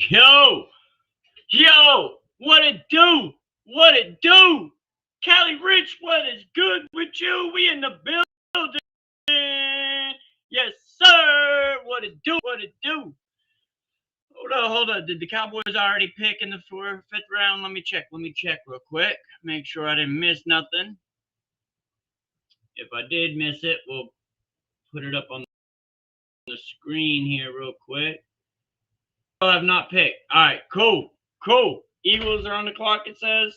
Yo, yo, what it do? What it do? Cali Rich, what is good with you? We in the building. Yes, sir. What it do? What it do? Hold on. Did the Cowboys already pick in the fifth round? Let me check real quick. Make sure I didn't miss nothing. If I did miss it, we'll put it up on the screen here real quick. I have not picked. All right, cool. Eagles are on the clock, it says.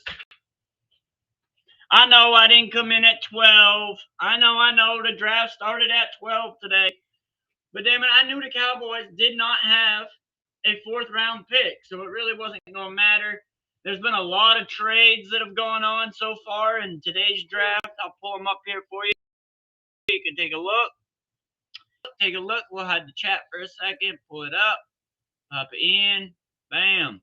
I know I didn't come in at 12. I know. The draft started at 12 today. But damn it, I knew the Cowboys did not have a fourth round pick, so it really wasn't going to matter. There's been a lot of trades that have gone on so far in today's draft. I'll pull them up here for you. You can take a look. We'll hide the chat for a second. Pull it up. Pop it in. Bam.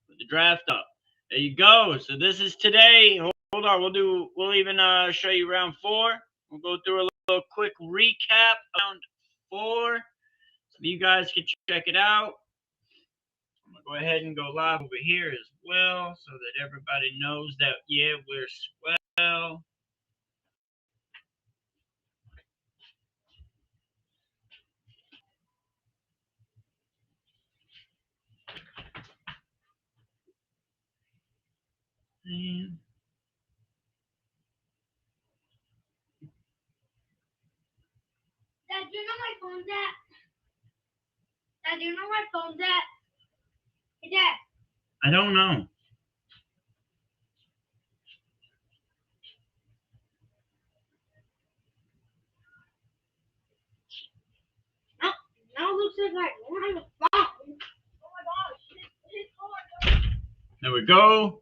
Put the draft up. There you go. So this is today. Hold on. We'll even show you round 4. We'll go through a little quick recap round 4. So you guys can check it out. I'm gonna go ahead and go live over here as well, so that everybody knows that yeah, we're swell. Man. Dad, do you know my phone's at? Dad, do you know my phone's at? Hey, Dad. I don't know. Now it looks like I don't have a phone. Oh my gosh. There we go.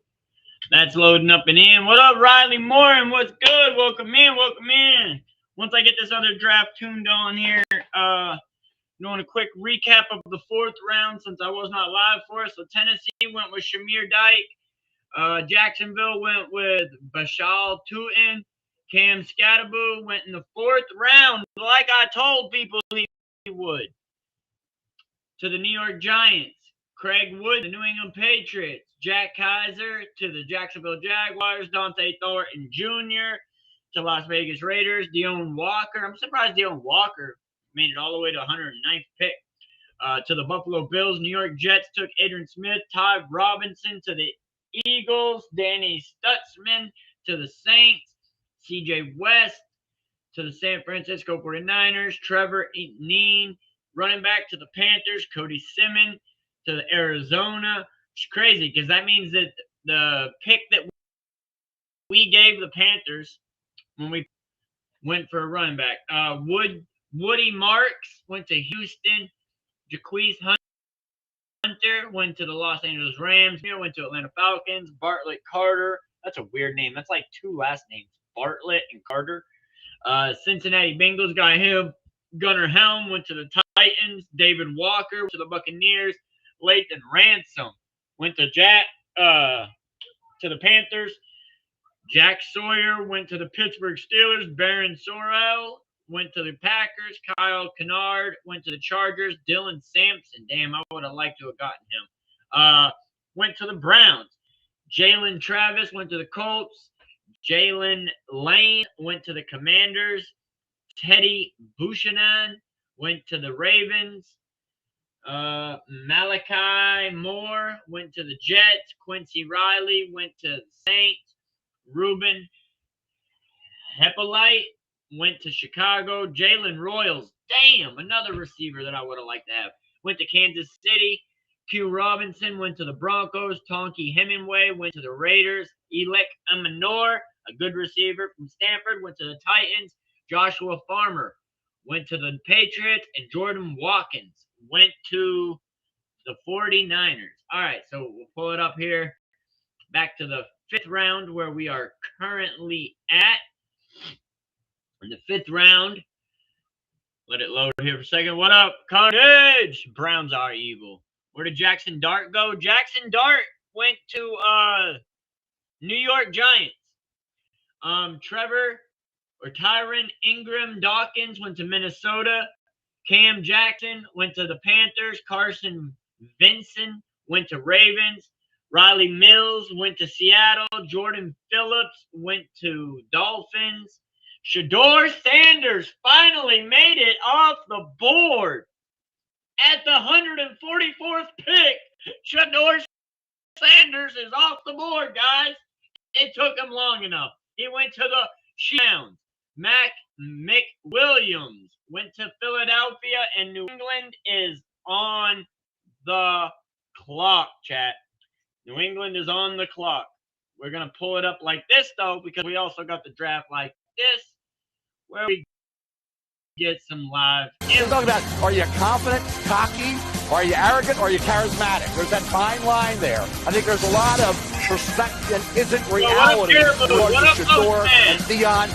That's loading up and in. What up, Riley Morin? What's good? Welcome in. Once I get this other draft tuned on here, doing a quick recap of the fourth round since I was not live for it. So Tennessee went with Shamir Dyke. Jacksonville went with Bashal Tutin. Cam Scatterboo went in the fourth round, like I told people he would, to the New York Giants. Craig Wood, the New England Patriots. Jack Kaiser to the Jacksonville Jaguars. Dante Thornton Jr. to Las Vegas Raiders. Deone Walker. I'm surprised Deone Walker made it all the way to 109th pick. To the Buffalo Bills. New York Jets took Adrian Smith. Ty Robinson to the Eagles. Danny Stutzman to the Saints. CJ West to the San Francisco 49ers. Trevor Etienne, running back, to the Panthers. Cody Simmons to the Arizona. It's crazy because that means that the pick that we gave the Panthers when we went for a running back, Woody Marks went to Houston. Jaquise Hunter went to the Los Angeles Rams. Went to Atlanta Falcons. Bartlett Carter. That's a weird name. That's like 2 last names, Bartlett and Carter. Cincinnati Bengals got him. Gunnar Helm went to the Titans. David Walker to the Buccaneers. Lathan Ransom went to the Panthers. Jack Sawyer went to the Pittsburgh Steelers. Baron Sorrell went to the Packers. Kyle Kennard went to the Chargers. Dylan Sampson, damn, I would have liked to have gotten him. Went to the Browns. Jalen Travis went to the Colts. Jalen Lane went to the Commanders. Teddy Buchanan went to the Ravens. Malachi Moore went to the Jets. Quincy Riley went to the Saints. Ruben Hippolyte went to Chicago. Jalen Royals, damn, another receiver that I would have liked to have, went to Kansas City. Q Robinson went to the Broncos. Tonky Hemingway went to the Raiders. Elek Amanor, a good receiver from Stanford, went to the Titans. Joshua Farmer went to the Patriots. And Jordan Watkins went to the 49ers. All right, so we'll pull it up here. Back to the 5th round where we are currently at. In the 5th round, let it load here for a second. What up, Carnage? Browns are evil. Where did Jackson Dart go? Jackson Dart went to New York Giants. Tyron Ingram Dawkins went to Minnesota. Cam Jackson went to the Panthers. Carson Vincent went to Ravens. Riley Mills went to Seattle. Jordan Phillips went to Dolphins. Shedeur Sanders finally made it off the board at the 144th pick. Shedeur Sanders is off the board, guys. It took him long enough. He went to the Browns. Mac McWilliams went to Philadelphia, and New England is on the clock, chat. New England is on the clock. We're going to pull it up like this, though, because we also got the draft like this, where we get some live. We're talking about, are you confident, cocky, are you arrogant, or are you charismatic? There's that fine line there. I think there's a lot of perspective isn't reality. What up, Shedeur and Dion.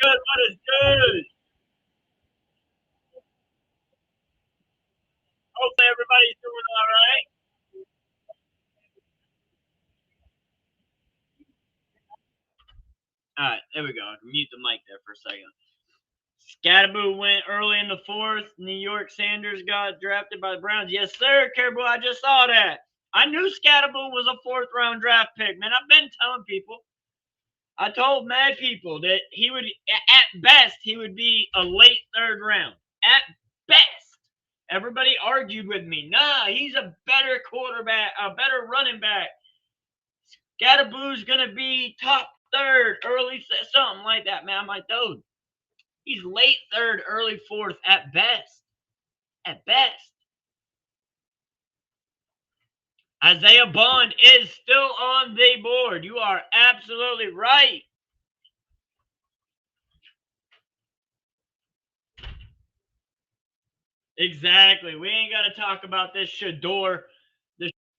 Good, what is good? Hopefully everybody's doing all right. All right, there we go. I can mute the mic there for a second. Scatterboo went early in the 4th. New York Sanders got drafted by the Browns. Yes, sir, Caribou. I just saw that. I knew Scatterboo was a 4th-round draft pick, man. I've been telling people. I told mad people that he would, at best, he would be a late 3rd round. At best. Everybody argued with me. Nah, he's a better quarterback, a better running back. Scatterboo's going to be top 3rd, early, something like that, man. I'm like, dude, he's late 3rd, early 4th at best. At best. Isaiah Bond is still on the board. You are absolutely right. Exactly. We ain't got to talk about this Shedeur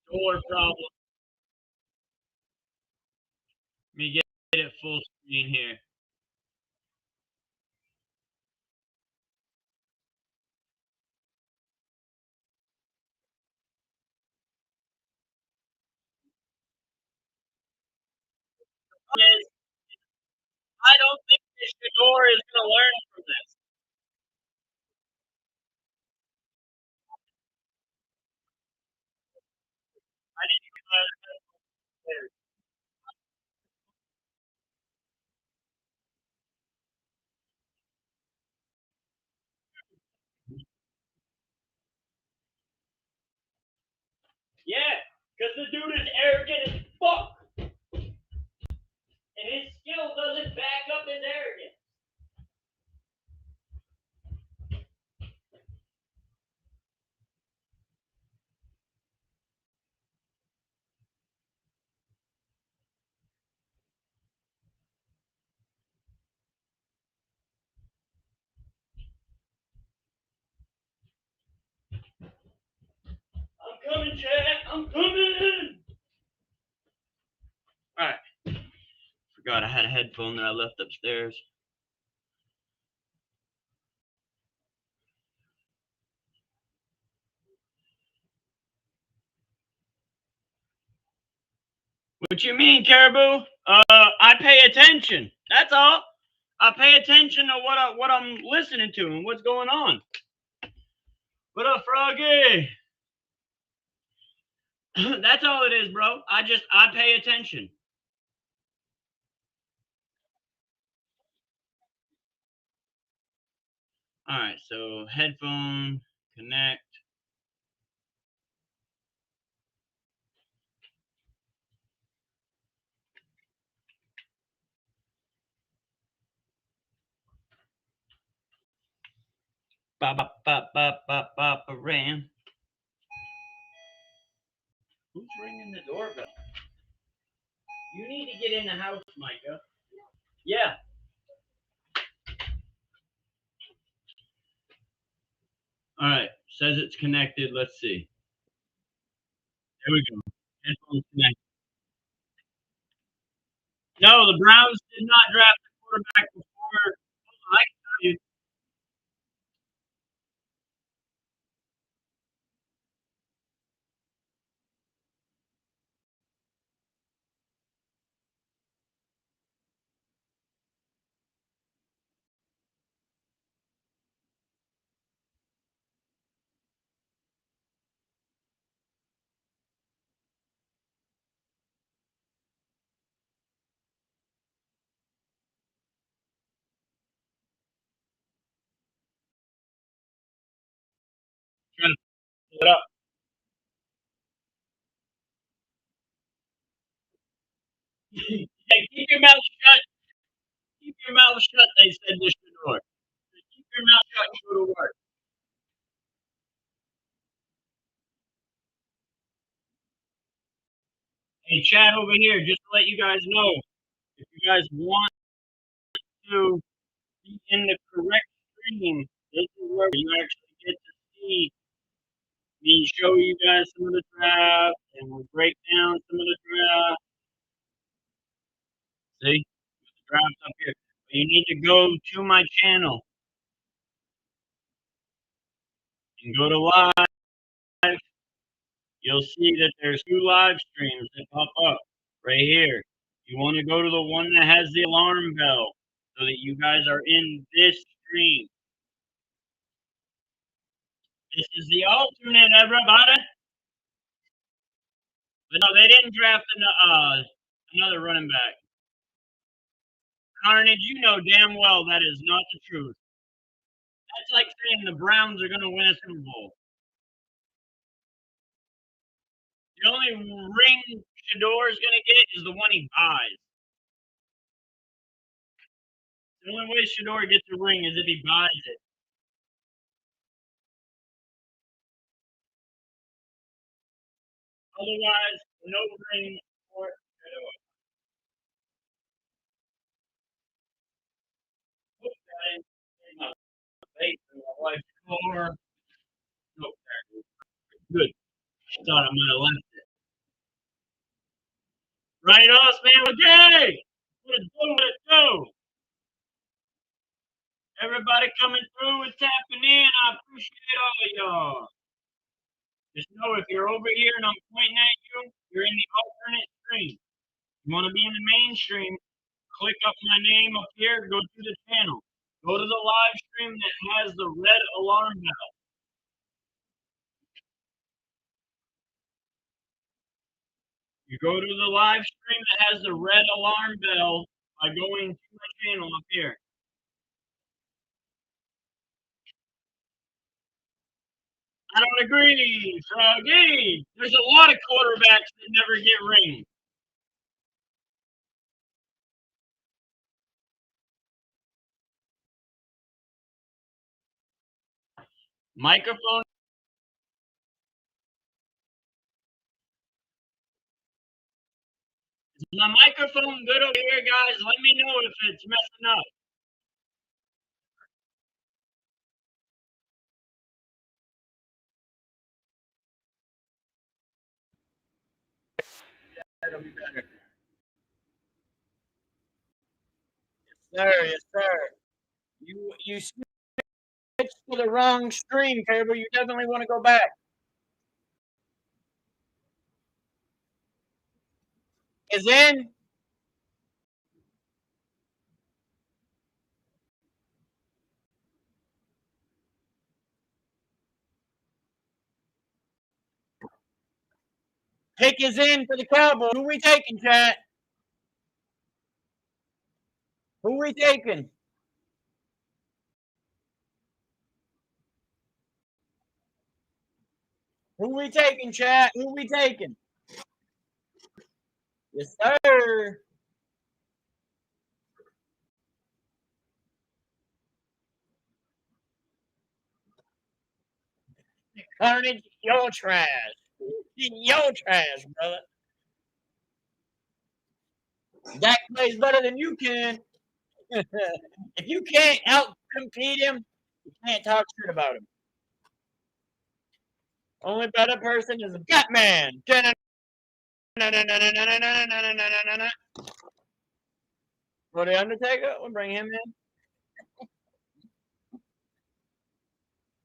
problem. Let me get it full screen here. I don't think Shedeur is going to learn from this. I didn't even let it. Yeah, because the dude is arrogant as fuck. And his skill doesn't back up his arrogance. I'm coming, Chad. I'm coming. All right. Forgot I had a headphone that I left upstairs. What you mean, Caribou? I pay attention. That's all. I pay attention to what I'm listening to and what's going on. What up, Froggy? That's all it is, bro. I pay attention. All right, so headphone connect. Ba ba ba ba ba ba ba ram. Who's ringing the doorbell? You need to get in the house, Micah. Yeah. All right. Says it's connected. Let's see. There we go. Headphones connected. No, the Browns did not draft a quarterback before. I can tell you. Pull it up. Hey, keep your mouth shut. Keep your mouth shut, they said to Shador. Keep your mouth shut and go to work. Hey, chat over here, just to let you guys know, if you guys want to be in the correct stream, this is where you actually get to see me show you guys some of the drafts and we'll break down some of the drafts. See? The drafts up here. But you need to go to my channel and go to live. You'll see that there's 2 live streams that pop up right here. You want to go to the one that has the alarm bell so that you guys are in this stream. This is the alternate, everybody. But no, they didn't draft another running back. Carnage, you know damn well that is not the truth. That's like saying the Browns are going to win a Super Bowl. The only ring Shador is going to get is the one he buys. The only way Shador gets a ring is if he buys it. Otherwise, no ring for Shador. Put that in my face in my wife's car. No, good. I thought I might have left it. Right off, man. Okay. What it do? What it do? Everybody coming through and tapping in. I appreciate all of y'all. Just know if you're over here and I'm pointing at you, you're in the alternate stream. You want to be in the mainstream, click up my name up here, go to the channel. Go to the live stream that has the red alarm bell. You go to the live stream that has the red alarm bell by going to my channel up here. I don't agree, Froggy. There's a lot of quarterbacks that never get rings. Microphone. Is my microphone good over here, guys? Let me know if it's messing up. That'll be better. Yes, sir. You switched to the wrong stream, Cable. You definitely want to go back. Is in. Pick is in for the Cowboys. Who we taking, chat? Who we taking? Who we taking, chat? Who we taking? Yes, sir. Carnage, your trash. Your trash, brother. Dak plays better than you can. If you can't out-compete him, you can't talk shit about him. Only better person is Batman. For the Undertaker, we'll bring him in.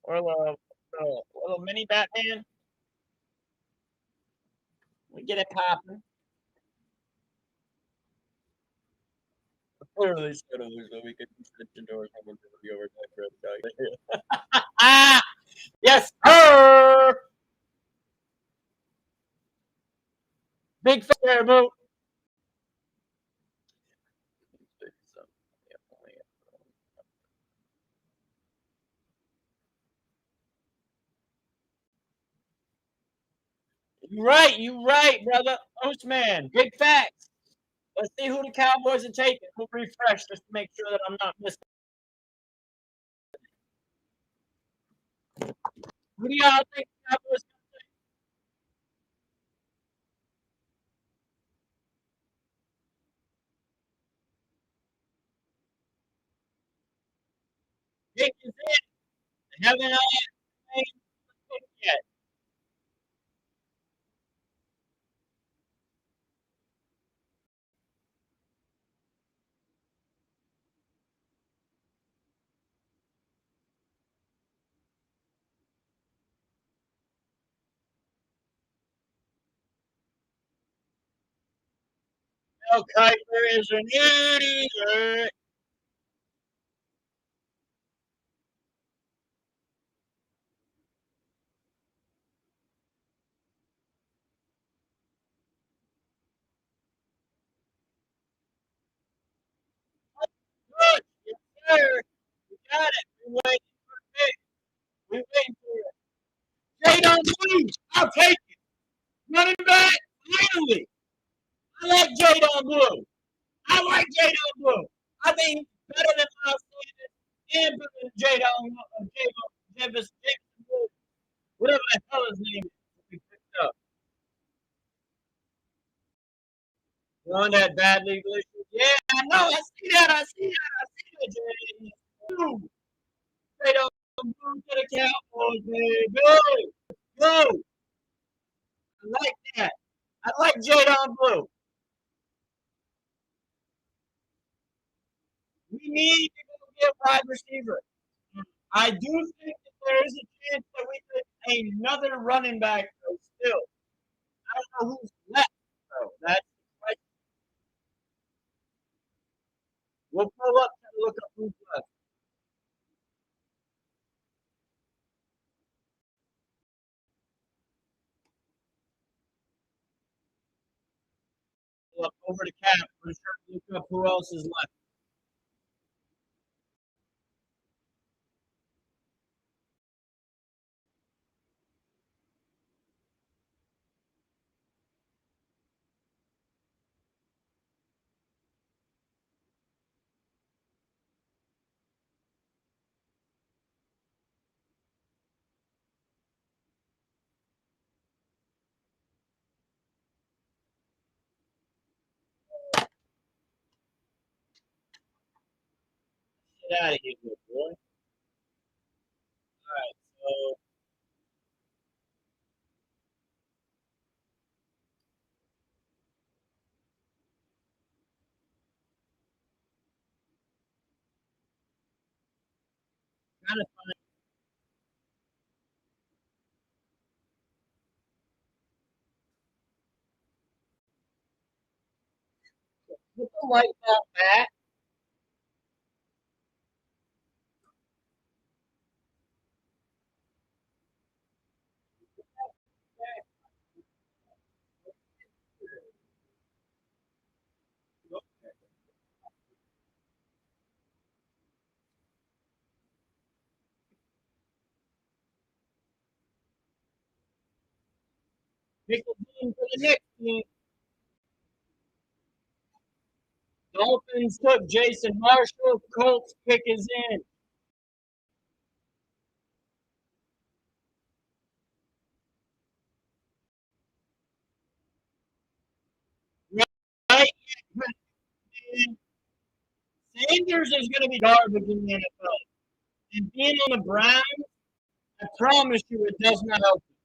Or a little mini Batman. We get it popping. Literally so we could switch into our the overtime for ah, yes, sir. Big fair boat. You're right, brother. Postman, big facts. Let's see who the Cowboys are taking. We'll refresh just to make sure that I'm not missing. Who do y'all think the Cowboys are going to take? Pick is in. They haven't made the pick yet. Mel Kiper is an idiot. Good. Yes, sir. We got it. We waiting for the pick. We waiting for it. Jadon Blue. I'll take it. Running back. Finally. I like Jadon Blue. I like Jadon Blue. I think he's better than Miles Sanders and better than Javis Blue. Whatever the hell his name is. We picked up. On that bad legal issue. Yeah, I know. I see that, Jaden. Blue. Jadon Blue to the Cowboys, baby. Go. I like that. I like Jadon Blue. We need to go get wide receiver. I do think that there is a chance that we get another running back though, still. I don't know who's left though. That's the question. We'll pull up and look up who's left. Pull up over the cap. We're trying to look up who else is left. Get out of here, good boy. All right, so kind of funny. Put the light out back. Pick a team for the next team. Dolphins took Jason Marshall. Colts pick is in. Right? Sanders is going to be garbage in the NFL. And being on the Browns, I promise you it does not help you.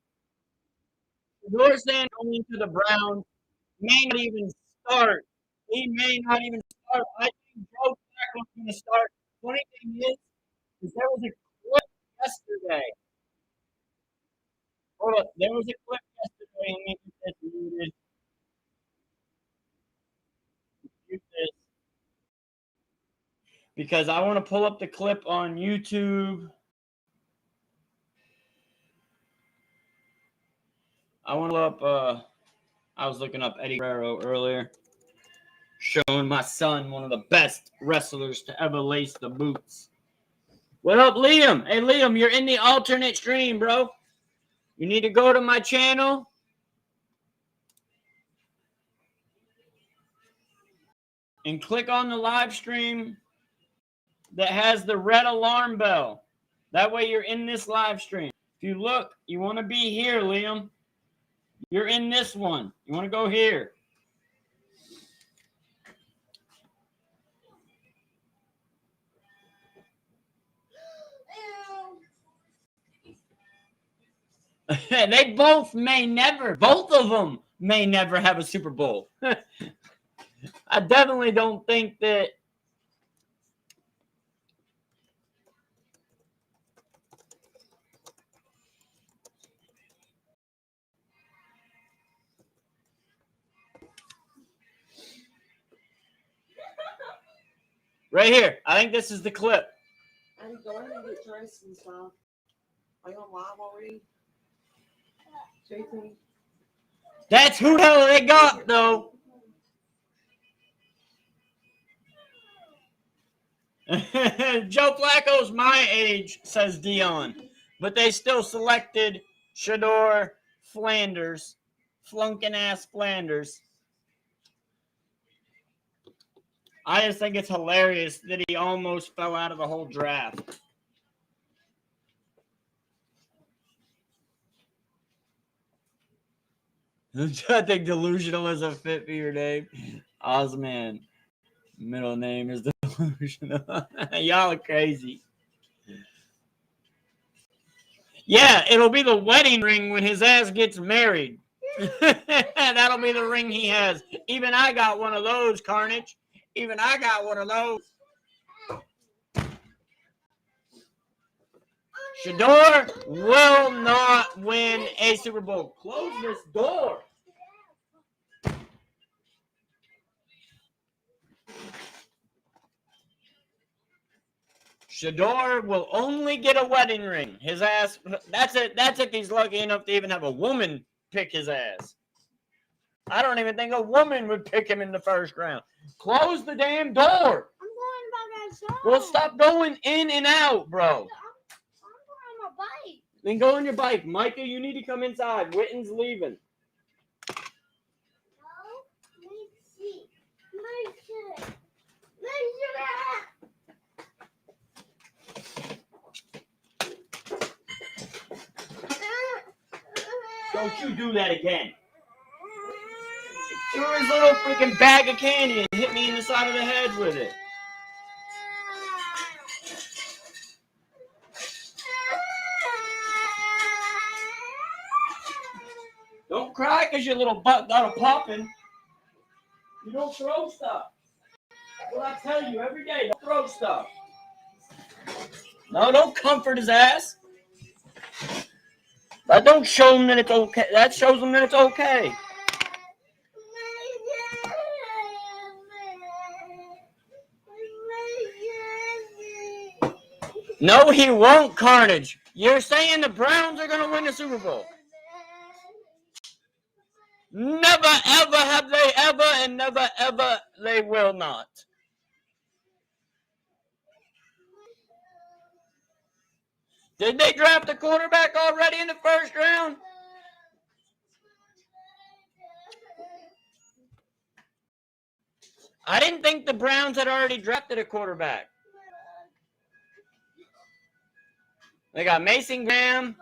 Dorsey going to the Browns may not even start. He may not even start. I think Joe Flacco's going to start. Funny thing is there was a clip yesterday. Hold up. There was a clip yesterday. Let me get this muted. Mute this. Because I want to pull up the clip on YouTube. I want to pull up, I was looking up Eddie Guerrero earlier, showing my son one of the best wrestlers to ever lace the boots. What up, Liam? Hey, Liam, you're in the alternate stream, bro. You need to go to my channel and click on the live stream that has the red alarm bell. That way you're in this live stream. If you look, you want to be here, Liam. You're in this one. You want to go here. They both may never, both of them may never have a Super Bowl. I definitely don't think that. Right here. I think this is the clip. Are you going to get dressed and stuff? Are you on live already? JT? That's who the hell they got, though. Joe Flacco's my age, says Dion. But they still selected Shador Flanders. Flunkin' ass Flanders. I just think it's hilarious that he almost fell out of the whole draft. I think delusional is a fit for your name. Osman. Middle name is delusional. Y'all are crazy. Yeah, it'll be the wedding ring when his ass gets married. That'll be the ring he has. Even I got one of those, Carnage. Even I got one of those. Shador will not win a Super Bowl. Close this door. Shador will only get a wedding ring. His ass, that's it. That's if he's lucky enough to even have a woman pick his ass. I don't even think a woman would pick him in the first round. Close the damn door. I'm going by myself. Well, stop going in and out, bro. I'm going on my bike. Then go on your bike. Micah, you need to come inside. Witten's leaving. No, let me see. Don't you do that again. Threw his little freaking bag of candy and hit me in the side of the head with it. Don't cry because your little butt got a popping. You don't throw stuff. Well, I tell you every day, don't throw stuff. No, don't comfort his ass. That don't show him that it's okay. That shows him that it's okay. No, he won't, Carnage. You're saying the Browns are going to win the Super Bowl. Never, ever have they ever, and never, ever they will not. Did they draft a quarterback already in the first round? I didn't think the Browns had already drafted a quarterback. They got Mason Graham.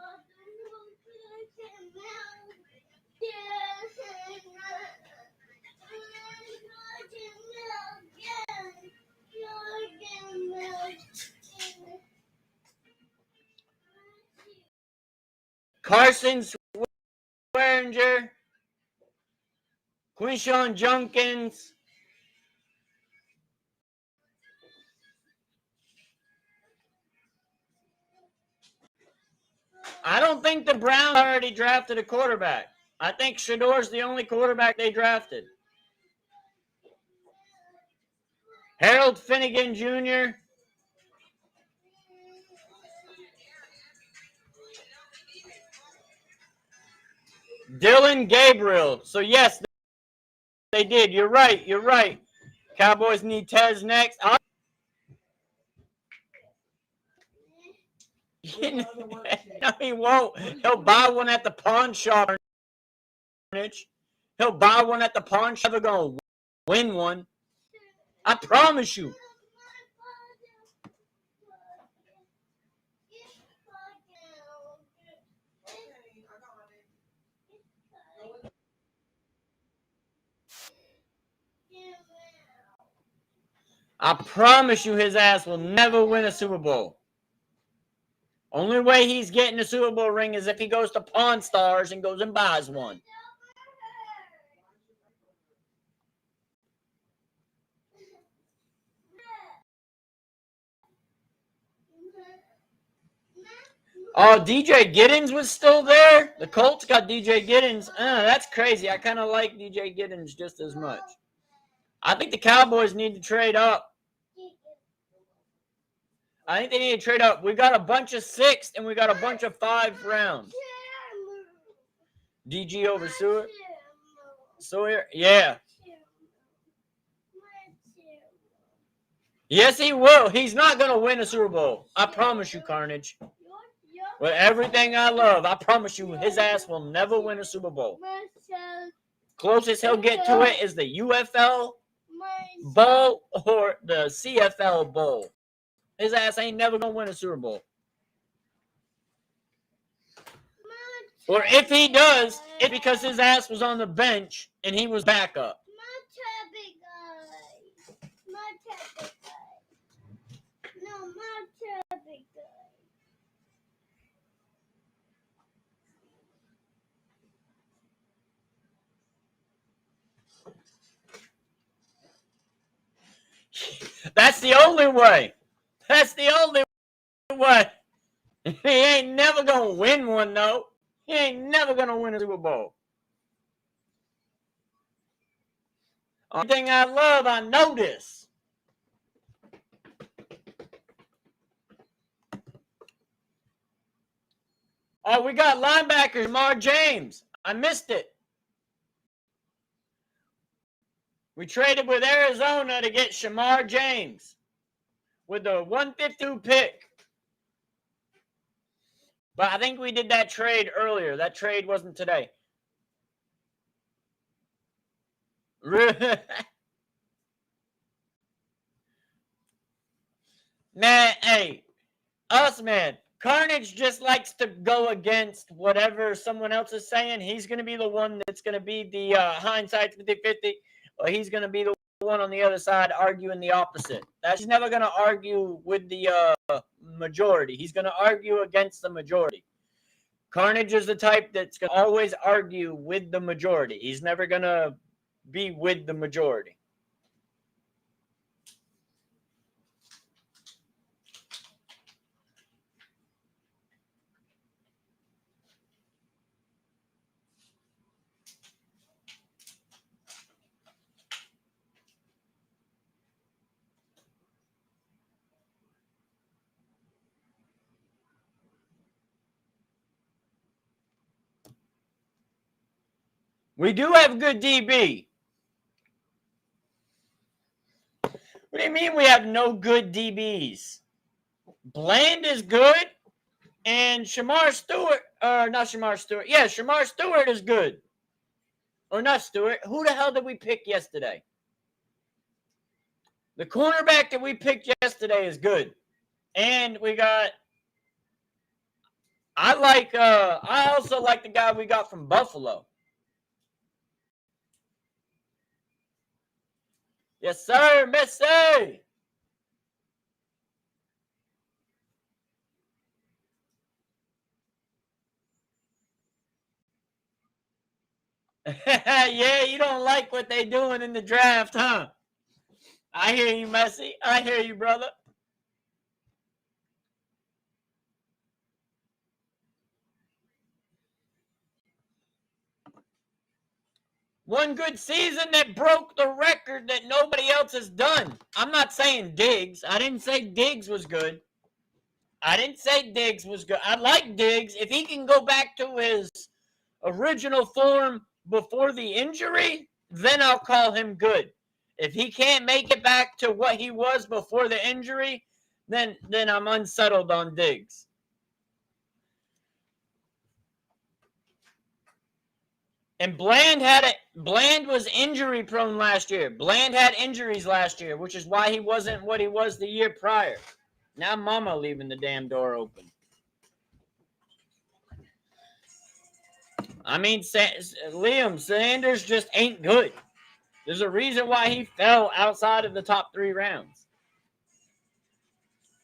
Carson Swearinger. Quinshawn Junkins. I don't think the Browns already drafted a quarterback. I think Shador's the only quarterback they drafted. Harold Finnegan Jr. Dylan Gabriel. So, yes, they did. You're right. You're right. Cowboys need Tez next. No, he won't. He'll buy one at the pawn shop. He'll buy one at the pawn shop. Never gonna win one. I promise you. I promise you his ass will never win a Super Bowl. Only way he's getting a Super Bowl ring is if he goes to Pawn Stars and goes and buys one. Oh, DJ Giddens was still there? The Colts got DJ Giddens. That's crazy. I kind of like DJ Giddens just as much. I think the Cowboys need to trade up. I think they need to trade up. We got a bunch of 6th and we got a bunch of 5 rounds. DG over Sawyer? Sawyer? Yeah. Yes, he will. He's not going to win a Super Bowl. I promise you, Carnage. With everything I love, I promise you his ass will never win a Super Bowl. Closest he'll get to it is the UFL Bowl or the CFL Bowl. His ass ain't never going to win a Super Bowl. Or if he does, it's because his ass was on the bench and he was backup. That's the only way. That's the only way. He ain't never going to win one, though. He ain't never going to win a Super Bowl. Everything I love, I know this. Oh, we got linebacker, Jamar James. I missed it. We traded with Arizona to get Shamar James with the 152 pick. But I think we did that trade earlier. That trade wasn't today. Man, hey, us, man. Carnage just likes to go against whatever someone else is saying. He's going to be the one that's going to be the hindsight 50-50. Or he's going to be the one on the other side arguing the opposite. He's never going to argue with the majority. He's going to argue against the majority. Carnage is the type that's going to always argue with the majority. He's never going to be with the majority. We do have good DB. What do you mean we have no good DBs? Bland is good, and Shamar Stewart, not Shamar Stewart. Yeah, Shamar Stewart is good. Or not Stewart. Who the hell did we pick yesterday? The cornerback that we picked yesterday is good. And we got, I also like the guy we got from Buffalo. Yes, sir, Missy. Yeah, you don't like what they doing in the draft, huh? I hear you, Messi. I hear you, brother. One good season that broke the record that nobody else has done. I'm not saying Diggs. I didn't say Diggs was good. I like Diggs. If he can go back to his original form before the injury, then I'll call him good. If he can't make it back to what he was before the injury, then I'm unsettled on Diggs. And Bland was injury prone last year. Bland had injuries last year, which is why he wasn't what he was the year prior. Now Mama leaving the damn door open. I mean, Liam Sanders just ain't good. There's a reason why he fell outside of the top 3 rounds.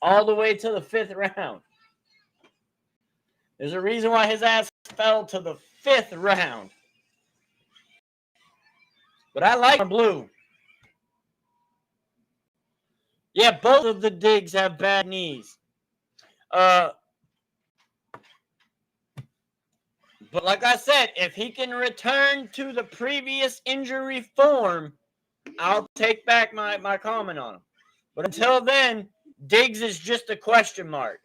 All the way to the 5th round. There's a reason why his ass fell to the 5th round. But I like blue. Yeah, both of the Diggs have bad knees. But like I said, if he can return to the previous injury form, I'll take back my comment on him. But until then, Diggs is just a question mark.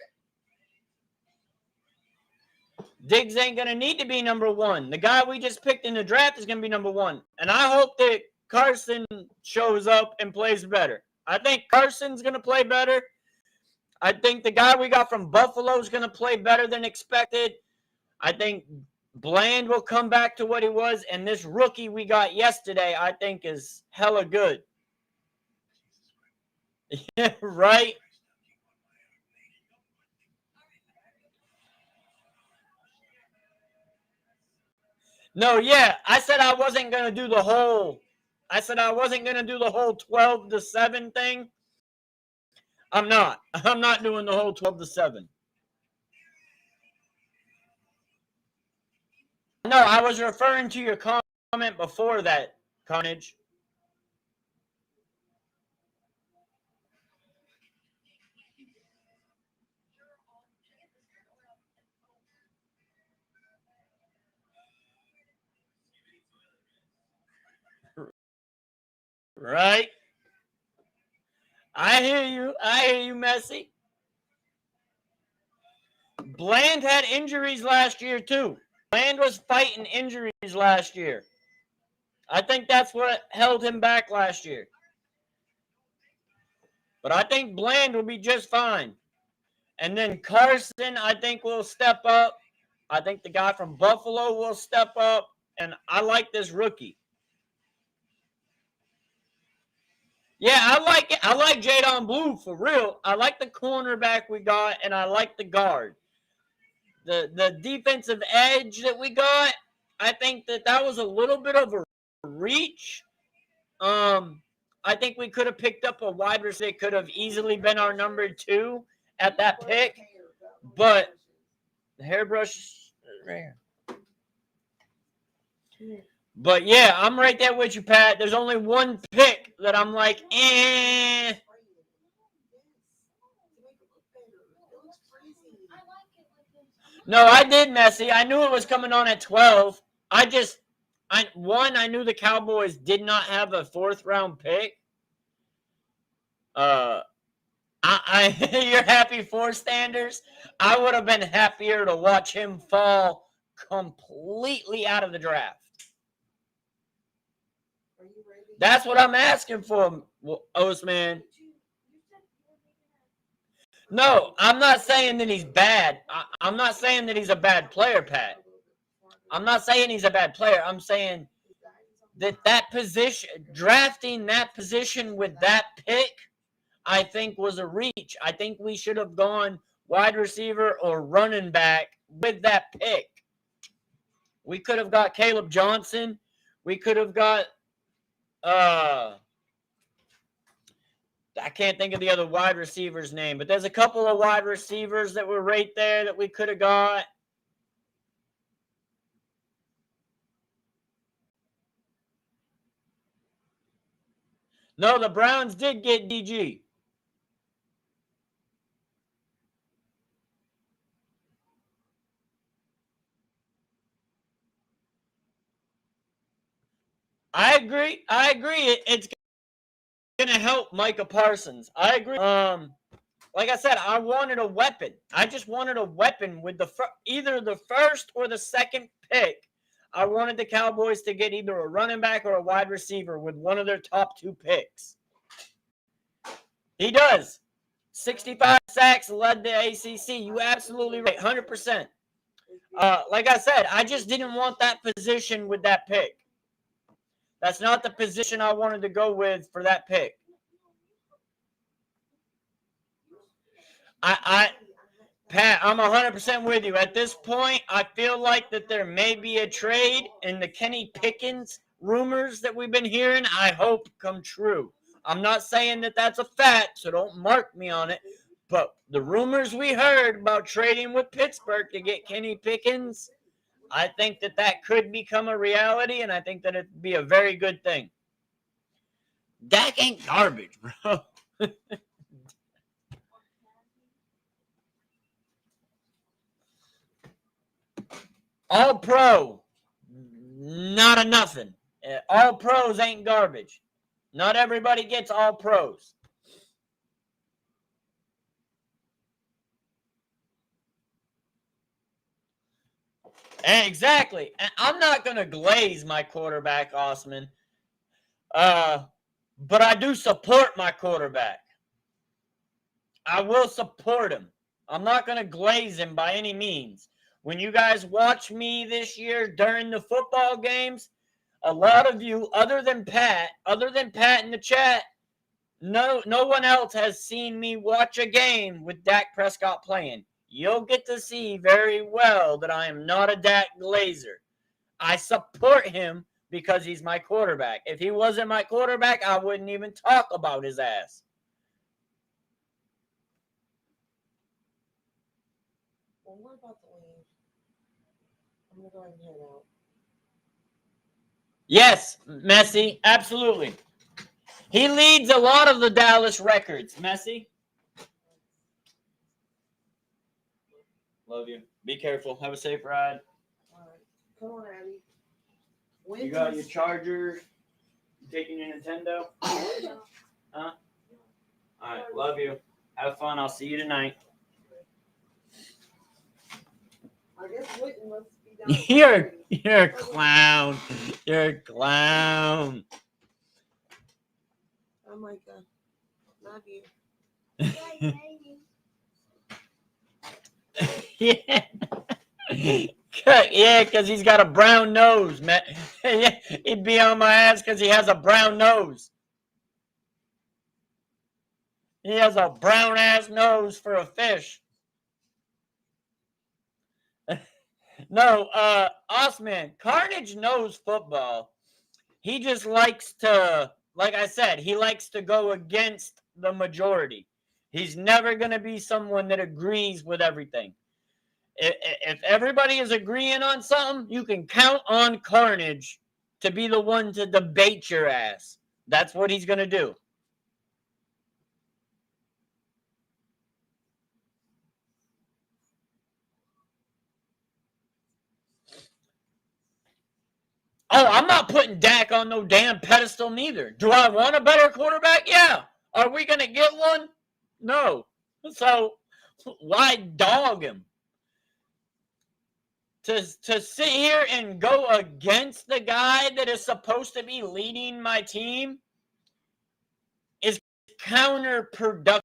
Diggs ain't going to need to be number 1. The guy we just picked in the draft is going to be number 1. And I hope that Carson shows up and plays better. I think Carson's going to play better. I think the guy we got from Buffalo is going to play better than expected. I think Bland will come back to what he was. And this rookie we got yesterday, I think, is hella good. Yeah, right? No, yeah, I said I wasn't going to do the whole 12-7 thing. I'm not doing the whole 12-7. No, I was referring to your comment before that, Carnage. Right? I hear you, Messi. Bland had injuries last year, too. Bland was fighting injuries last year. I think that's what held him back last year. But I think Bland will be just fine. And then Carson, I think, will step up. I think the guy from Buffalo will step up. And I like this rookie. Yeah, I like it. I like Jadon Blue, for real. I like the cornerback we got, and I like the guard. The defensive edge that we got, I think that was a little bit of a reach. I think we could have picked up a wide receiver that could have easily been our number 2 at that pick. But the hairbrush right here. But yeah, I'm right there with you, Pat. There's only one pick that I'm like, eh. No, I did, Messi. I knew it was coming on at 12. I knew the Cowboys did not have a 4th round pick. You're happy for Sanders. I would have been happier to watch him fall completely out of the draft. That's what I'm asking for, Osman. No, I'm not saying that he's bad. I'm not saying that he's a bad player, Pat. I'm not saying he's a bad player. I'm saying that position, drafting that position with that pick, I think was a reach. I think we should have gone wide receiver or running back with that pick. We could have got Caleb Johnson. We could have got I can't think of the other wide receiver's name, but there's a couple of wide receivers that were right there that we could have got. No, the Browns did get DG. I agree. It's going to help Micah Parsons. I agree. Like I said, I wanted a weapon. I just wanted a weapon with either the 1st or the 2nd pick. I wanted the Cowboys to get either a running back or a wide receiver with one of their top 2 picks. He does. 65 sacks, led the ACC. You absolutely right. 100%. Like I said, I just didn't want that position with that pick. That's not the position I wanted to go with for that pick. Pat, I'm 100% with you. At this point, I feel like that there may be a trade, and the Kenny Pickens rumors that we've been hearing, I hope come true. I'm not saying that that's a fact, so don't mark me on it. But the rumors we heard about trading with Pittsburgh to get Kenny Pickens, I think that that could become a reality, and I think that it'd be a very good thing. Dak ain't garbage, bro. All pro, not a nothing. All pros ain't garbage. Not everybody gets all pros. Exactly. And I'm not going to glaze my quarterback, Osman. But I do support my quarterback. I will support him. I'm not going to glaze him by any means. When you guys watch me this year during the football games, a lot of you, other than Pat in the chat, no one else has seen me watch a game with Dak Prescott playing. You'll get to see very well that I am not a Dak glazer. I support him because he's my quarterback. If he wasn't my quarterback, I wouldn't even talk about his ass. Well, we're about to leave. I'm going to go ahead and head out. Yes, Messi, absolutely. He leads a lot of the Dallas records, Messi. Love you. Be careful. Have a safe ride. All right. Come on, Abby. You got your charger? You taking your Nintendo? Huh? All right. Love you. Have fun. I'll see you tonight. I guess Whitney must be down. You're a clown. You're a clown. Oh my God. Love you. Yeah. Yeah, because he's got a brown nose, man. Yeah, he'd be on my ass because he has a brown nose. He has a brown ass nose for a fish. No, Osman, Carnage knows football. He just likes to, like I said, he likes to go against the majority. He's never going to be someone that agrees with everything. If everybody is agreeing on something, you can count on Carnage to be the one to debate your ass. That's what he's going to do. Oh, I'm not putting Dak on no damn pedestal neither. Do I want a better quarterback? Yeah. Are we going to get one? No. So why dog him? To sit here and go against the guy that is supposed to be leading my team is counterproductive.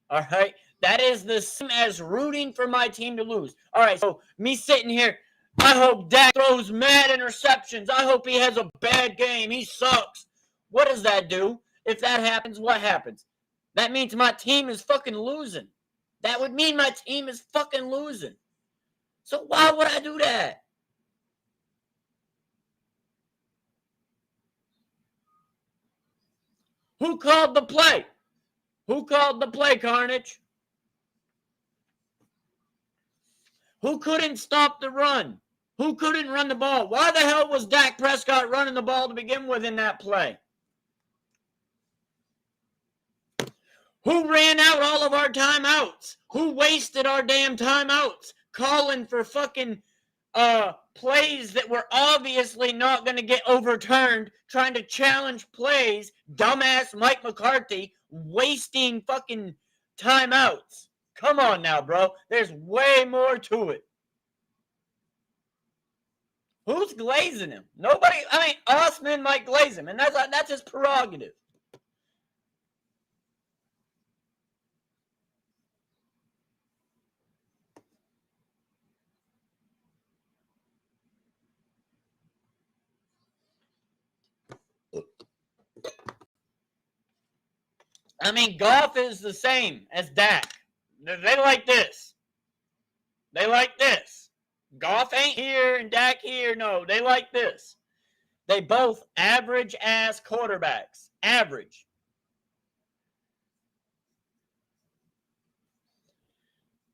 All right? That is the same as rooting for my team to lose. All right, so me sitting here, I hope Dak throws mad interceptions. I hope he has a bad game. He sucks. What does that do? If that happens, what happens? That means my team is fucking losing. That would mean my team is fucking losing. So why would I do that? Who called the play? Who called the play, Carnage? Who couldn't stop the run? Who couldn't run the ball? Why the hell was Dak Prescott running the ball to begin with in that play? Who ran out all of our timeouts? Who wasted our damn timeouts calling for fucking plays that were obviously not going to get overturned, trying to challenge plays? Dumbass Mike McCarthy wasting fucking timeouts. Come on now, bro. There's way more to it. Who's glazing him? Nobody. I mean, Osman might glaze him, and that's his prerogative. I mean, Goff is the same as Dak. They like this. They like this. Goff ain't here and Dak here. No, they like this. They both average-ass quarterbacks. Average.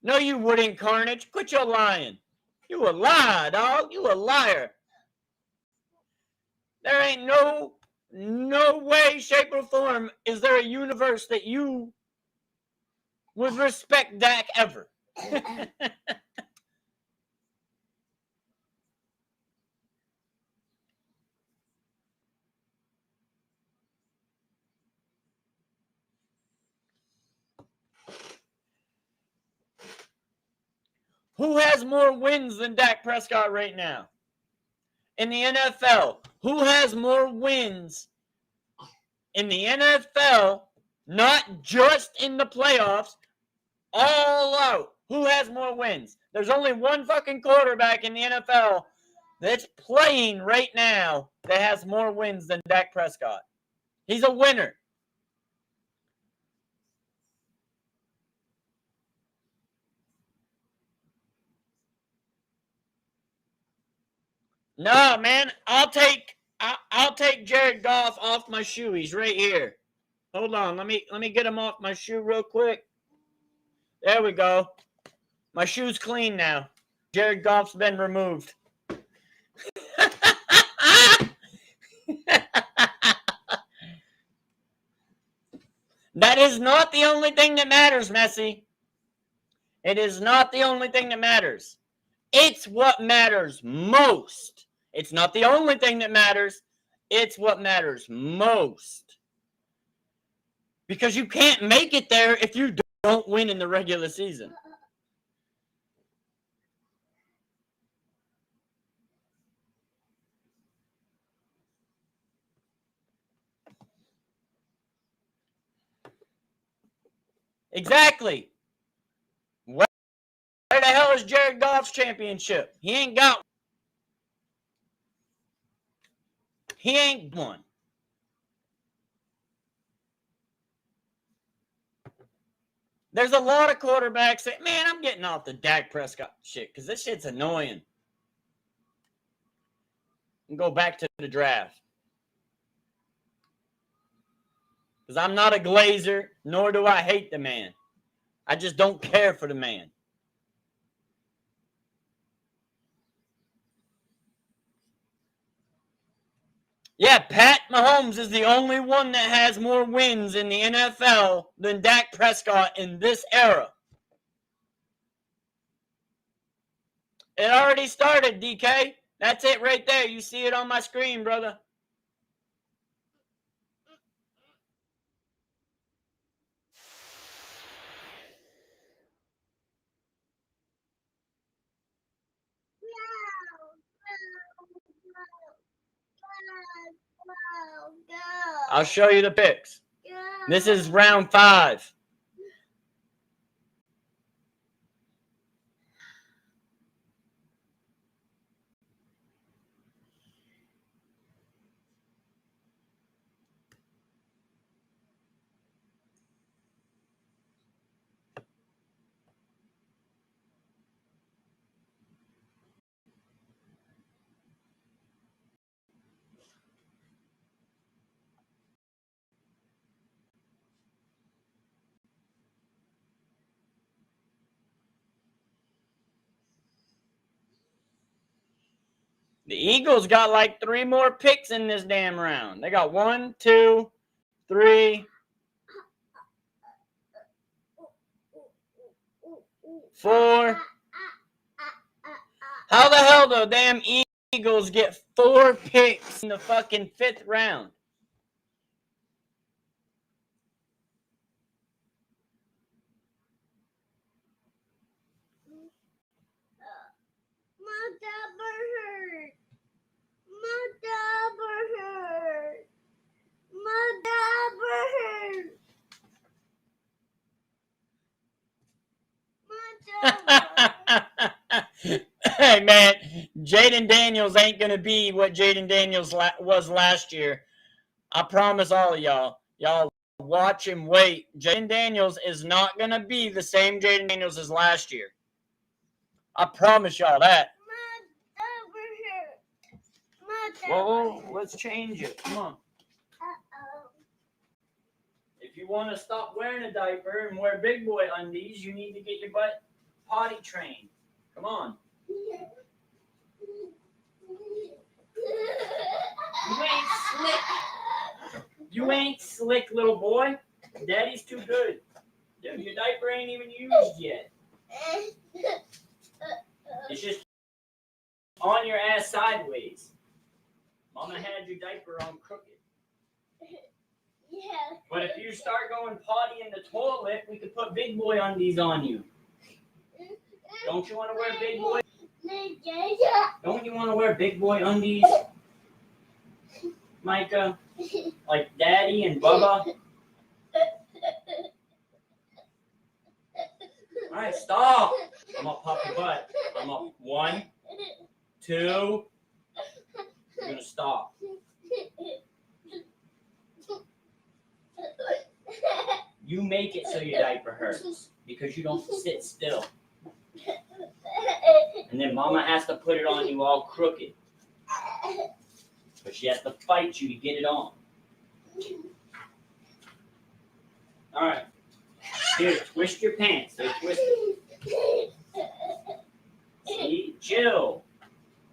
No, you wouldn't, Carnage. Quit your lying. You a lie, dog. You a liar. There ain't no way, shape, or form is there a universe that you would respect Dak ever. Who has more wins than Dak Prescott right now? In the NFL, who has more wins in the NFL, not just in the playoffs, all out? Who has more wins? There's only one fucking quarterback in the NFL that's playing right now that has more wins than Dak Prescott. He's a winner. No, man, I'll take Jared Goff off my shoe. He's right here. Hold on, let me get him off my shoe real quick. There we go. My shoe's clean now. Jared Goff's been removed. That is not the only thing that matters, Messi. It is not the only thing that matters. It's what matters most. It's not the only thing that matters. It's what matters most. Because you can't make it there if you don't win in the regular season. Exactly. Where the hell is Jared Goff's championship? He ain't got one. He ain't one. There's a lot of quarterbacks that, man, I'm getting off the Dak Prescott shit because this shit's annoying. And go back to the draft. Because I'm not a Glazer, nor do I hate the man. I just don't care for the man. Yeah, Pat Mahomes is the only one that has more wins in the NFL than Dak Prescott in this era. It already started, DK. That's it right there. You see it on my screen, brother. I'll show you the picks. This is round 5. The Eagles got like 3 more picks in this damn round. They got 1, 2, 3, 4. How the hell do damn Eagles get 4 picks in the fucking 5th round? Hey, man, Jaden Daniels ain't going to be what Jaden Daniels was last year. I promise all of y'all. Y'all watch and wait. Jaden Daniels is not going to be the same Jaden Daniels as last year. I promise y'all that. Whoa, let's change it. Come on. If you want to stop wearing a diaper and wear big boy undies, you need to get your butt potty trained. Come on. You ain't slick. You ain't slick, little boy. Daddy's too good. Dude, your diaper ain't even used yet. It's just on your ass sideways. Mama had your diaper on crooked. Yeah. But if you start going potty in the toilet, we could put big boy undies on you. Don't you want to wear big boy? Don't you want to wear big boy undies, Micah? Like Daddy and Bubba? All right, stop. I'm going to pop your butt. I'm up. 1, 2. You're going to stop. You make it so your diaper hurts because you don't sit still. And then Mama has to put it on you all crooked. But she has to fight you to get it on. All right. Here, twist your pants. They're twisted. See? Chill.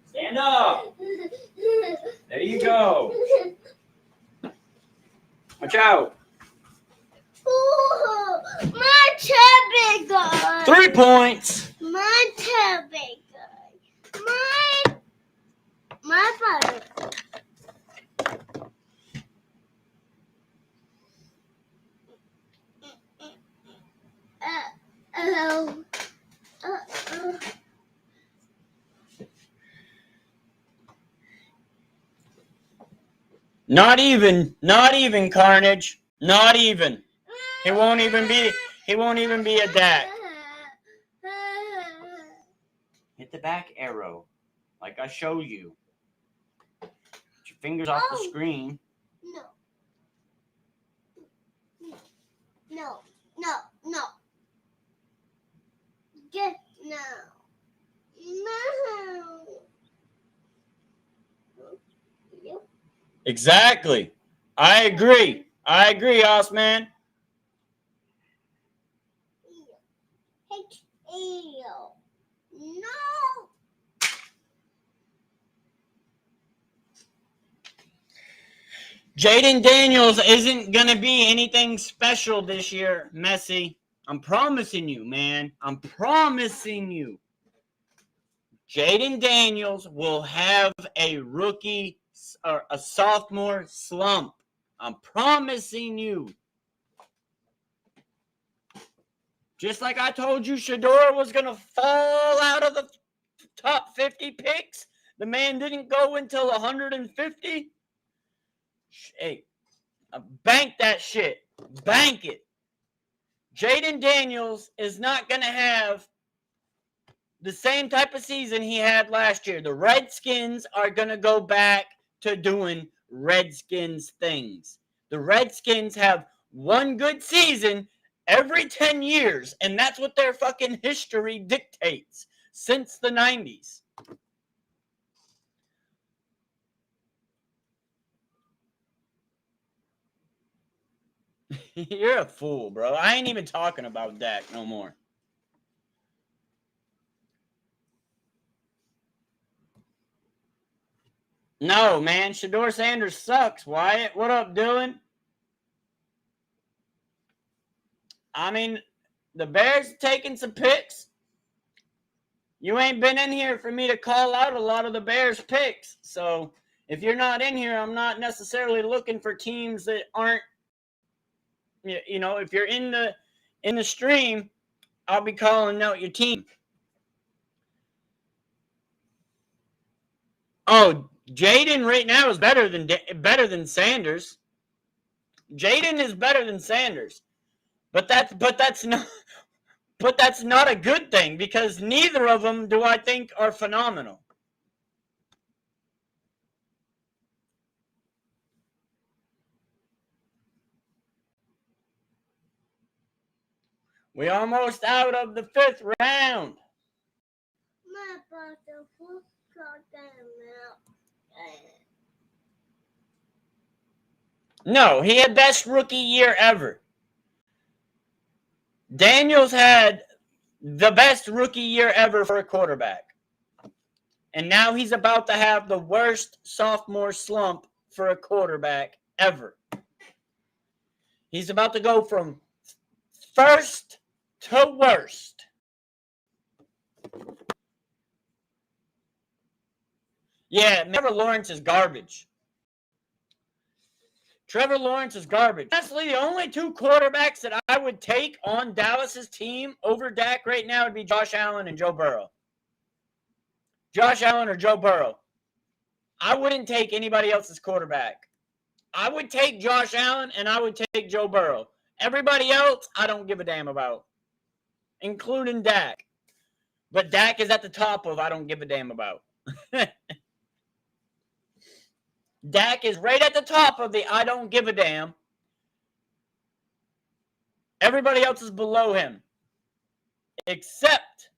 Stand up. There you go. Watch out. Ooh, my too big. 3 points. My too big. My butter. Uh-oh. Uh-oh. Not even Carnage. Not even. He won't even be a Dak. Hit the back arrow, like I showed you. Get your fingers off the screen. No. No. Exactly. I agree, Osman. No. Jaden Daniels isn't going to be anything special this year, Messi. I'm promising you, man. I'm promising you. Jaden Daniels will have a rookie or a sophomore slump. I'm promising you. Just like I told you Shedeur was going to fall out of the top 50 picks. The man didn't go until 150. Hey, bank that shit. Bank it. Jaden Daniels is not going to have the same type of season he had last year. The Redskins are going to go back to doing Redskins things. The Redskins have one good season every 10 years, and that's what their fucking history dictates since the 90s. You're a fool, bro. I ain't even talking about Dak no more. No, man. Shedeur Sanders sucks, Wyatt. What up, Dylan? I mean, the Bears taking some picks. You ain't been in here for me to call out a lot of the Bears picks. So if you're not in here, I'm not necessarily looking for teams that aren't, you know, if you're in the stream, I'll be calling out your team. Oh, Jaden right now is better than Sanders. Jaden is better than Sanders. But that's not a good thing because neither of them do I think are phenomenal. We almost out of the 5th round. No, he had best rookie year ever. Daniels had the best rookie year ever for a quarterback. And now he's about to have the worst sophomore slump for a quarterback ever. He's about to go from first to worst. Yeah, Trevor Lawrence is garbage. Trevor Lawrence is garbage. Honestly, the only 2 quarterbacks that I would take on Dallas's team over Dak right now would be Josh Allen and Joe Burrow. Josh Allen or Joe Burrow. I wouldn't take anybody else's quarterback. I would take Josh Allen and I would take Joe Burrow. Everybody else, I don't give a damn about, including Dak. But Dak is at the top of I don't give a damn about. Dak is right at the top of the I don't give a damn. Everybody else is below him. Except,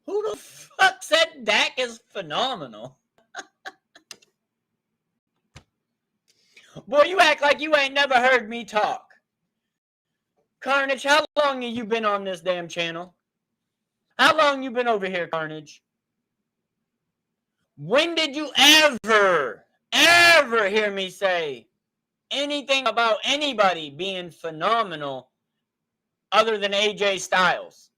who the fuck said Dak is phenomenal? Boy, you act like you ain't never heard me talk. Carnage, how long have you been on this damn channel? How long you been over here, Carnage? When did you ever hear me say anything about anybody being phenomenal other than AJ Styles?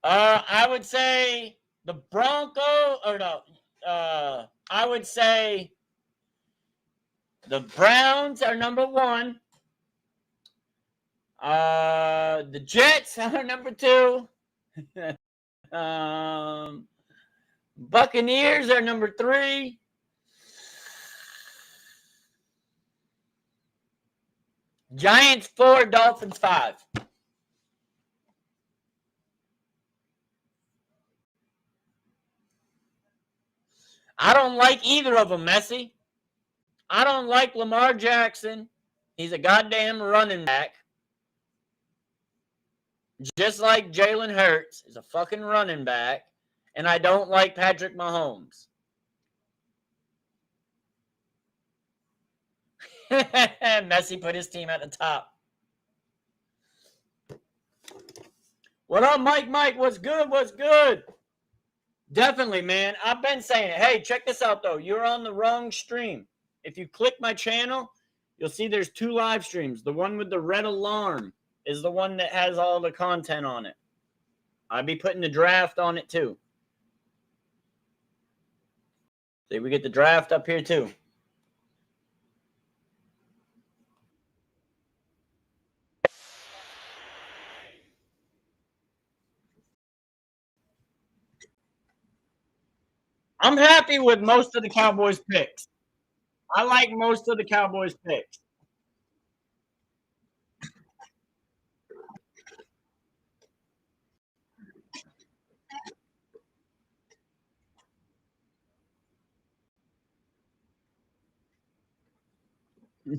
I would say the I would say the Browns are number 1. The Jets are number 2. Buccaneers are number 3. Giants 4, Dolphins 5. I don't like either of them, Messi. I don't like Lamar Jackson. He's a goddamn running back. Just like Jalen Hurts is a fucking running back. And I don't like Patrick Mahomes. Messi put his team at the top. What up, Mike? Mike, what's good? What's good? Definitely, man. I've been saying it. Hey, check this out, though. You're on the wrong stream. If you click my channel, you'll see there's 2 live streams. The one with the red alarm is the one that has all the content on it. I'll be putting the draft on it, too. See, we get the draft up here, too. I'm happy with most of the Cowboys picks. I like most of the Cowboys picks.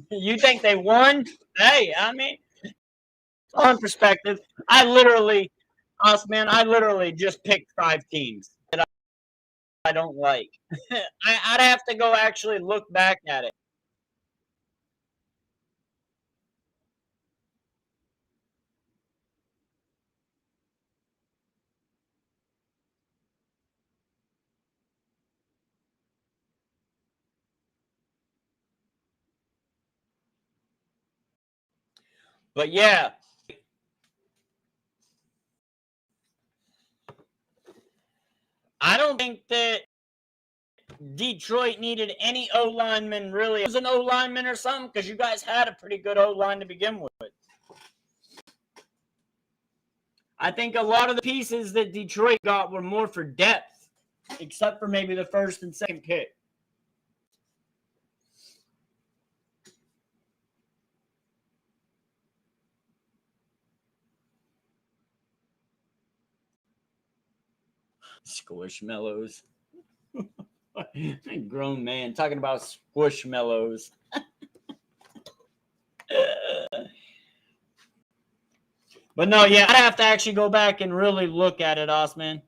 You think they won? Hey, I mean, on perspective, I literally just picked 5 teams that I don't like. I'd have to go actually look back at it. But yeah, I don't think that Detroit needed any O-lineman really. It was an O-lineman or something because you guys had a pretty good O-line to begin with. I think a lot of the pieces that Detroit got were more for depth, except for maybe the 1st and 2nd pick. Squishmallows. Grown man talking about squishmallows. But no, yeah, I'd have to actually go back and really look at it, Osman.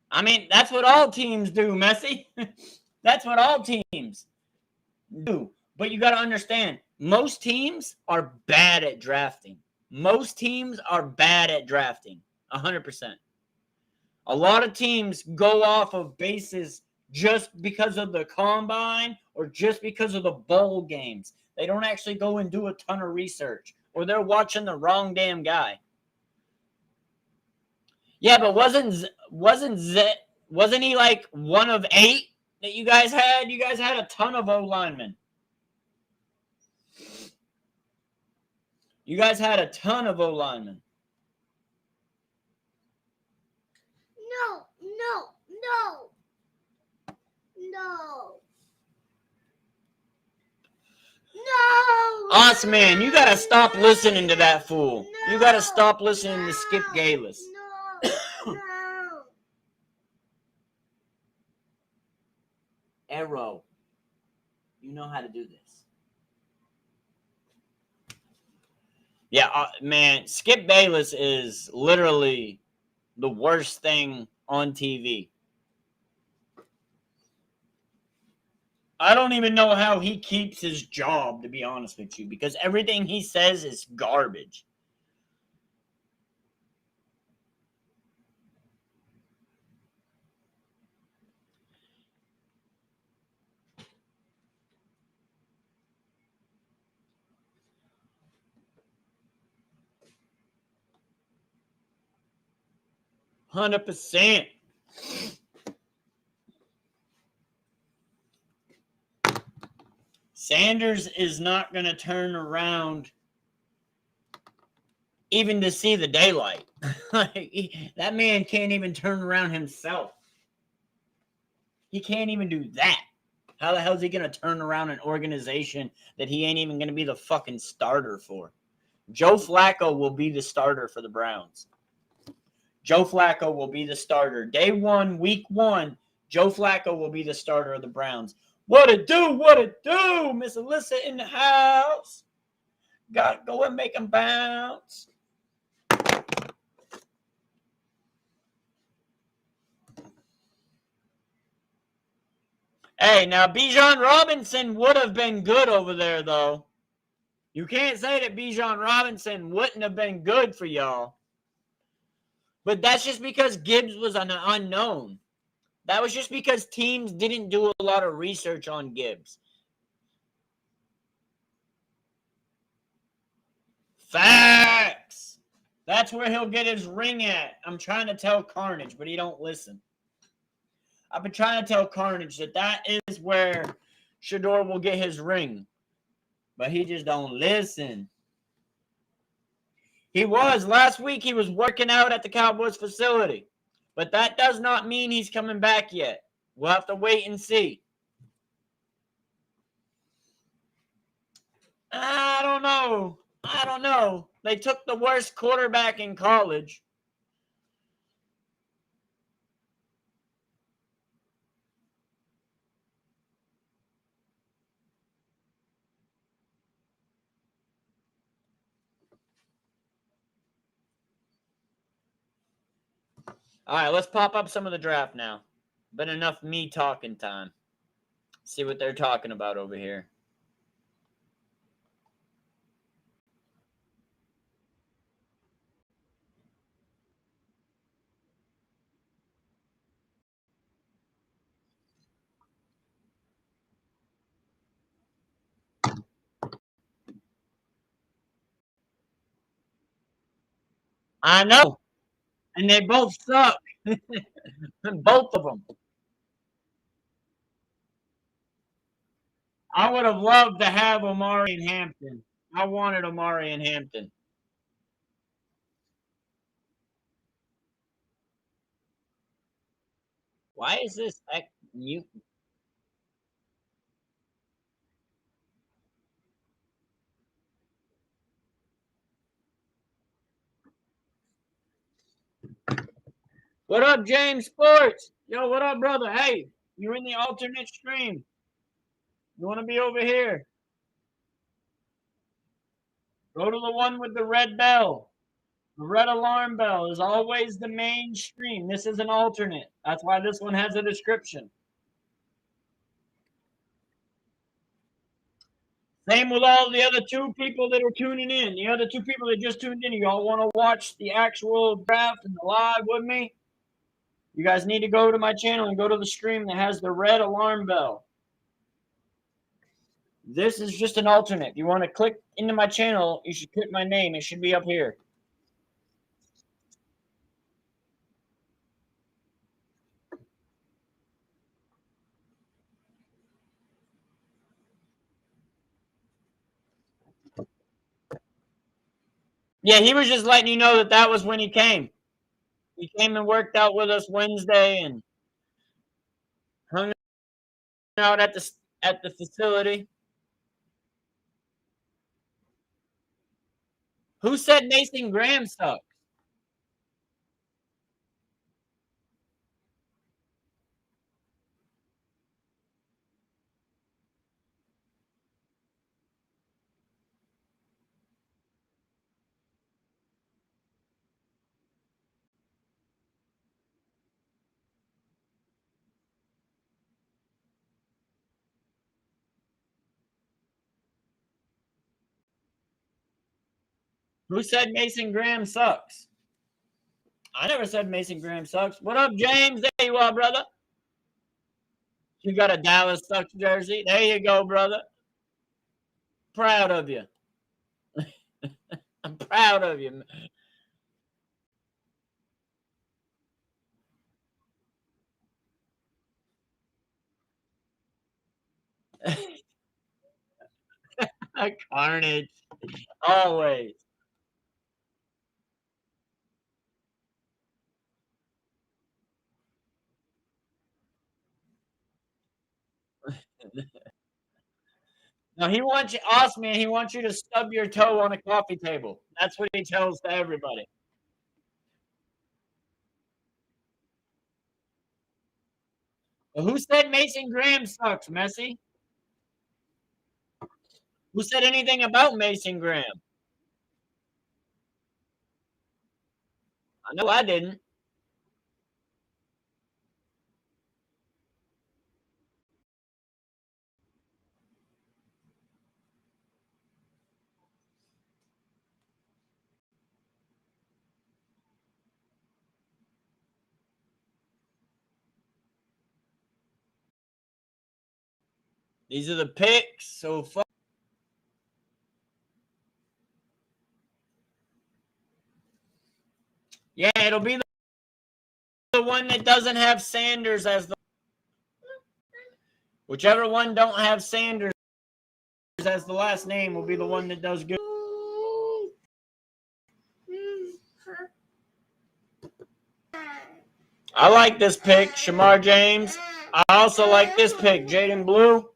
I mean, that's what all teams do, Messi. That's what all teams do. But you got to understand, most teams are bad at drafting. Most teams are bad at drafting, 100%. A lot of teams go off of bases just because of the combine or just because of the bowl games. They don't actually go and do a ton of research, or they're watching the wrong damn guy. Yeah, but wasn't he like one of 8 that you guys had? You guys had a ton of O linemen. You guys had a ton of O linemen. No. Osman, you gotta stop listening to that fool. No. You gotta stop listening to Skip Bayless. No. Arrow, you know how to do this. Yeah, man, Skip Bayless is literally the worst thing on TV. I don't even know how he keeps his job, to be honest with you, because everything he says is garbage. %. Sanders is not going to turn around even to see the daylight. That man can't even turn around himself. He can't even do that. How the hell is he going to turn around an organization that he ain't even going to be the fucking starter for? Joe Flacco will be the starter for the Browns. Joe Flacco will be the starter. Day 1, week 1, Joe Flacco will be the starter of the Browns. What it do? What it do? Miss Alyssa in the house. Gotta go and make them bounce. Hey, now Bijan Robinson would have been good over there, though. You can't say that Bijan Robinson wouldn't have been good for y'all. But that's just because Gibbs was an unknown. That was just because teams didn't do a lot of research on Gibbs. Facts. That's where he'll get his ring at. I'm trying to tell Carnage, but he don't listen. I've been trying to tell Carnage that is where Shador will get his ring. But he just don't listen. Last week he was working out at the Cowboys facility. But that does not mean he's coming back yet. We'll have to wait and see. I don't know. They took the worst quarterback in college. All right, let's pop up some of the draft now. Been enough me talking time. See what they're talking about over here. I know. And they both suck. Both of them. I would have loved to have Omari in Hampton. I wanted Omari in Hampton. Why is this mute? What up, James Sports? Yo, what up, brother? Hey, you're in the alternate stream. You want to be over here? Go to the one with the red bell. The red alarm bell is always the main stream. This is an alternate. That's why this one has a description. Same with all the other 2 people that are tuning in. The other 2 people that just tuned in, you all want to watch the actual draft and the live with me? You guys need to go to my channel and go to the stream that has the red alarm bell. This is just an alternate. If you want to click into my channel, you should click my name. It should be up here. Yeah, he was just letting you know that that was when he came. He came and worked out with us Wednesday and hung out at the facility. Who said Mason Graham sucks? Who said Mason Graham sucks? I never said Mason Graham sucks. What up, James? There you are, brother. You got a Dallas sucks jersey. There you go, brother. Proud of you. I'm proud of you. Carnage. Always. Now he wants you, Osman, he wants you to stub your toe on a coffee table. That's what he tells to everybody. Well, who said Mason Graham sucks, Messi? Who said anything about Mason Graham? I know I didn't. These are the picks so far. Yeah, it'll be the one that doesn't have Sanders as the. Whichever one don't have Sanders as the last name will be the one that does good. I like this pick, Shamar James. I also like this pick, Jaden Blue.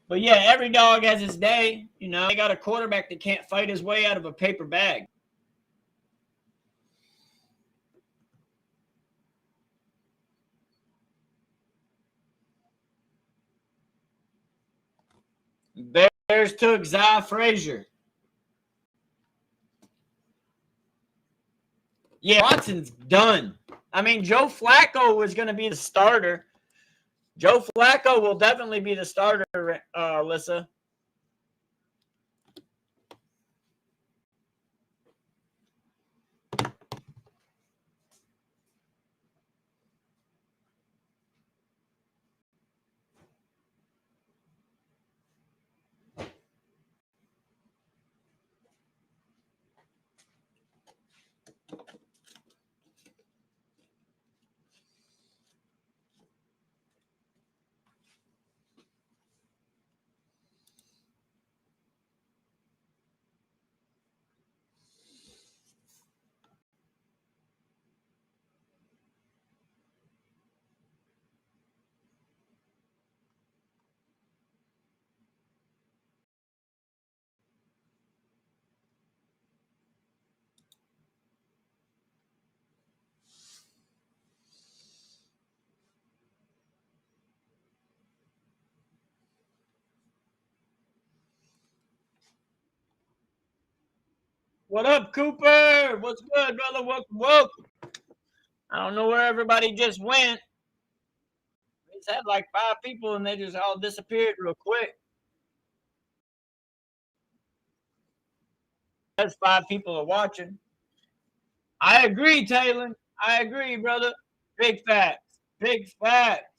But yeah, every dog has his day. You know, they got a quarterback that can't fight his way out of a paper bag. Bears took Zai Frazier. Yeah, Watson's done. I mean, Joe Flacco was going to be the starter. Joe Flacco will definitely be the starter, Alyssa. What up, Cooper? What's good, brother? Welcome. I don't know where everybody just went. It's had like 5 people and they just all disappeared real quick. That's 5 people are watching. I agree, Taylor. I agree, brother. Big facts. Big facts.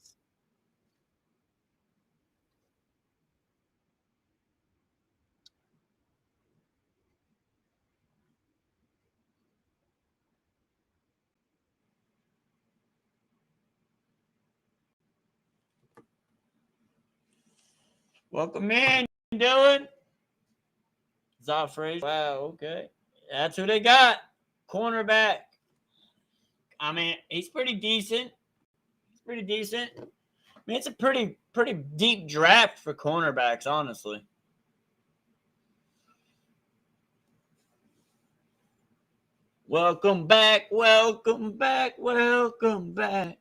Welcome in, Dylan. Zoffrey. Wow, okay. That's who they got. Cornerback. I mean, he's pretty decent. He's pretty decent. I mean, it's a pretty deep draft for cornerbacks, honestly. Welcome back, welcome back, welcome back.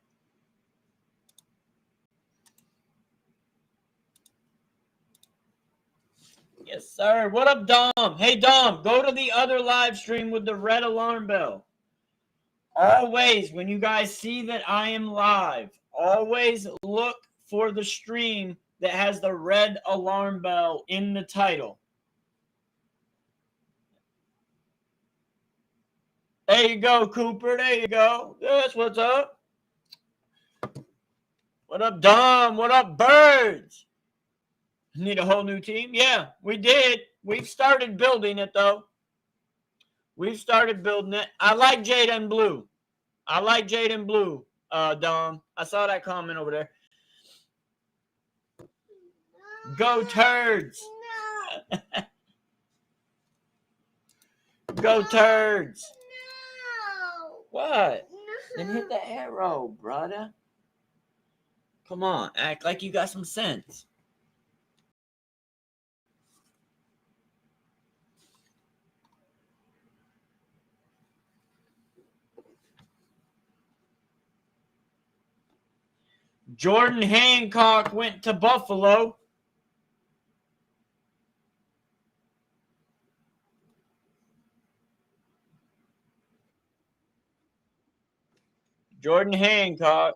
Yes, sir. What up, Dom? Hey, Dom, go to the other live stream with the red alarm bell. Always, when you guys see that I am live, always look for the stream that has the red alarm bell in the title. There you go, Cooper. There you go. That's what's up. What up, Dom? What up, Birds? Need a whole new team? Yeah, we did. We've started building it, though. We've started building it. I like Jaden Blue. I like Jaden Blue, Dom. I saw that comment over there. Go Turds. No. Go Turds. No. What? No. Then hit the arrow, brother. Come on, act like you got some sense. Jordan Hancock went to Buffalo. Jordan Hancock.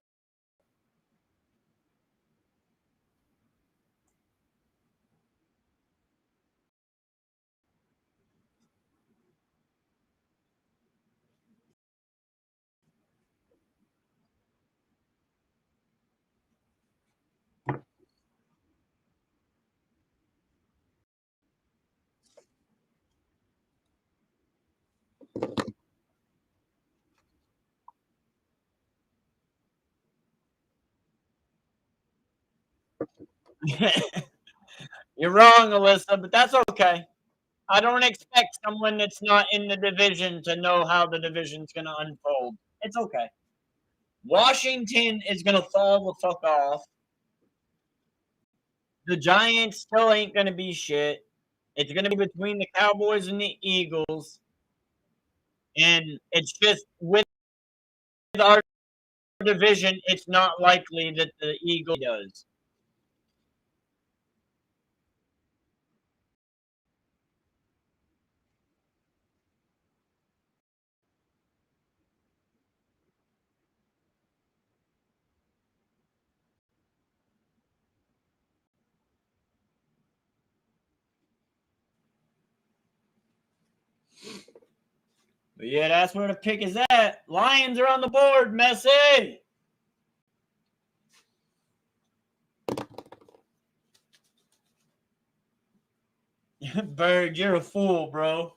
You're wrong, Alyssa, but that's okay. I don't expect someone that's not in the division to know how the division's going to unfold. It's okay. Washington is going to fall the fuck off. The Giants still ain't going to be shit. It's going to be between the Cowboys and the Eagles. And it's just with our division, it's not likely that the Eagles does. But yeah, that's where the pick is at. Lions are on the board, Messi. Bird, you're a fool, bro.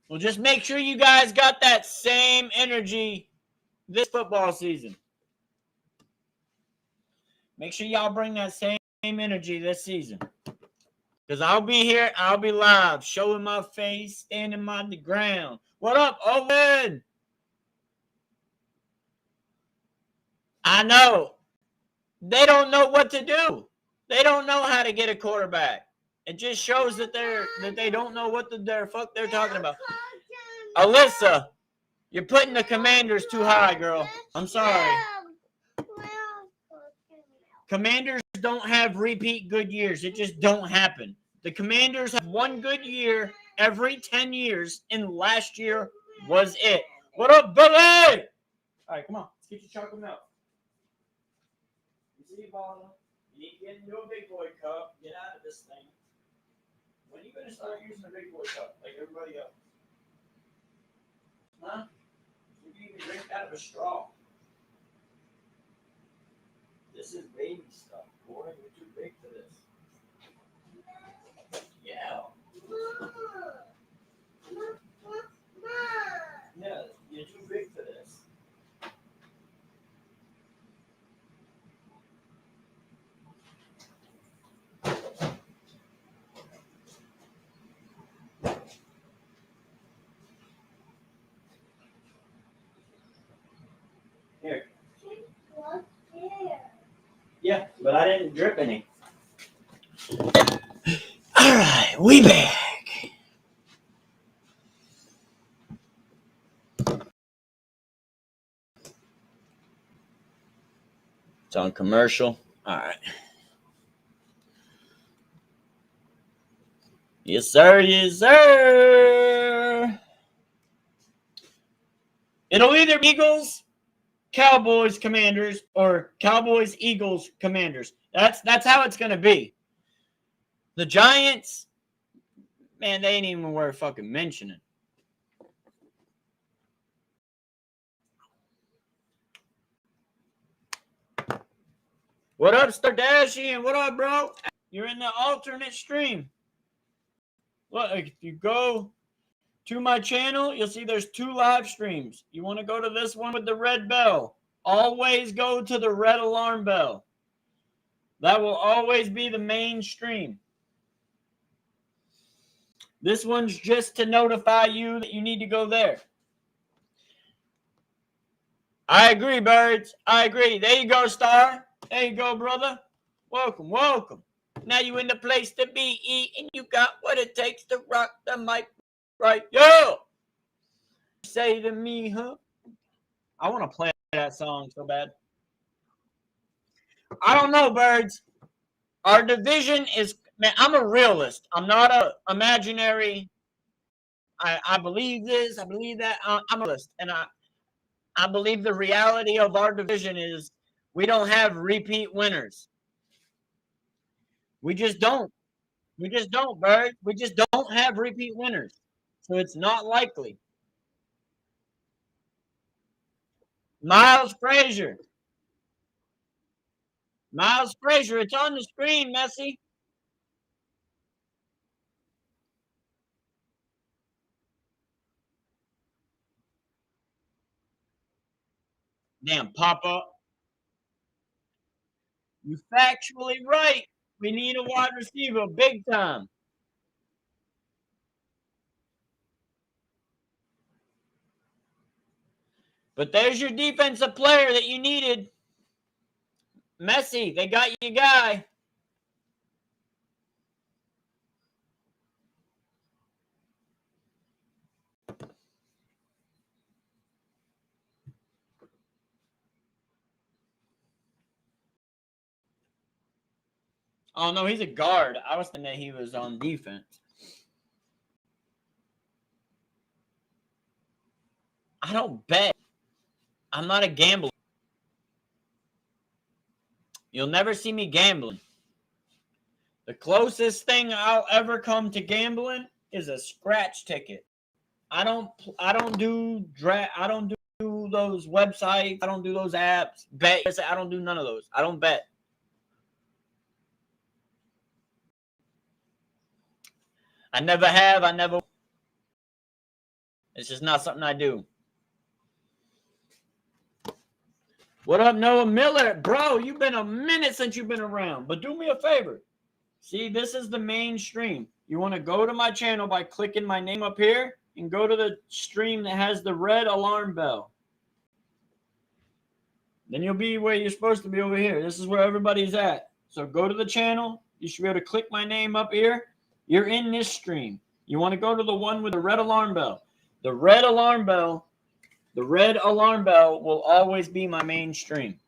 Well, just make sure you guys got that same energy this football season. Make sure y'all bring that same energy this season. Because I'll be here, I'll be live, showing my face, standing on the ground. What up, Owen? I know. They don't know what to do. They don't know how to get a quarterback. It just shows that they don't know what the fuck they're talking about. Alyssa, you're putting the Commanders too high, girl. I'm sorry. Commanders don't have repeat good years. It just don't happen. The Commanders have one good year every 10 years, and last year was it. What up, Billy? All right, come on. Let's get your chocolate milk. You see your bottle? You need to get into a big boy cup. Get out of this thing. When are you going to start using a big boy cup like everybody else? Huh? You can even drink out of a straw. This is baby stuff, boy. You're too big for this. Yeah. Yeah, you're too big for this. Here. Yeah, but I didn't drip any. All right, we back. It's on commercial. All right. Yes, sir. Yes, sir. It'll either be Eagles, Cowboys, Commanders, or Cowboys, Eagles, Commanders. That's how it's gonna be. The Giants, man, they ain't even worth fucking mentioning. What up, Stardashian? What up, bro? You're in the alternate stream. Look, if you go to my channel, you'll see there's 2 live streams. You want to go to this one with the red bell. Always go to the red alarm bell. That will always be the main stream. This one's just to notify you that you need to go there. I agree, birds. I agree. There you go, Star. There you go, brother. Welcome, welcome. Now you in the place to be, and you got what it takes to rock the mic right. Yo! Say to me, huh? I want to play that song so bad. I don't know, birds. Our division is, man, I'm a realist. I'm not a imaginary. I believe this. I believe that. I'm a realist. And I believe the reality of our division is we don't have repeat winners. We just don't. We just don't, bird. We just don't have repeat winners. So it's not likely. Miles Frazier. Miles Frazier, it's on the screen, Messi. Damn, Papa. You factually right. We need a wide receiver big time. But there's your defensive player that you needed. Messi, they got your guy. Oh, no, he's a guard. I was thinking that he was on defense. I don't bet. I'm not a gambler. You'll never see me gambling. The closest thing I'll ever come to gambling is a scratch ticket. I don't do those websites. I don't do those apps. Bet. I don't do none of those. I don't bet. I never have. I never. It's just not something I do. What up, Noah Miller? Bro, you've been a minute since you've been around. But do me a favor. See, this is the main stream. You want to go to my channel by clicking my name up here and go to the stream that has the red alarm bell. Then you'll be where you're supposed to be over here. This is where everybody's at. So go to the channel. You should be able to click my name up here. You're in this stream. You want to go to the one with the red alarm bell. The red alarm bell will always be my main stream.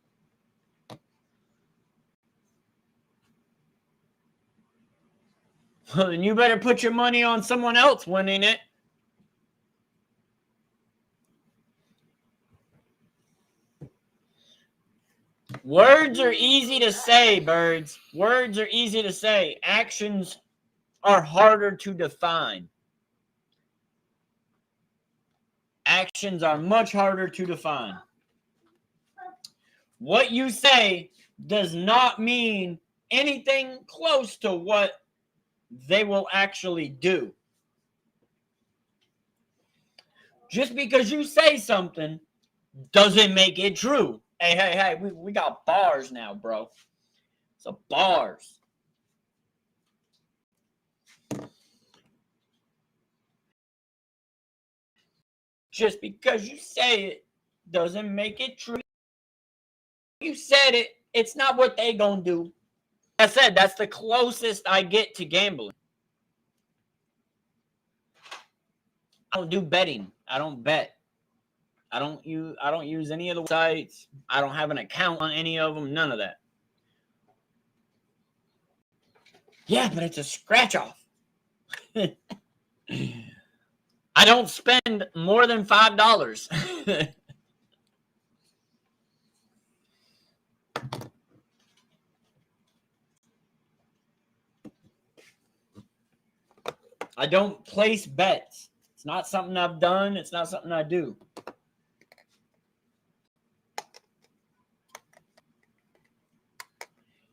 Well, then you better put your money on someone else winning it. Words are easy to say, birds. Words are easy to say. Actions are harder to define. Actions are much harder to define. What you say does not mean anything close to what they will actually do. Just because you say something doesn't make it true. Hey, we got bars now, bro. So bars. Just because you say it doesn't make it true. You said it, it's not what they gonna do. I said that's the closest I get to gambling. I don't do betting. I don't bet. I don't use any of the sites. I don't have an account on any of them. None of that. Yeah, but it's a scratch off. I don't spend more than $5. I don't place bets. It's not something I've done. It's not something I do.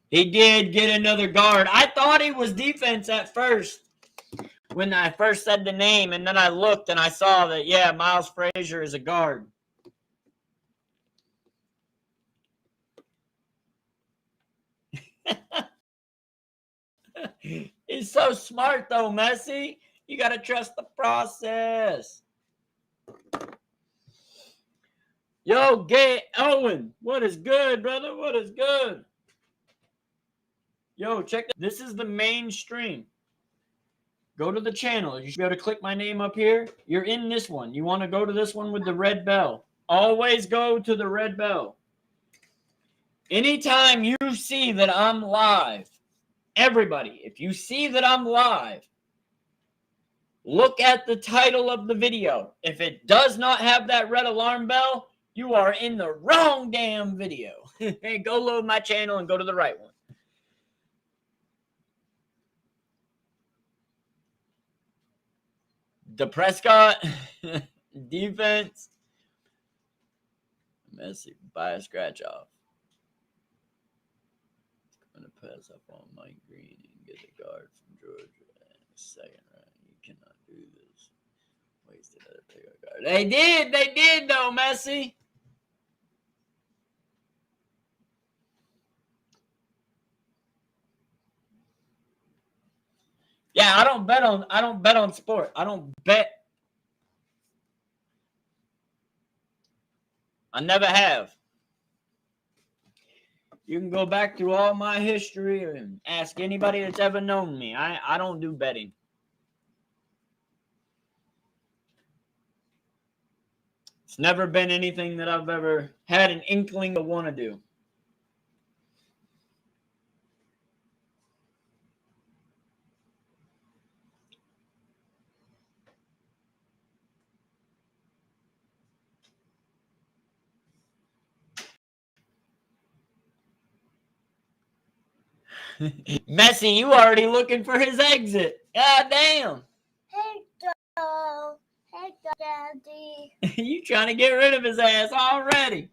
He did get another guard. I thought he was defense at first when I first said the name, and then I looked and I saw that, yeah, Miles Frazier is a guard. He's so smart, though, Messi. You got to trust the process. Yo, Gay Owen, what is good, brother? What is good? Yo, check that. This is the main stream. Go to the channel. You should be able to click my name up here. You're in this one. You want to go to this one with the red bell. Always go to the red bell. Anytime you see that I'm live, everybody, if you see that I'm live, look at the title of the video. If it does not have that red alarm bell, you are in the wrong damn video. Hey, go load my channel and go to the right one. The Prescott defense. Messi, buy a scratch off. I'm going to pass up on Mike Green and get the guard from Georgia in a second round. You cannot do this. Wasted another pickup guard. They did though, Messi. Yeah, I don't bet on sport. I don't bet. I never have. You can go back through all my history and ask anybody that's ever known me. I don't do betting. It's never been anything that I've ever had an inkling to want to do. Messi, you already looking for his exit. God damn. Hey, Joe. Hey, Daddy. You trying to get rid of his ass already.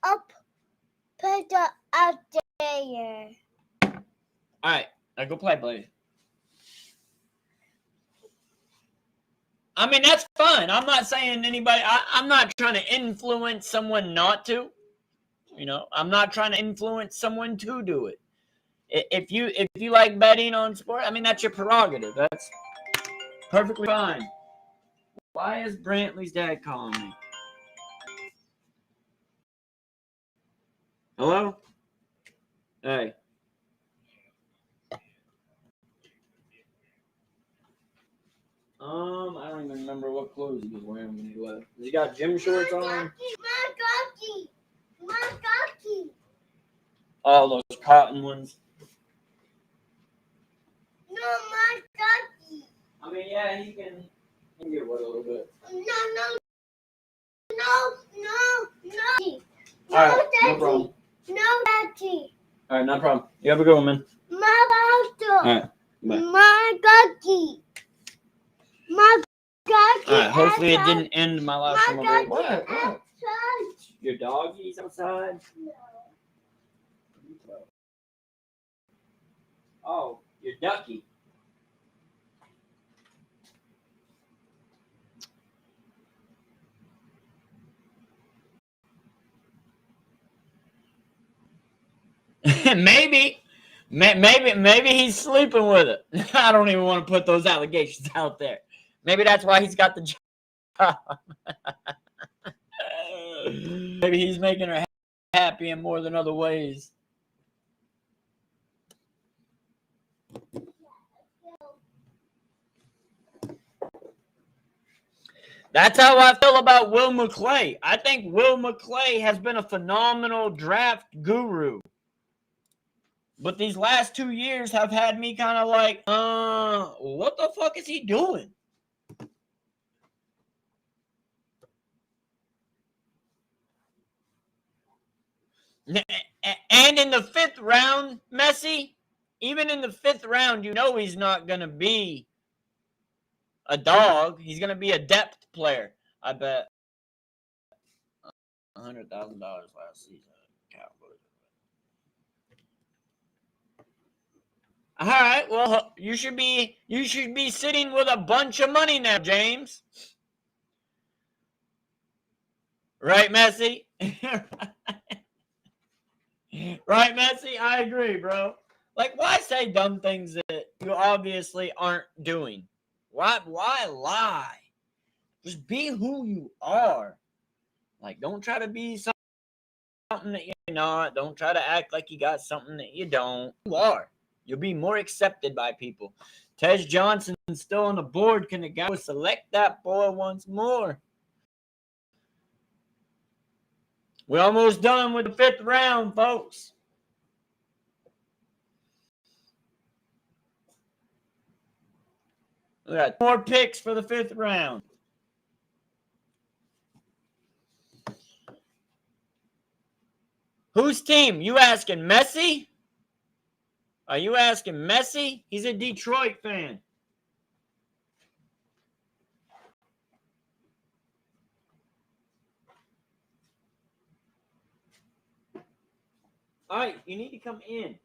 Up. Put the out there. All right. Now go play, buddy. I mean, that's fine. I'm not saying anybody. I'm not trying to influence someone not to. You know, I'm not trying to influence someone to do it. If you like betting on sport, I mean, that's your prerogative. That's perfectly fine. Why is Brantley's dad calling me? Hello? Hey. I don't even remember what clothes he was wearing when he left. Has he got gym shorts on? All those cotton ones. Yeah, he can get wet a little bit. No. All right, no problem. No, Daddy. All right, no problem. You have a good one, man. My All right, bye. My doggy. My doggy. All right, hopefully it didn't end my last one. My What? doggy outside. Your doggy's outside? No. Oh, your ducky. Maybe he's sleeping with it. I don't even want to put those allegations out there. Maybe that's why he's got the job. Maybe he's making her happy in more than other ways. That's how I feel about Will McClay. I think Will McClay has been a phenomenal draft guru. But these last 2 years have had me kind of like, what the fuck is he doing? And in the 5th round, Messi, even in the 5th round, you know he's not going to be a dog. He's going to be a depth player. I bet $100,000 last season. Cowboys. All right, well, you should be sitting with a bunch of money now, James. Right, Messi? Right, Messi? I agree, bro. Like, why say dumb things that you obviously aren't doing? Why lie? Just be who you are. Like, don't try to be something that you're not. Don't try to act like you got something that you don't. You are. You'll be more accepted by people. Tej Johnson's still on the board. Can the guy select that boy once more? We're almost done with the 5th round, folks. We got 4 picks for the 5th round. Whose team? You asking Messi? Are you asking Messi? He's a Detroit fan. All right, you need to come in.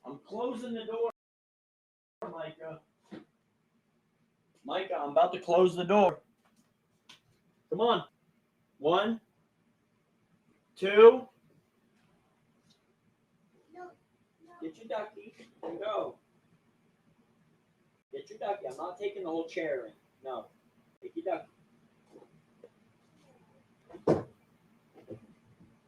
I'm closing the door, Micah. Micah, I'm about to close the door. Come on. 1, 2. Get your ducky and go. Get your ducky. I'm not taking the whole chair in. No. Take your ducky. All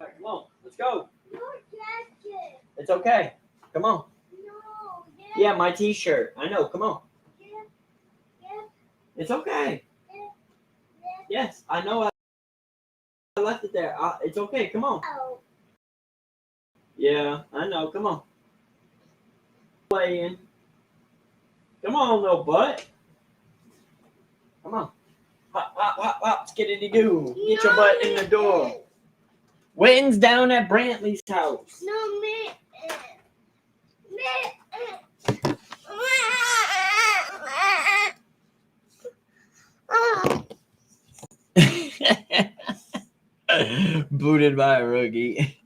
right, come on. Let's go. No, Daddy. It's okay. Come on. No. Yeah, my t-shirt. I know. Come on. Yeah. It's okay. Yeah. Yes, I know. I left it there. It's okay. Come on. Oh. Yeah, I know. Come on. Playing. Come on, little butt. Come on. Hop, hop, hop, hop. Skiddy-doo. Get your butt in the door. Witten's down at Brantley's house. No, me. Booted by a rookie.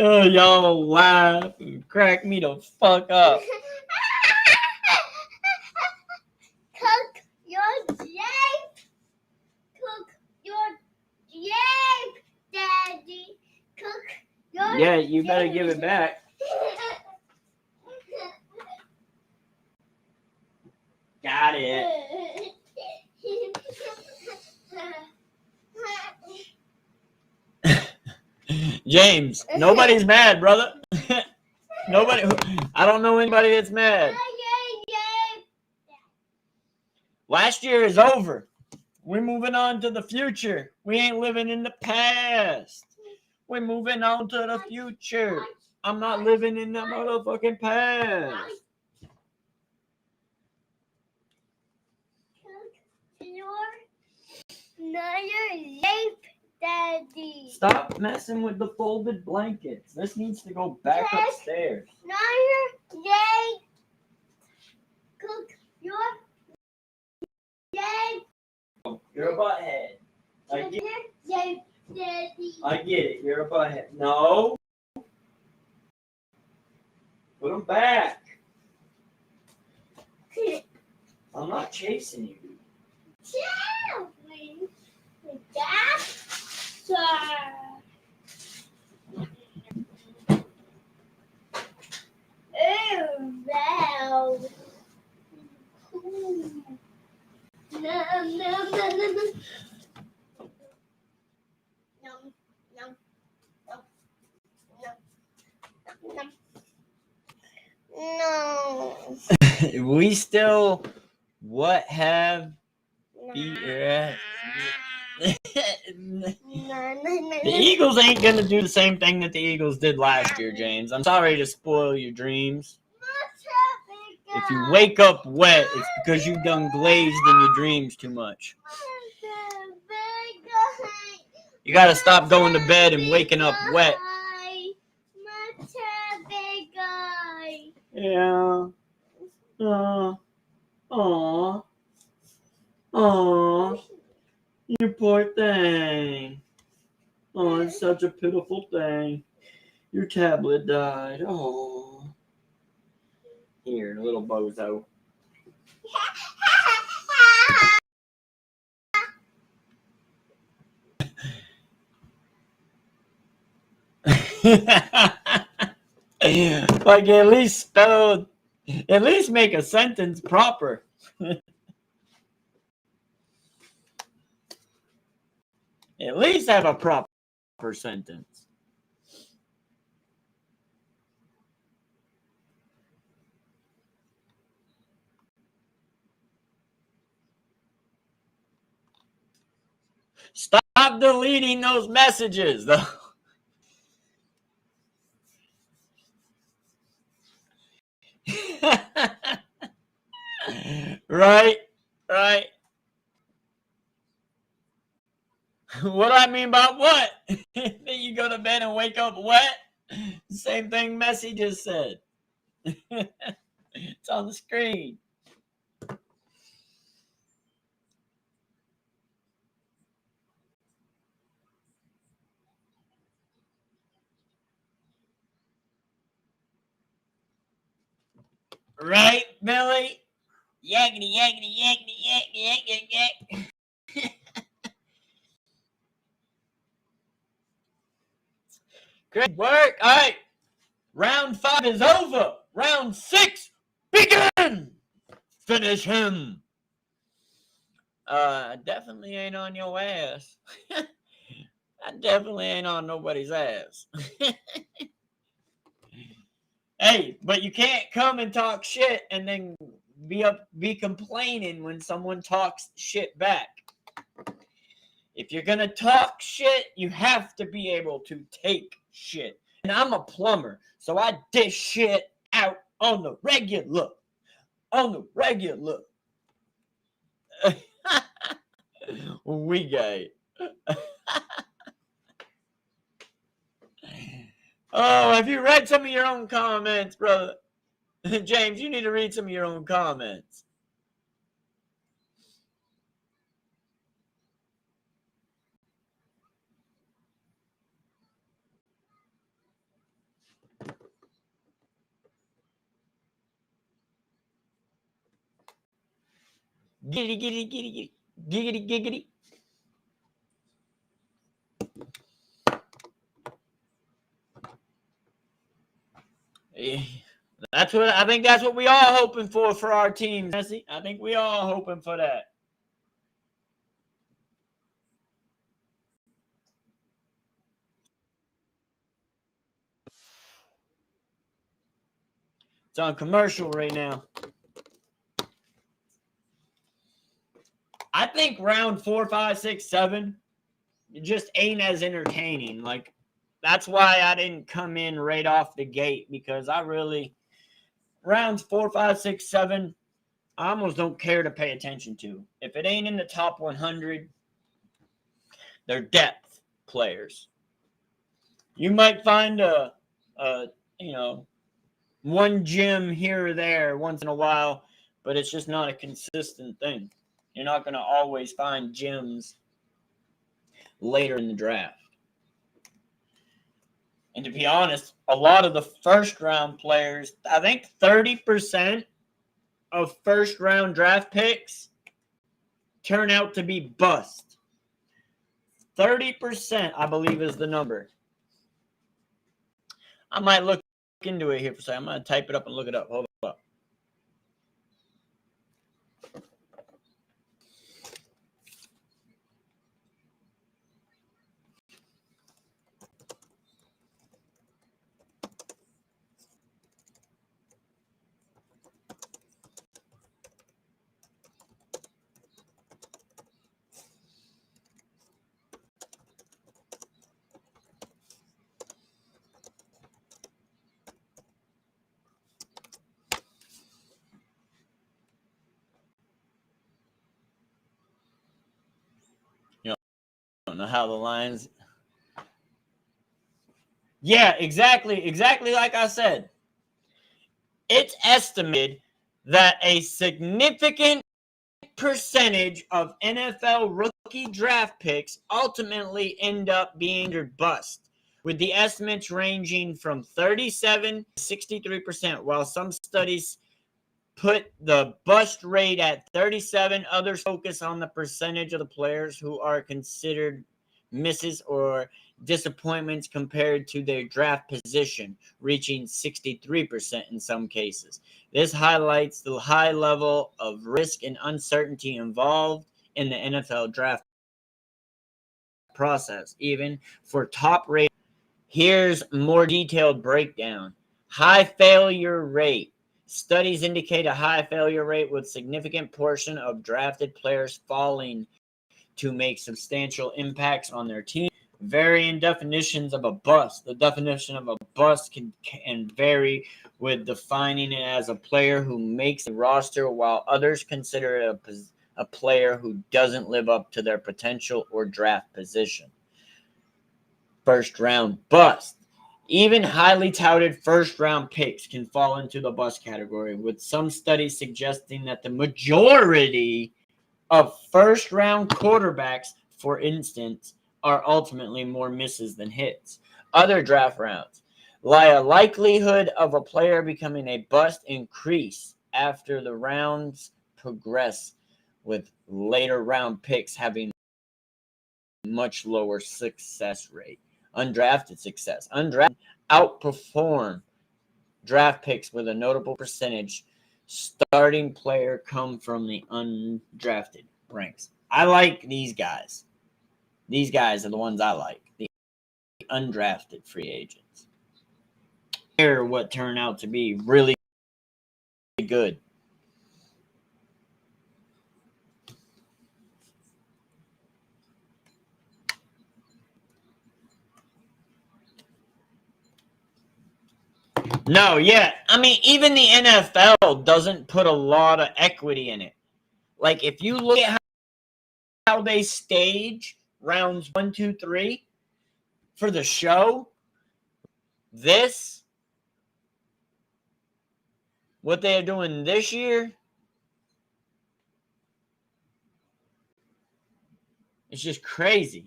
Oh, y'all laugh and crack me the fuck up. Cook your jape. Cook your jape, Daddy. Cook your Yeah, you better give it back. Got it. James, nobody's mad, brother. Nobody. I don't know anybody that's mad. Last year is over. We're moving on to the future. We ain't living in the past. We're moving on to the future. I'm not living in the motherfucking past. Daddy. Stop messing with the folded blankets. This needs to go back upstairs. Yay. Cook your yay. You're a butthead. I get Yay, Daddy. it. You're a butthead. No. Put them back. I'm not chasing you. No. We still what have the Eagles ain't gonna do the same thing that the Eagles did last year, James. I'm sorry to spoil your dreams. If you wake up wet, it's because you done glazed in your dreams too much. You gotta stop going to bed and waking up wet. Yeah. Aw. You poor thing. Oh, it's such a pitiful thing. Your tablet died. Oh. Here, little bozo. Like at least make a sentence proper. At least have a proper sentence. Stop deleting those messages, though. Right. What do I mean by what? Then you go to bed and wake up wet? Same thing Messi just said. It's on the screen. Right, Billy? Yakety, yakety, yakety, yak, yak, yak, yak. Great work. All right. Round 5 is over. Round 6, begin. Finish him. Definitely ain't on your ass. I definitely ain't on nobody's ass. Hey, but you can't come and talk shit and then be complaining when someone talks shit back. If you're gonna talk shit, you have to be able to take shit. And I'm a plumber, so I dish shit out on the regular. We gay. Oh, have you read some of your own comments, brother? James, you need to read some of your own comments. Giggity. That's what I think. That's what we all hoping for our team, Jesse. I think we all hoping for that. It's on commercial right now. I think round 4, 5, 6, 7 it just ain't as entertaining. Like, that's why I didn't come in right off the gate, because I really, rounds 4, 5, 6, 7, I almost don't care to pay attention to. If it ain't in the top 100, they're depth players. You might find a one gem here or there once in a while, but it's just not a consistent thing. You're not going to always find gems later in the draft. And to be honest, a lot of the first round players, I think 30% of first round draft picks turn out to be bust. 30%, I believe, is the number. I might look into it here for a second. I'm going to type it up and look it up. Hold up. I don't know how the lines. Yeah, exactly like I said. It's estimated that a significant percentage of NFL rookie draft picks ultimately end up being bust, with the estimates ranging from 37 to 63%. While some studies put the bust rate at 37, others focus on the percentage of the players who are considered misses or disappointments compared to their draft position, reaching 63% in some cases. This highlights the high level of risk and uncertainty involved in the NFL draft process, even for top-rated. Here's more detailed breakdown. High failure rate. Studies indicate a high failure rate with significant portion of drafted players falling to make substantial impacts on their team. Varying definitions of a bust. The definition of a bust can vary, with defining it as a player who makes the roster, while others consider it a player who doesn't live up to their potential or draft position. First round bust. Even highly touted first-round picks can fall into the bust category, with some studies suggesting that the majority of first-round quarterbacks, for instance, are ultimately more misses than hits. Other draft rounds. A likelihood of a player becoming a bust increase after the rounds progress, with later round picks having much lower success rate. Undrafted success. Undrafted outperform draft picks with a notable percentage. Starting player come from the undrafted ranks. I like these guys. These guys are the ones I like. The undrafted free agents. They're what turn out to be really good. No, yeah. I mean, even the NFL doesn't put a lot of equity in it. Like, if you look at how they stage rounds 1, 2, 3 for the show, what they are doing this year, it's just crazy.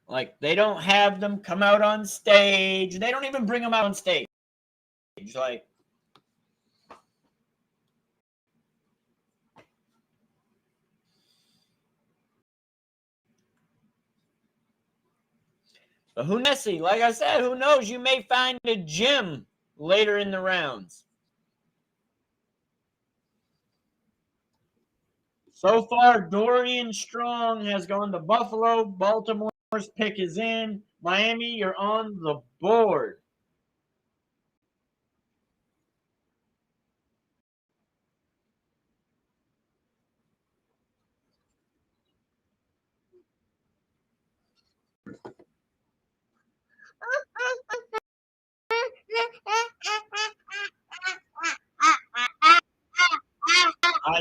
Like, they don't have them come out on stage. They don't even bring them out on stage. Like, but who knows? Like I said, who knows? You may find a gem later in the rounds. So far, Dorian Strong has gone to Buffalo. Baltimore's pick is in. Miami, you're on the board.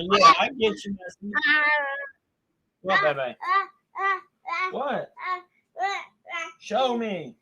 Yeah, I get you, Messy. What, baby? What? Show me.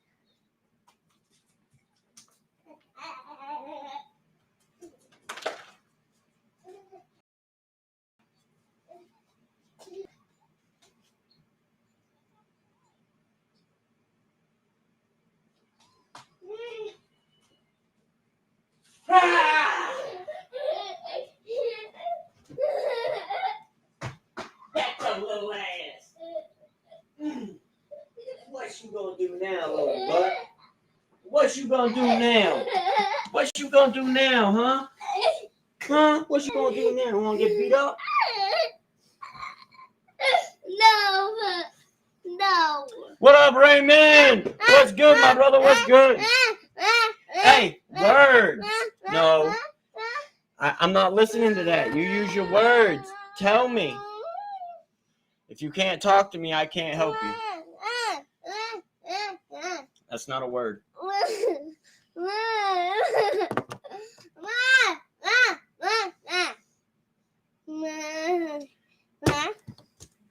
That's a little ass. What you gonna do now, little butt? What you gonna do now? What you gonna do now, huh? Huh? What you gonna do now? You wanna get beat up? No. What up, Raymond? What's good, my brother? What's good? Hey, words. No, I'm not listening to that. You use your words. Tell me. If you can't talk to me, I can't help you. That's not a word.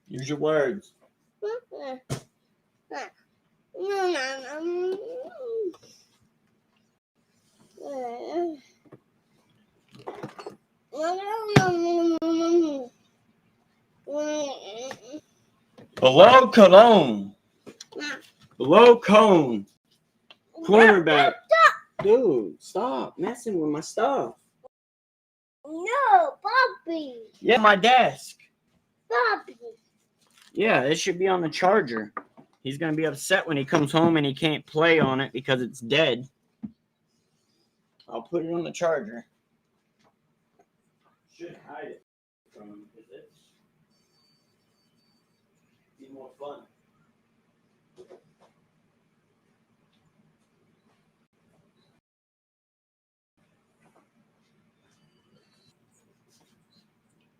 Use your words. Below Cologne. Below Cone. Cornerback. Dude, stop messing with my stuff. No, Bobby. Yeah, my desk. Bobby. Yeah, it should be on the charger. He's going to be upset when he comes home and he can't play on it because it's dead. I'll put it on the charger. Should hide it from him because it's be more fun.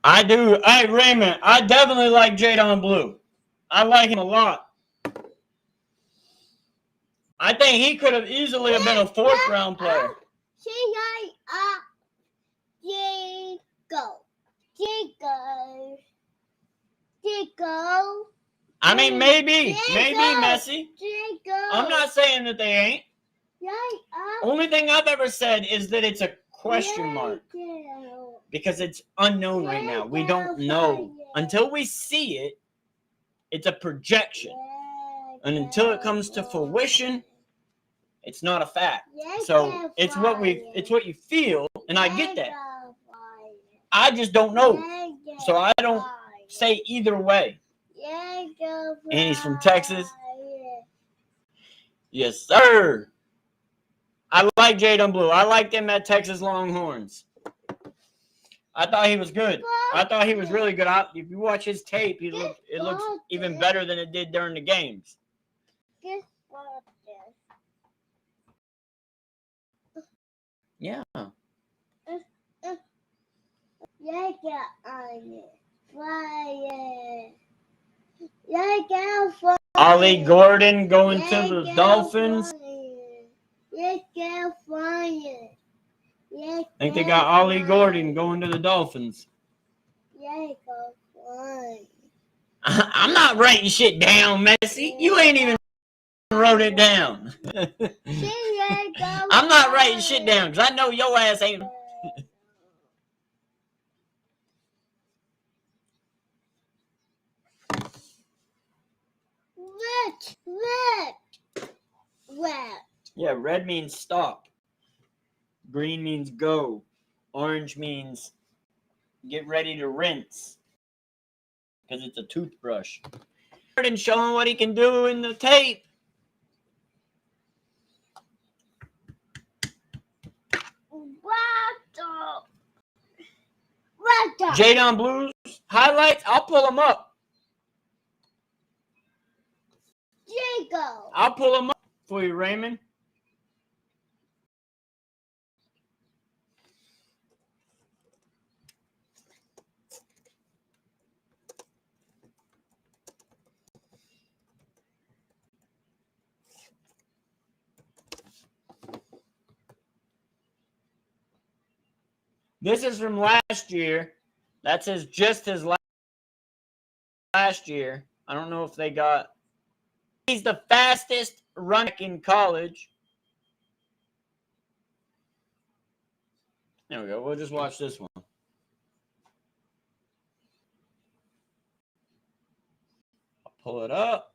I do. Hey, Raymond, I definitely like Jadon Blue. I like him a lot. I think he could have easily have been a fourth-round player. Jago. I mean, maybe, Messi. I'm not saying that they ain't. Only thing I've ever said is that it's a question mark. Because it's unknown right now. We don't know. Until we see it, it's a projection. And until it comes to fruition, it's not a fact. So it's what you feel, and I get that. I just don't know. So I don't say either way. And he's from Texas. Yes, sir. I like Jadon Blue. I liked him at Texas Longhorns. I thought he was good. I thought he was really good. If you watch his tape, it looks even better than it did during the games. Yeah. Ollie Gordon going to the Dolphins. I think they got Ollie Gordon going to the Dolphins. I'm not writing shit down, Messi. You ain't even wrote it down. I'm not writing shit down because I know your ass ain't. Red. Yeah, red means stop. Green means go. Orange means get ready to rinse. Because it's a toothbrush. And showing what he can do in the tape. Jadon Blues highlights. I'll pull them up. Jago. I'll pull them up for you, Raymond. This is from last year. That's just his last year. I don't know if they got. He's the fastest runner in college. There we go. We'll just watch this one. I'll pull it up.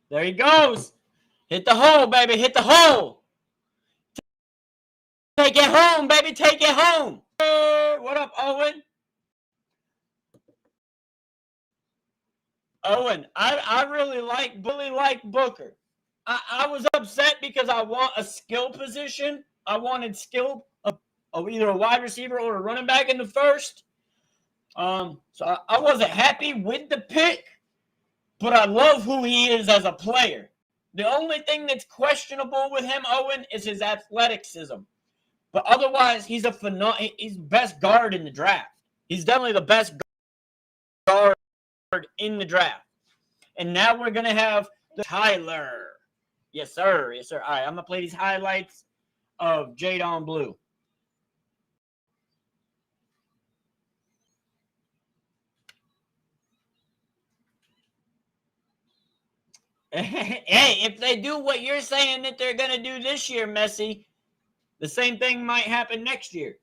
There he goes. Hit the hole, baby. Hit the hole. Take it home, baby. Take it home. What up, Owen? Owen, I really like Booker. I was upset because I want a skill position. I wanted skill of either a wide receiver or a running back in the first. So I wasn't happy with the pick, but I love who he is as a player. The only thing that's questionable with him, Owen, is his athleticism. But otherwise, he's he's the best guard in the draft. He's definitely the best guard in the draft. And now we're going to have the THIER. Yes, sir. Yes, sir. All right, I'm going to play these highlights of Jadon Blue. Hey, if they do what you're saying that they're going to do this year, Messi, the same thing might happen next year.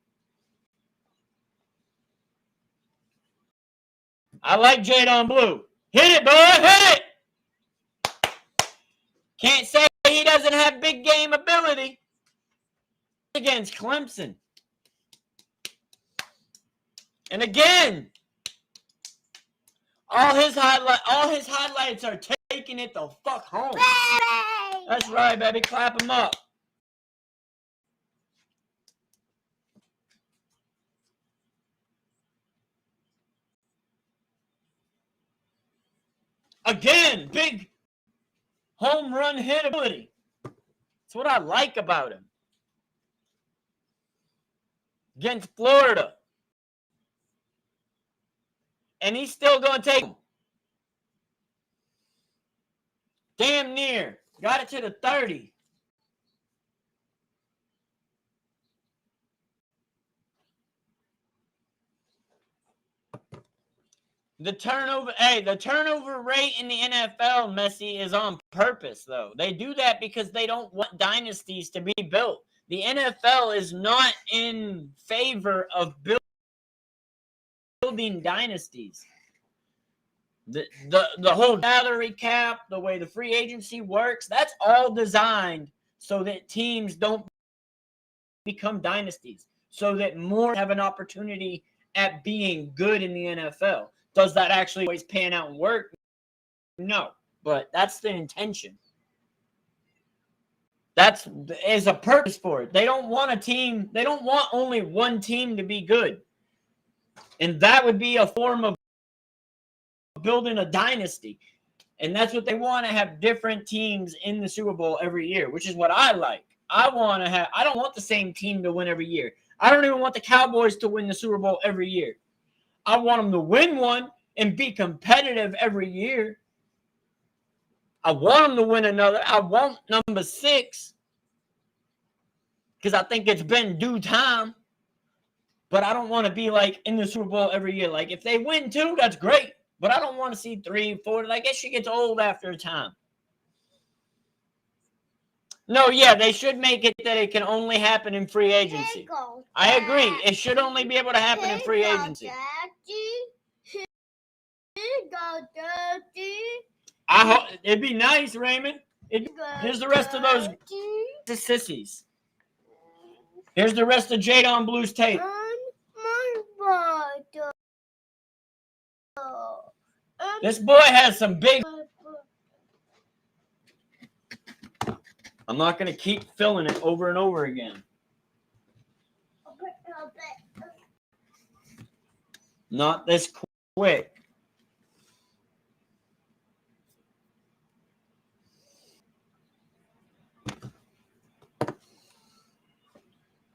I like Jadon Blue. Hit it, boy. Hit it. Can't say he doesn't have big game ability against Clemson. And again, all his highlights are taking it the fuck home. Baby! That's right, baby. Clap him up. Again, big home run hit ability. That's what I like about him. Against Florida. And he's still going to take him. Damn near. Got it to the 30. The turnover rate in the NFL, Messi, is on purpose, though. They do that because they don't want dynasties to be built. The NFL is not in favor of building dynasties. The whole salary cap, the way the free agency works, that's all designed so that teams don't become dynasties, so that more have an opportunity at being good in the NFL. Does that actually always pan out and work? No, but that's the intention. There's a purpose for it. They don't want a team. They don't want only one team to be good. And that would be a form of building a dynasty. And that's what they want, to have different teams in the Super Bowl every year, which is what I like. I don't want the same team to win every year. I don't even want the Cowboys to win the Super Bowl every year. I want them to win one and be competitive every year. I want them to win another. I want number 6 because I think it's been due time. But I don't want to be like in the Super Bowl every year. Like if they win 2, that's great. But I don't want to see 3, 4. Like that shit gets old after a time. No, yeah, they should make it that it can only happen in free agency. I agree. It should only be able to happen in free agency. I hope it'd be nice, Raymond. Here's the rest of those sissies. Here's the rest of Jadon Blue's tape. This boy has some big. I'm not going to keep filling it over and over again. Not this quick.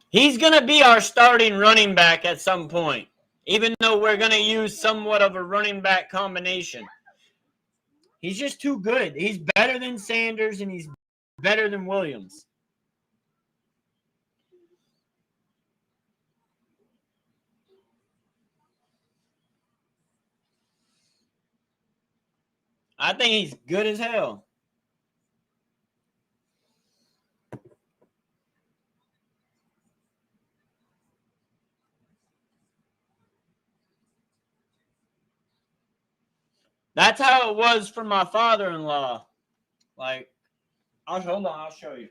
He's going to be our starting running back at some point, even though we're going to use somewhat of a running back combination. He's just too good. He's better than Sanders, and he's better than Williams. I think he's good as hell. That's how it was for my father-in-law. Like, hold on, I'll show you.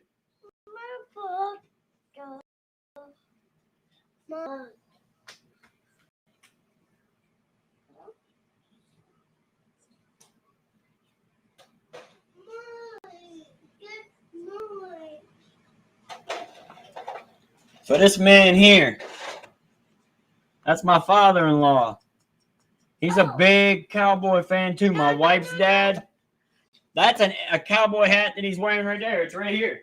So this man here, that's my father-in-law. He's a big Cowboy fan too. My wife's dad. That's a cowboy hat that he's wearing right there. It's right here.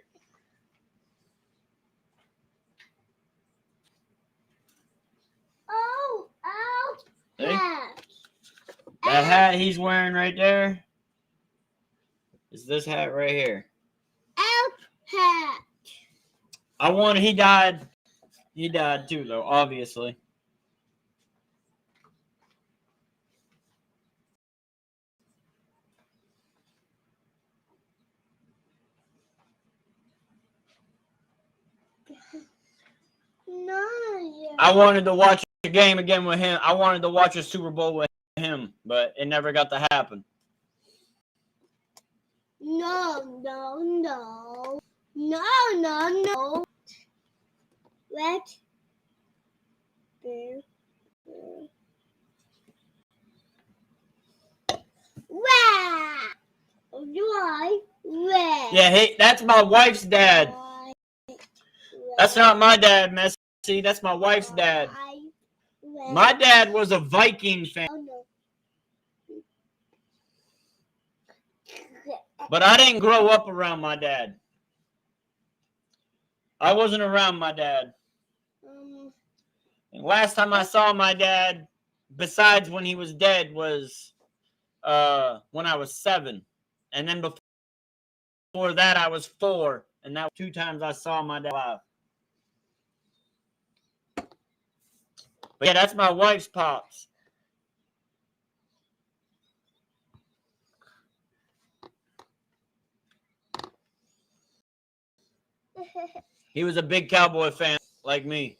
See? That hat he's wearing right there is this hat right here. Hat. He died. He died too, though, obviously. No. I wanted to watch a game again with him. I wanted to watch a Super Bowl with him, but it never got to happen. No. Red. Red. Yeah, hey, that's my wife's dad. That's not my dad, Messi. That's my wife's dad. My dad was a Viking fan. But I didn't grow up around my dad. I wasn't around my dad. And last time I saw my dad, besides when he was dead, was when I was 7. And then before that, I was 4. And that was 2 times I saw my dad live. But yeah, that's my wife's pops. He was a big Cowboy fan like me.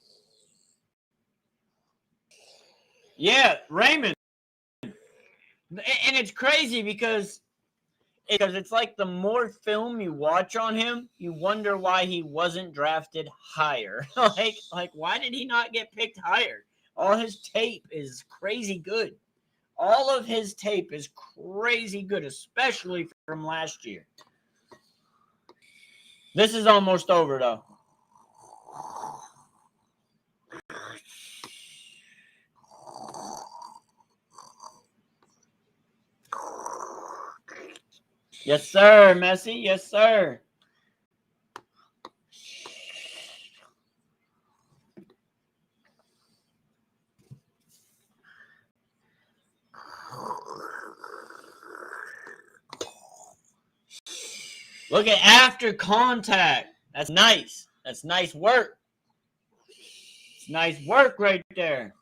Yeah, Raymond. And it's crazy because it's like the more film you watch on him, you wonder why he wasn't drafted higher. like why did he not get picked higher? All his tape is crazy good. All of his tape is crazy good, especially from last year. This is almost over, though. Yes, sir, Messi. Yes, sir. Look at after contact. That's nice. That's nice work. It's nice work right there.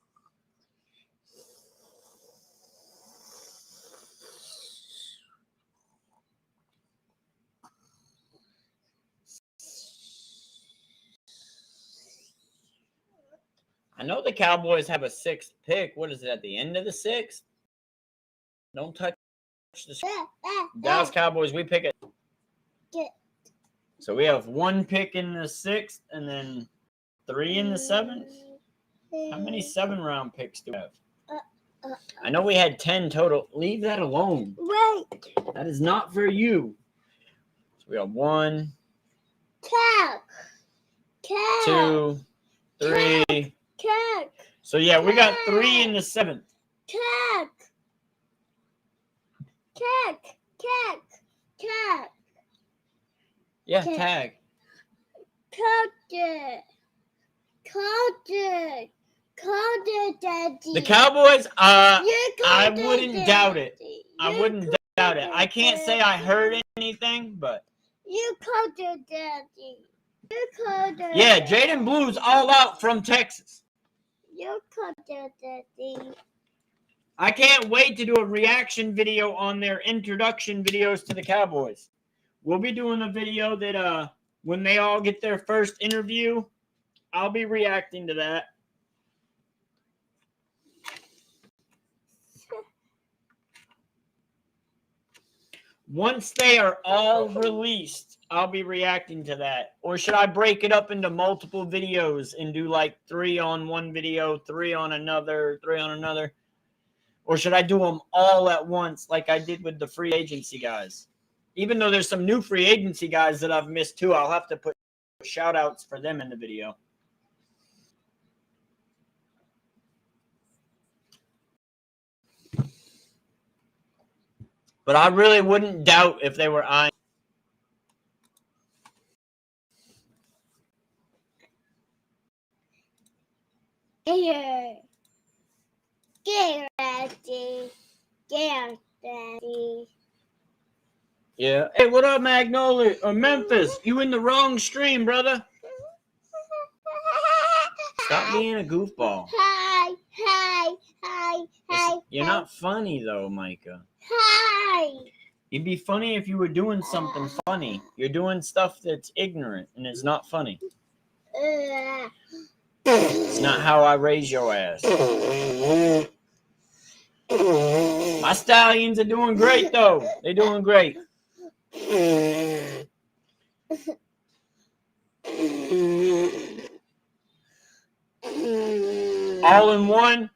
I know the Cowboys have a 6th pick. What is it, at the end of the 6th? Don't touch the Dallas Cowboys. We pick it. So we have 1 pick in the 6th and then 3 in the 7th. How many 7-round picks do we have? I know we had 10 total. Leave that alone. Wait. That is not for you. So we have 1, 2, 3. So yeah, we got 3 in the 7th. Yeah, tag. Daddy. The Cowboys, I wouldn't doubt it. I wouldn't doubt about it. I can't say I heard anything, but You called your daddy. You called your yeah, daddy. Jaden Blue's all out from Texas. You called your daddy. I can't wait to do a reaction video on their introduction videos to the Cowboys. We'll be doing a video that when they all get their first interview, I'll be reacting to that. Once they are all released, I'll be reacting to that. Or should I break it up into multiple videos and do like 3 on one video, 3 on another, 3 on another? Or should I do them all at once like I did with the free agency guys? Even though there's some new free agency guys that I've missed too, I'll have to put shout outs for them in the video. But I really wouldn't doubt if they were eyeing. Here. Get ready. Get ready. Yeah. Hey, what up, Magnolia? Or Memphis? You in the wrong stream, brother. Stop being a goofball. Hi. Hi. Hi. Hi. You're not funny, though, Micah. Hi. You'd be funny if you were doing something funny. You're doing stuff that's ignorant, and it's not funny. It's not how I raise your ass. My stallions are doing great, though. They're doing great. All in one?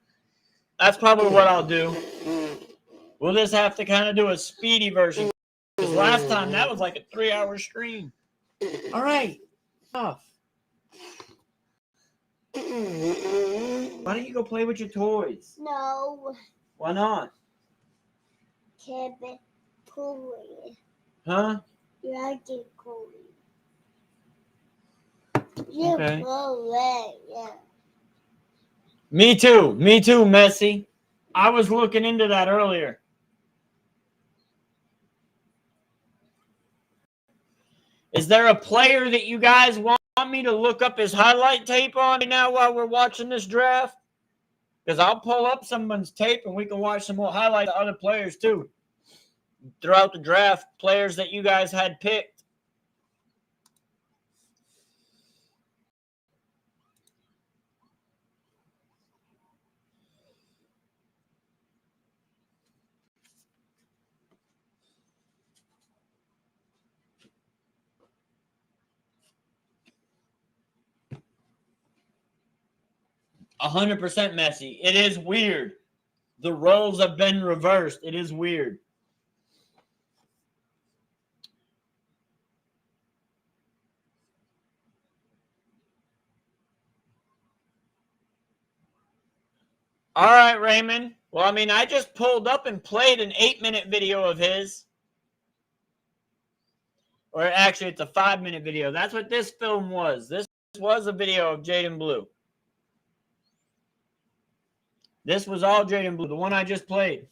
That's probably what I'll do. We'll just have to kind of do a speedy version. Because last time, that was like a 3-hour stream. All right. Off. Why don't you go play with your toys? No. Why not? Kevin, cool. Huh? You like it cool. Okay. Yeah. Me too, Messi. I was looking into that earlier. Is there a player that you guys want me to look up his highlight tape on now while we're watching this draft? Because I'll pull up someone's tape and we can watch some more highlights of other players too. Throughout the draft, players that you guys had picked. $100% Messi. It is weird. The roles have been reversed. It is weird. All right, Raymond. Well, I mean, I just pulled up and played an 8-minute video of his. Or actually, it's a 5-minute video. That's what this film was. This was a video of Jaden Blue. This was all Jaden Blue, the one I just played.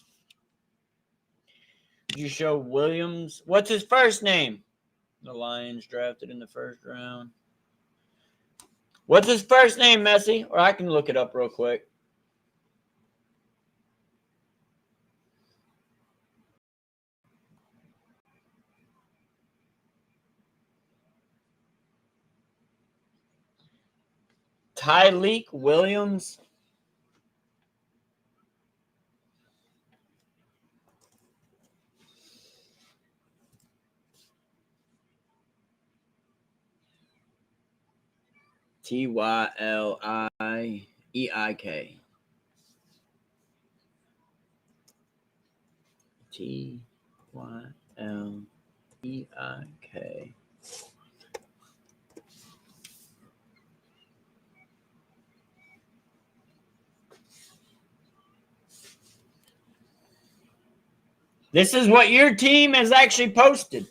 Did you show Williams? What's his first name? The Lions drafted in the first round. What's his first name, Messi? Or I can look it up real quick. Tyleek Williams. Tyleeik. Tyleeik. This is what your team has actually posted.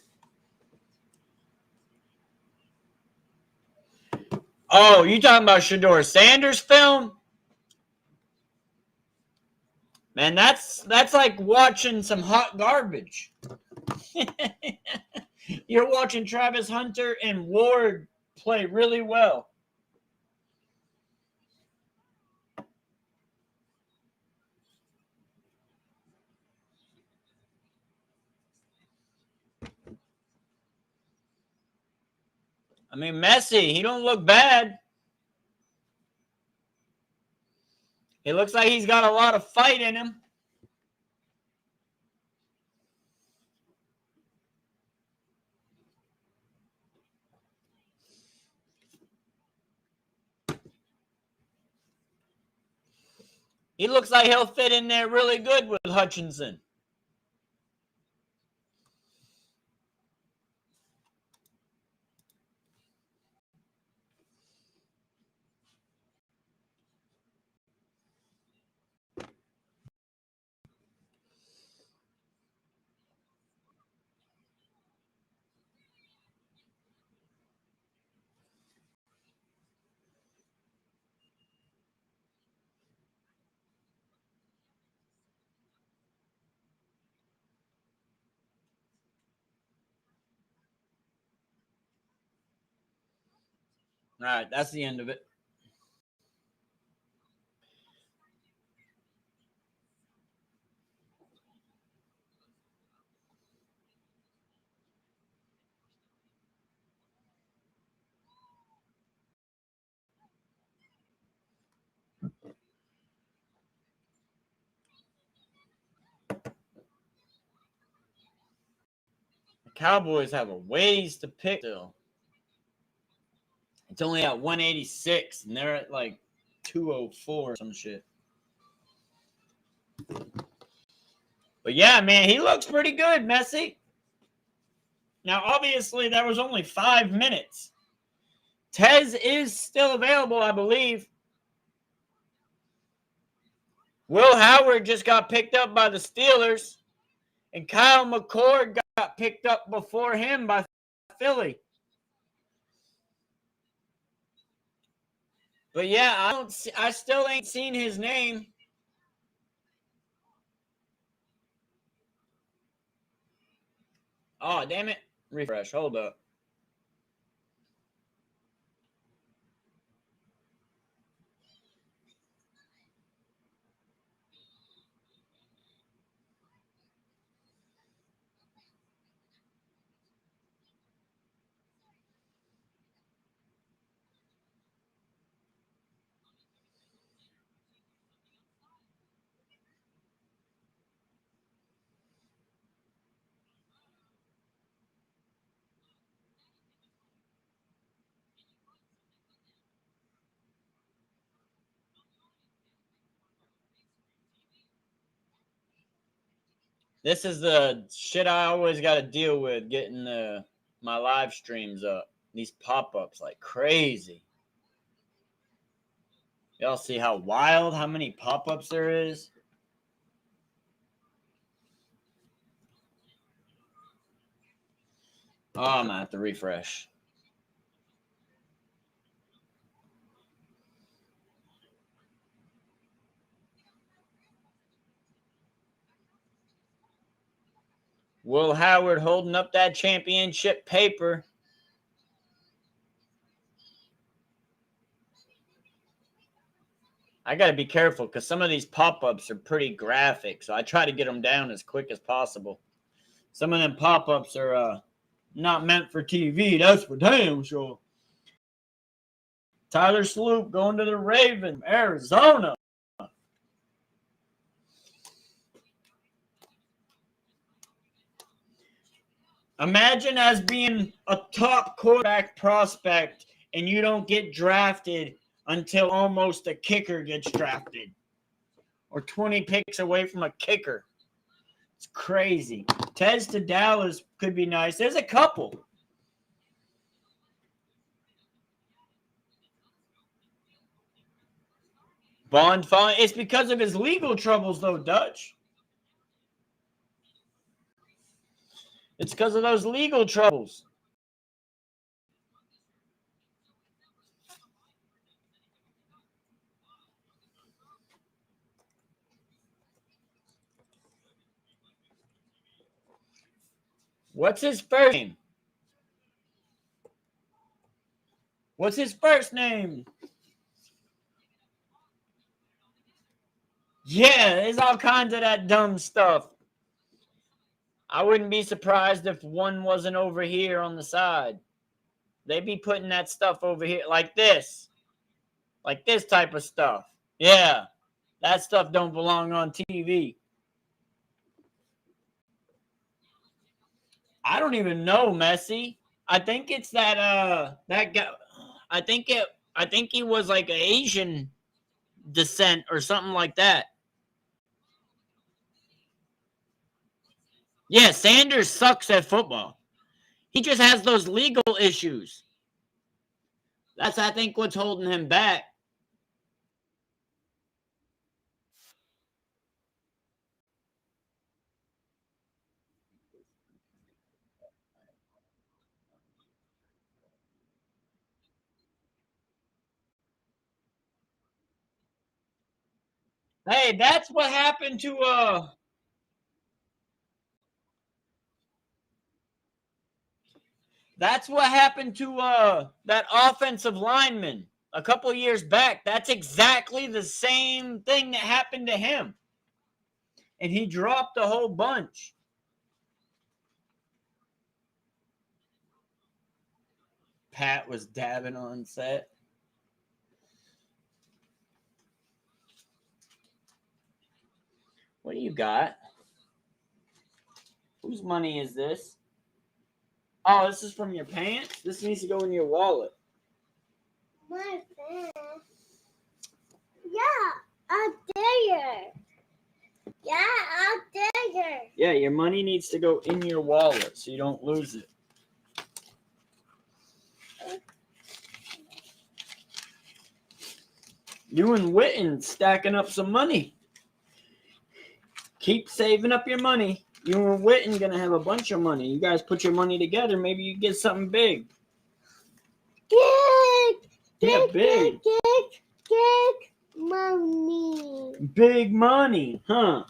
Oh, you talking about Shedeur Sanders' film? Man, that's like watching some hot garbage. You're watching Travis Hunter and Ward play really well. I mean, Messi, he don't look bad. He looks like he's got a lot of fight in him. He looks like he'll fit in there really good with Hutchinson. All right, that's the end of it. The Cowboys have a ways to pick still. It's only at 186, and they're at like 204 or some shit. But yeah, man, he looks pretty good, Messi. Now, obviously, there was only 5 minutes. Tez is still available, I believe. Will Howard just got picked up by the Steelers, and Kyle McCord got picked up before him by Philly. But yeah, I still ain't seen his name. Oh, damn it. Refresh. Hold up. This is the shit I always got to deal with, getting my live streams up. These pop-ups like crazy. Y'all see how wild, how many pop-ups there is? Oh, I'm going to have to refresh. Will Howard holding up that championship paper. I got to be careful because some of these pop-ups are pretty graphic, so I try to get them down as quick as possible. Some of them pop-ups are not meant for TV. That's for damn sure. Tyler Sloop going to the Ravens, Arizona. Imagine as being a top quarterback prospect and you don't get drafted until almost a kicker gets drafted. Or 20 picks away from a kicker. It's crazy. Tez to Dallas could be nice. There's a couple. Bond fine. It's because of his legal troubles, though, Dutch. It's because of those legal troubles. What's his first name? What's his first name? Yeah, there's all kinds of that dumb stuff. I wouldn't be surprised if one wasn't over here on the side. They be putting that stuff over here like this. Like this type of stuff. Yeah. That stuff don't belong on TV. I don't even know, Messi. I think it's that guy. I think he was like an Asian descent or something like that. Yeah, Sanders sucks at football. He just has those legal issues. That's, I think, what's holding him back. Hey, that's what happened to that's what happened to that offensive lineman a couple years back. That's exactly the same thing that happened to him. And he dropped a whole bunch. Pat was dabbing on set. What do you got? Whose money is this? Oh, this is from your pants? This needs to go in your wallet. My pants. Yeah, out there. Yeah, out there. Yeah, your money needs to go in your wallet so you don't lose it. You and Witten stacking up some money. Keep saving up your money. You and Witten gonna have a bunch of money. You guys put your money together. Maybe you get something big. Big money. Big money, huh?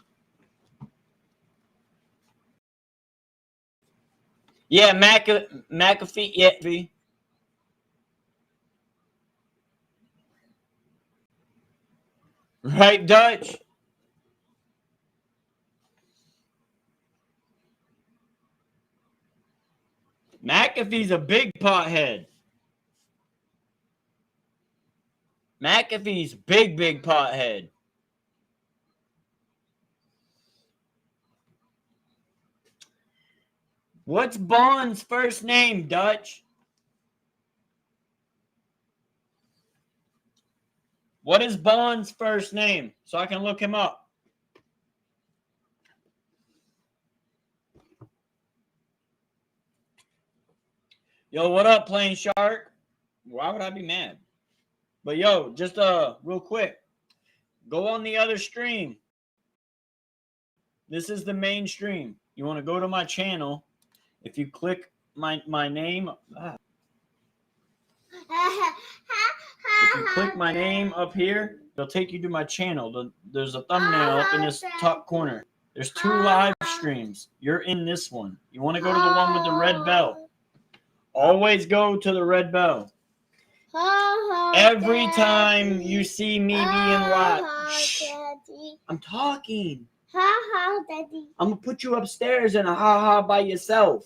Yeah, McAfee. Yeah, right, Dutch. McAfee's a big pothead. McAfee's big pothead. What's Bond's first name, Dutch? What is Bond's first name? So I can look him up. Yo, what up, Plain Shark? Why would I be mad? But yo, just real quick. Go on the other stream. This is the main stream. You want to go to my channel. If you click my name. If you click my name up here, it'll take you to my channel. There's a thumbnail up in this top corner. There's 2 live streams. You're in this one. You want to go to the one with the red bell. Always go to the red bell. Every time you see me being live. Shh, I'm talking. Daddy. I'm going to put you upstairs in a ha-ha by yourself.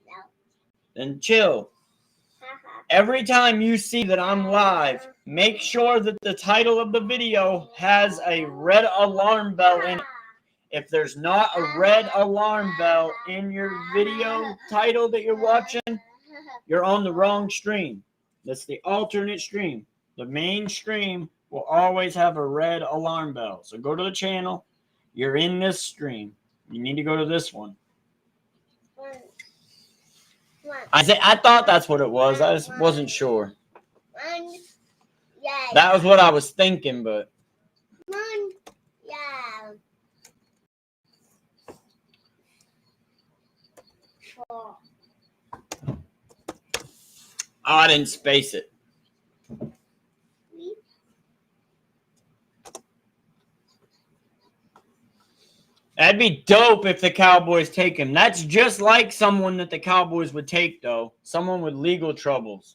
No. Then chill. Every time you see that I'm live, make sure that the title of the video has a red alarm bell in it. If there's not a red alarm bell in your video title that you're watching, you're on the wrong stream. That's the alternate stream. The main stream will always have a red alarm bell. So go to the channel. You're in this stream. You need to go to this one. I thought that's what it was. I just wasn't sure. That was what I was thinking, but. Oh, I didn't space it. That'd be dope if the Cowboys take him. That's just like someone that the Cowboys would take, though. Someone with legal troubles.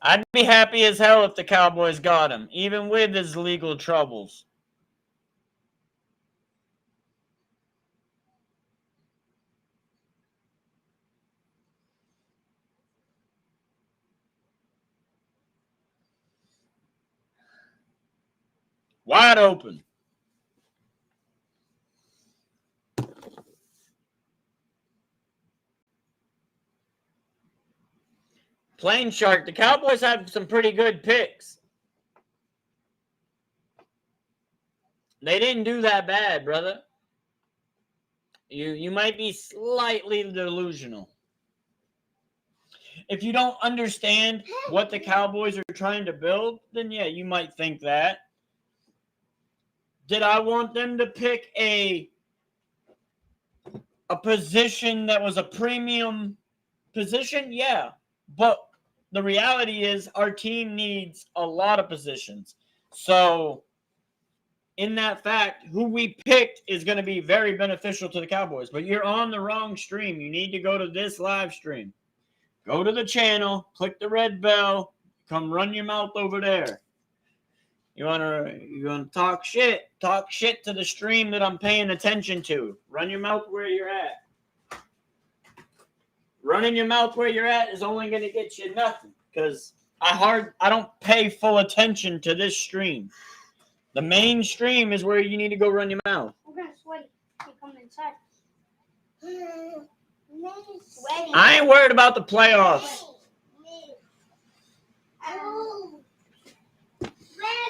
I'd be happy as hell if the Cowboys got him, even with his legal troubles. Wide open. Plain Shark, the Cowboys have some pretty good picks. They didn't do that bad, brother. You might be slightly delusional. If you don't understand what the Cowboys are trying to build, then yeah, you might think that. Did I want them to pick a position that was a premium position? Yeah. But the reality is our team needs a lot of positions. So in that fact, who we picked is going to be very beneficial to the Cowboys. But you're on the wrong stream. You need to go to this live stream. Go to the channel, click the red bell, come run your mouth over there. You wanna talk shit? Talk shit to the stream that I'm paying attention to. Run your mouth where you're at. Running your mouth where you're at is only gonna get you nothing. Because I don't pay full attention to this stream. The main stream is where you need to go run your mouth. We're gonna sweat. You come inside. I ain't worried about the playoffs.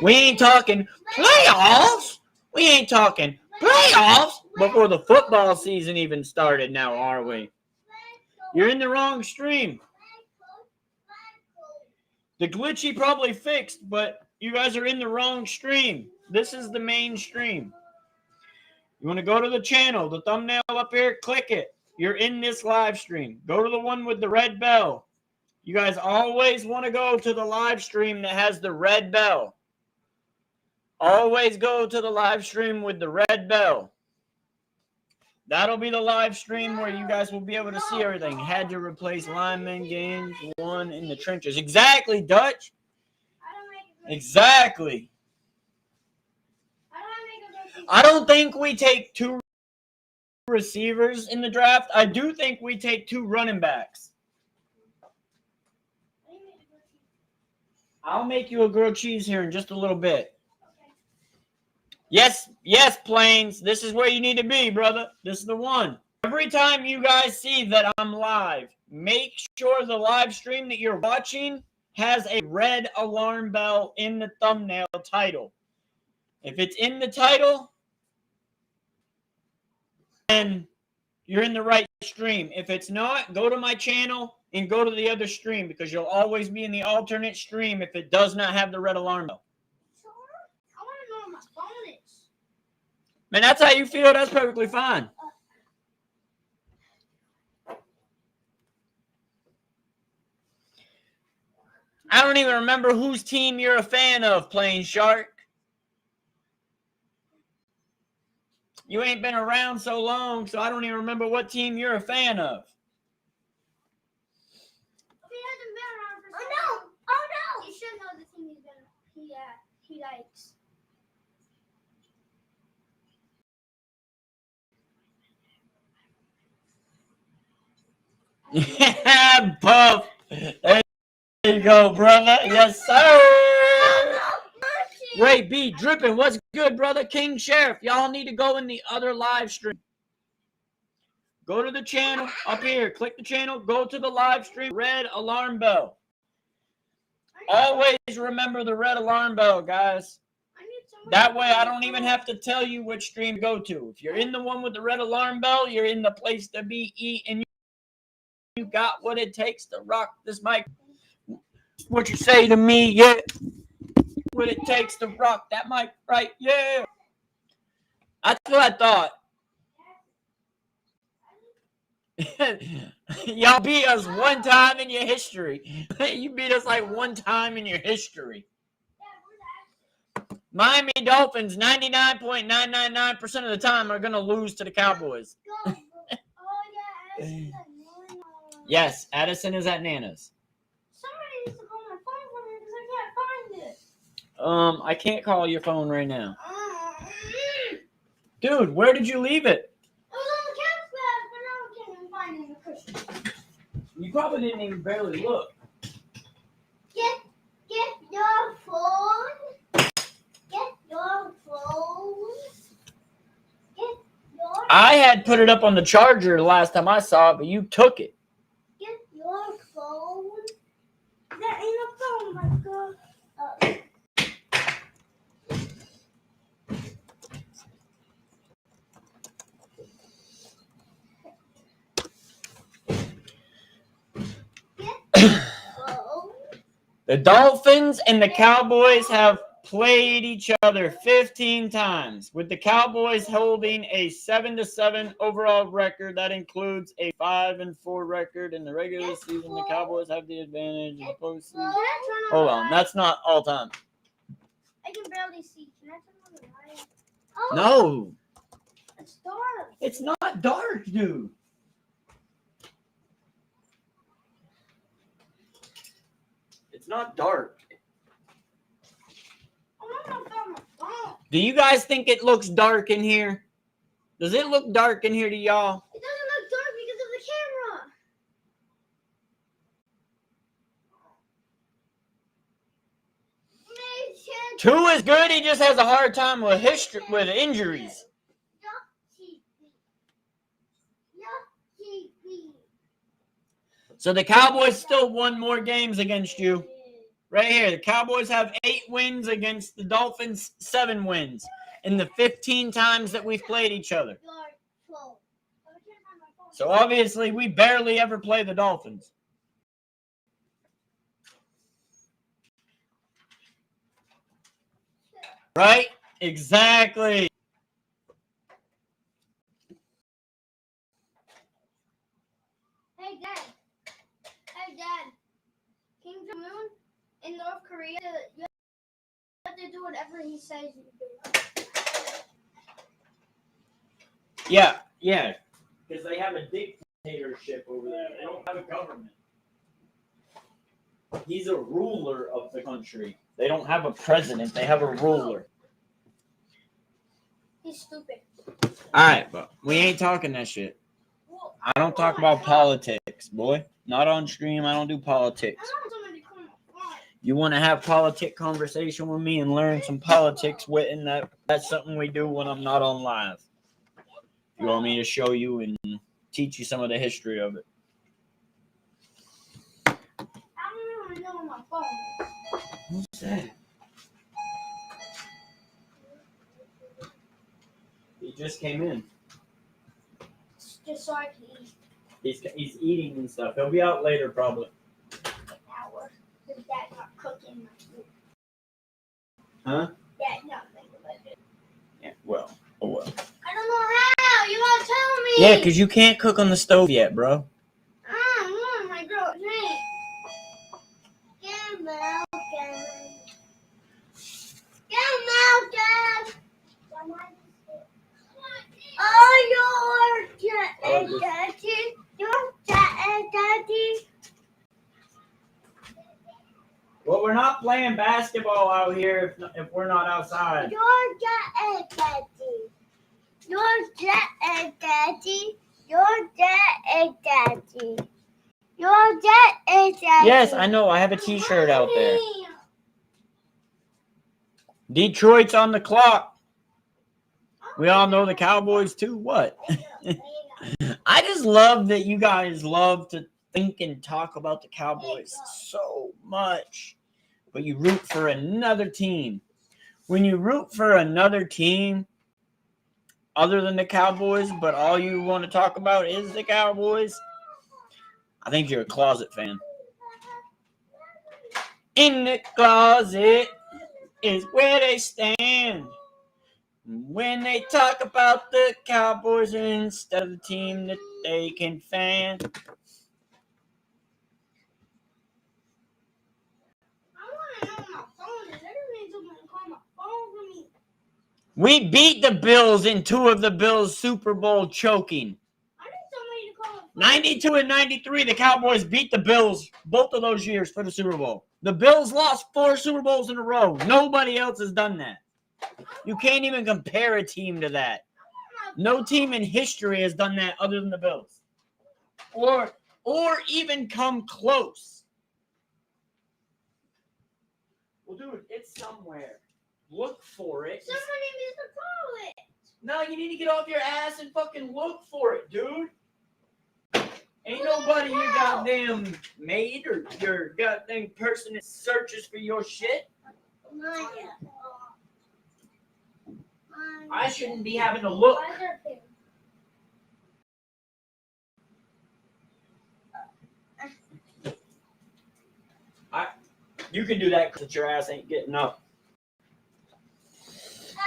We ain't talking playoffs. We ain't talking playoffs before the football season even started now, are we? You're in the wrong stream. The glitchy probably fixed, but you guys are in the wrong stream. This is the main stream. You want to go to the channel, the thumbnail up here, click it. You're in this live stream. Go to the one with the red bell. You guys always want to go to the live stream that has the red bell. Always go to the live stream with the red bell. That'll be the live stream where you guys will be able to see everything. Had to replace lineman games, one in the trenches. Exactly, Dutch. Exactly. I don't think we take 2 receivers in the draft. I do think we take 2 running backs. I'll make you a grilled cheese here in just a little bit. Yes, Plains. This is where you need to be, brother. This is the one. Every time you guys see that I'm live, make sure the live stream that you're watching has a red alarm bell in the thumbnail title. If it's in the title, then you're in the right stream. If it's not, go to my channel and go to the other stream because you'll always be in the alternate stream if it does not have the red alarm bell. I want to know where my phone is. Man, that's how you feel. That's perfectly fine. I don't even remember whose team you're a fan of, Plain Shark. You ain't been around so long, so I don't even remember what team you're a fan of. He hasn't been around for so long. Oh no! You should know the team he likes. Yeah, Buff. There you go, brother. Yes, sir. Ray B, dripping. What's good, brother? King Sheriff. Y'all need to go in the other live stream. Go to the channel up here. Click the channel. Go to the live stream. Red alarm bell. Always remember the red alarm bell, guys. I need some That way, I don't even have to tell you which stream to go to. If you're in the one with the red alarm bell, you're in the place to be, and you got what it takes to rock this mic. What you say to me, yeah. What it takes to rock that mic, right? Yeah. That's what I thought. Y'all beat us one time in your history. You beat us like one time in your history. Miami Dolphins, 99.999% of the time, are going to lose to the Cowboys. Yes, Addison is at Nana's. Somebody needs to call my phone for me because I can't find it. I can't call your phone right now. Dude, where did you leave it? It was on the couch bag, but now I can't even find it in the cushion. You probably didn't even barely look. Get your phone. Get your phone. Get your I had put it up on the charger the last time I saw it, but you took it. Get your phone. That ain't a phone, my God. The Dolphins and the Cowboys have played each other 15 times, with the Cowboys holding a 7-7 overall record. That includes a 5-4 record in the regular season. The Cowboys have the advantage in the postseason. Hold on, that's not all time. I can barely see. Can I turn on the light? Oh, No, it's dark. it's not dark, dude. It's not dark. I'm not on my phone. Do you guys think it looks dark in here? Does it look dark in here to y'all? It doesn't look dark because of the camera. Two is good. He just has a hard time with injuries. So the Cowboys still won more games against you. Right here, the Cowboys have 8 wins against the Dolphins, 7 wins in the 15 times that we've played each other. So obviously, we barely ever play the Dolphins. Right? Exactly. Hey, Dad. Hey, Dad. Kim Jong-un in North Korea, you have to do whatever he says you do. Yeah. Because they have a dictatorship over there. They don't have a government. He's a ruler of the country. They don't have a president. They have a ruler. He's stupid. All right, but we ain't talking that shit. I don't talk about politics, boy. Not on stream. I don't do politics. You want to have politic conversation with me and learn some politics with, and that's something we do when I'm not on live. You want me to show you and teach you some of the history of it? I don't even know my phone. Who's that? He just came in. Just so I can eat. He's eating and stuff. He'll be out later probably. An hour. His dad's not cooking my food. Huh? Dad's not thinking about it. Yeah, well, oh well. I don't know how. You won't tell me. Yeah, because you can't cook on the stove yet, bro. My girl, drink. Get milk, Dad. Get milk, Dad. Oh, your daddy. Your daddy. Well, we're not playing basketball out here if we're not outside. Your daddy. Your daddy. Your daddy. Your daddy. Yes, I know. I have a t-shirt out there. Detroit's on the clock. We all know the Cowboys too. What? I just love that you guys love to think and talk about the Cowboys so much, but you root for another team. when you root for another team other than the Cowboys, but all you want to talk about is the Cowboys, I think you're a closet fan. In the closet is where they stand when they talk about the Cowboys instead of the team that they can fan. We beat the Bills in 2 of the Bills' Super Bowl choking. 92 and 93, the Cowboys beat the Bills both of those years for the Super Bowl. The Bills lost 4 Super Bowls in a row. Nobody else has done that. You can't even compare a team to that. No team in history has done that other than the Bills. Or even come close. Well, dude, it's somewhere. Look for it. Somebody needs to call it. No, you need to get off your ass and fucking look for it, dude. Ain't nobody your goddamn maid or your goddamn person that searches for your shit. I shouldn't be having to look. You can do that because your ass ain't getting up.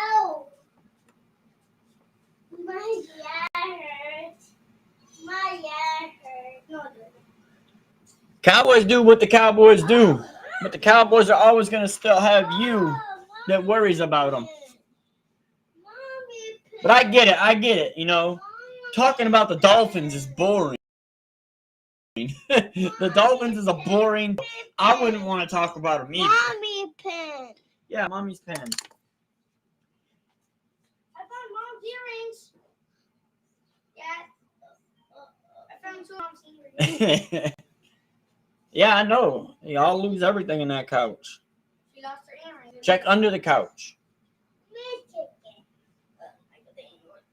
Oh, my ear hurts. My ear hurts. No, Cowboys do what the Cowboys do, but the Cowboys are always going to still have you that worries about them. But I get it, you know. Talking about the Dolphins is boring. The Dolphins is a boring. I wouldn't want to talk about them either. Mommy pen. Yeah, mommy's pen. I found mom's earrings. Yeah. I found 2 mom's earrings. Yeah, I know. Y'all lose everything in that couch. She lost her earrings. Check under the couch.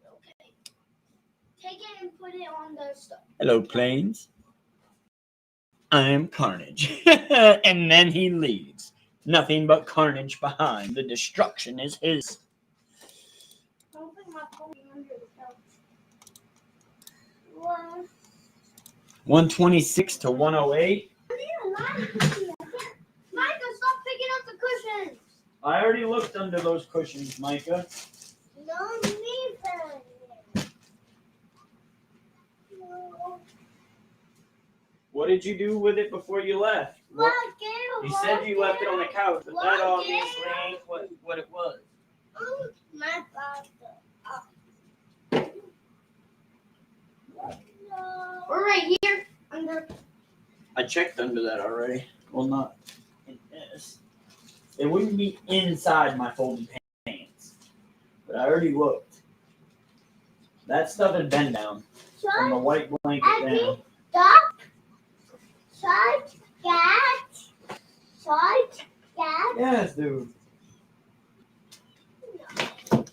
Okay. Take it and put it on the stuff. Hello, planes. I'm Carnage. And then he leaves. Nothing but carnage behind. The destruction is his. Don't put my phone under the couch. What? 126 to 108. Micah, stop picking up the cushions. I already looked under those cushions, Micah. No need them. No. What did you do with it before you left? You said you left it on the couch, but that obviously ain't what it was. My father. We're right here under. I checked under that already. Well, not in this. It wouldn't be inside my folded pants, but I already looked. That stuff had been down from the white blanket down. Stop. Shut that. Shut that. Yes, dude.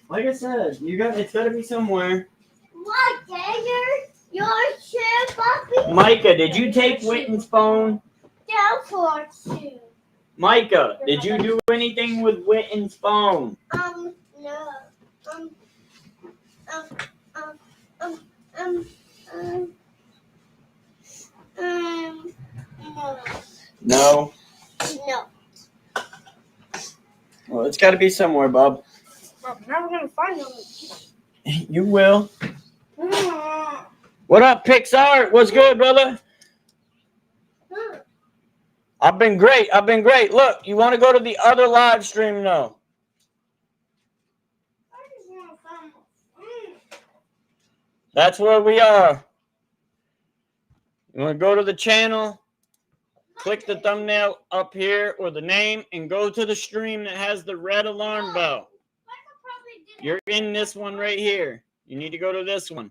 Like I said, it's got to be somewhere. What, Dagger? Your shit, puppy? Micah, did you take Witten's phone? Down for two. Micah, did you do anything with Witten's phone? No. No. No. Well, it's got to be somewhere, Bob. I'm never gonna find them. You will. What up, Pixar? What's good, brother? I've been great. Look, you want to go to the other live stream now? That's where we are. You want to go to the channel, click the thumbnail up here or the name, and go to the stream that has the red alarm bell. You're in this one right here. You need to go to this one.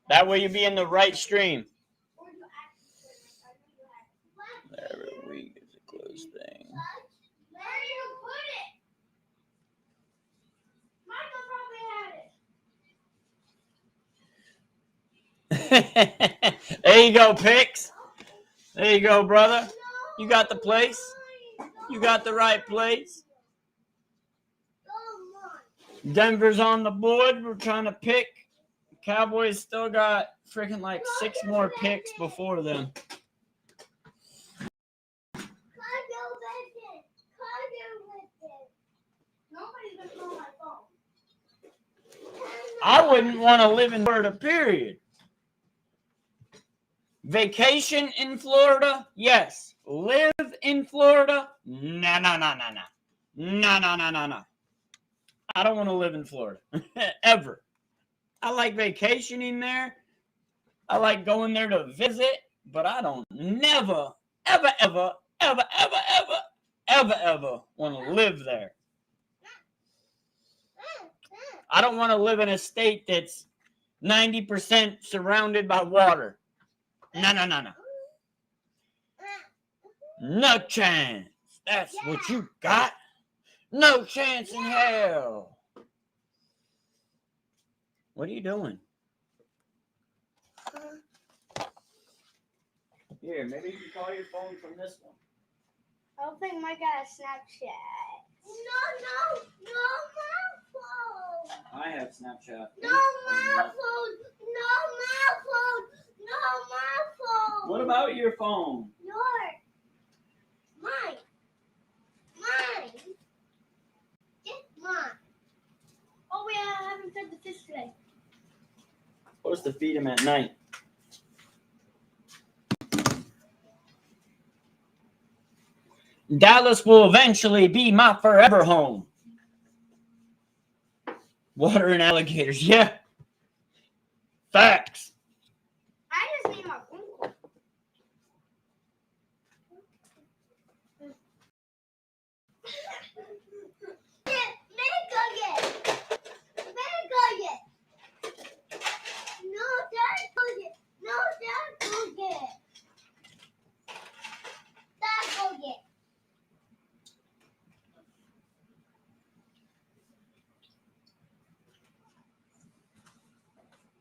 That way you'll be in the right stream. Every week is a close thing. Where do you put it? Michael probably had it. There you go, Pix. There you go, brother. You got the place. You got the right place. Denver's on the board. We're trying to pick. Cowboys still got freaking like 6 more picks before them. I wouldn't want to live in Florida, period. Vacation in Florida? Yes. Live in Florida? No. No. I don't want to live in Florida. Ever. I like vacationing there. I like going there to visit, but I don't ever want to live there. I don't want to live in a state that's 90% surrounded by water. No. No chance. That's what you got. No chance in hell. What are you doing? Here, maybe you can call your phone from this one. I don't think Mike got a Snapchat. No, my phone. I have Snapchat. No, my phone. What about your phone? Yours. Mine. Get mine. Oh, yeah, I haven't fed the fish today. Supposed to feed him at night. Dallas will eventually be my forever home. Water and alligators, yeah. Facts. I just need my phone call.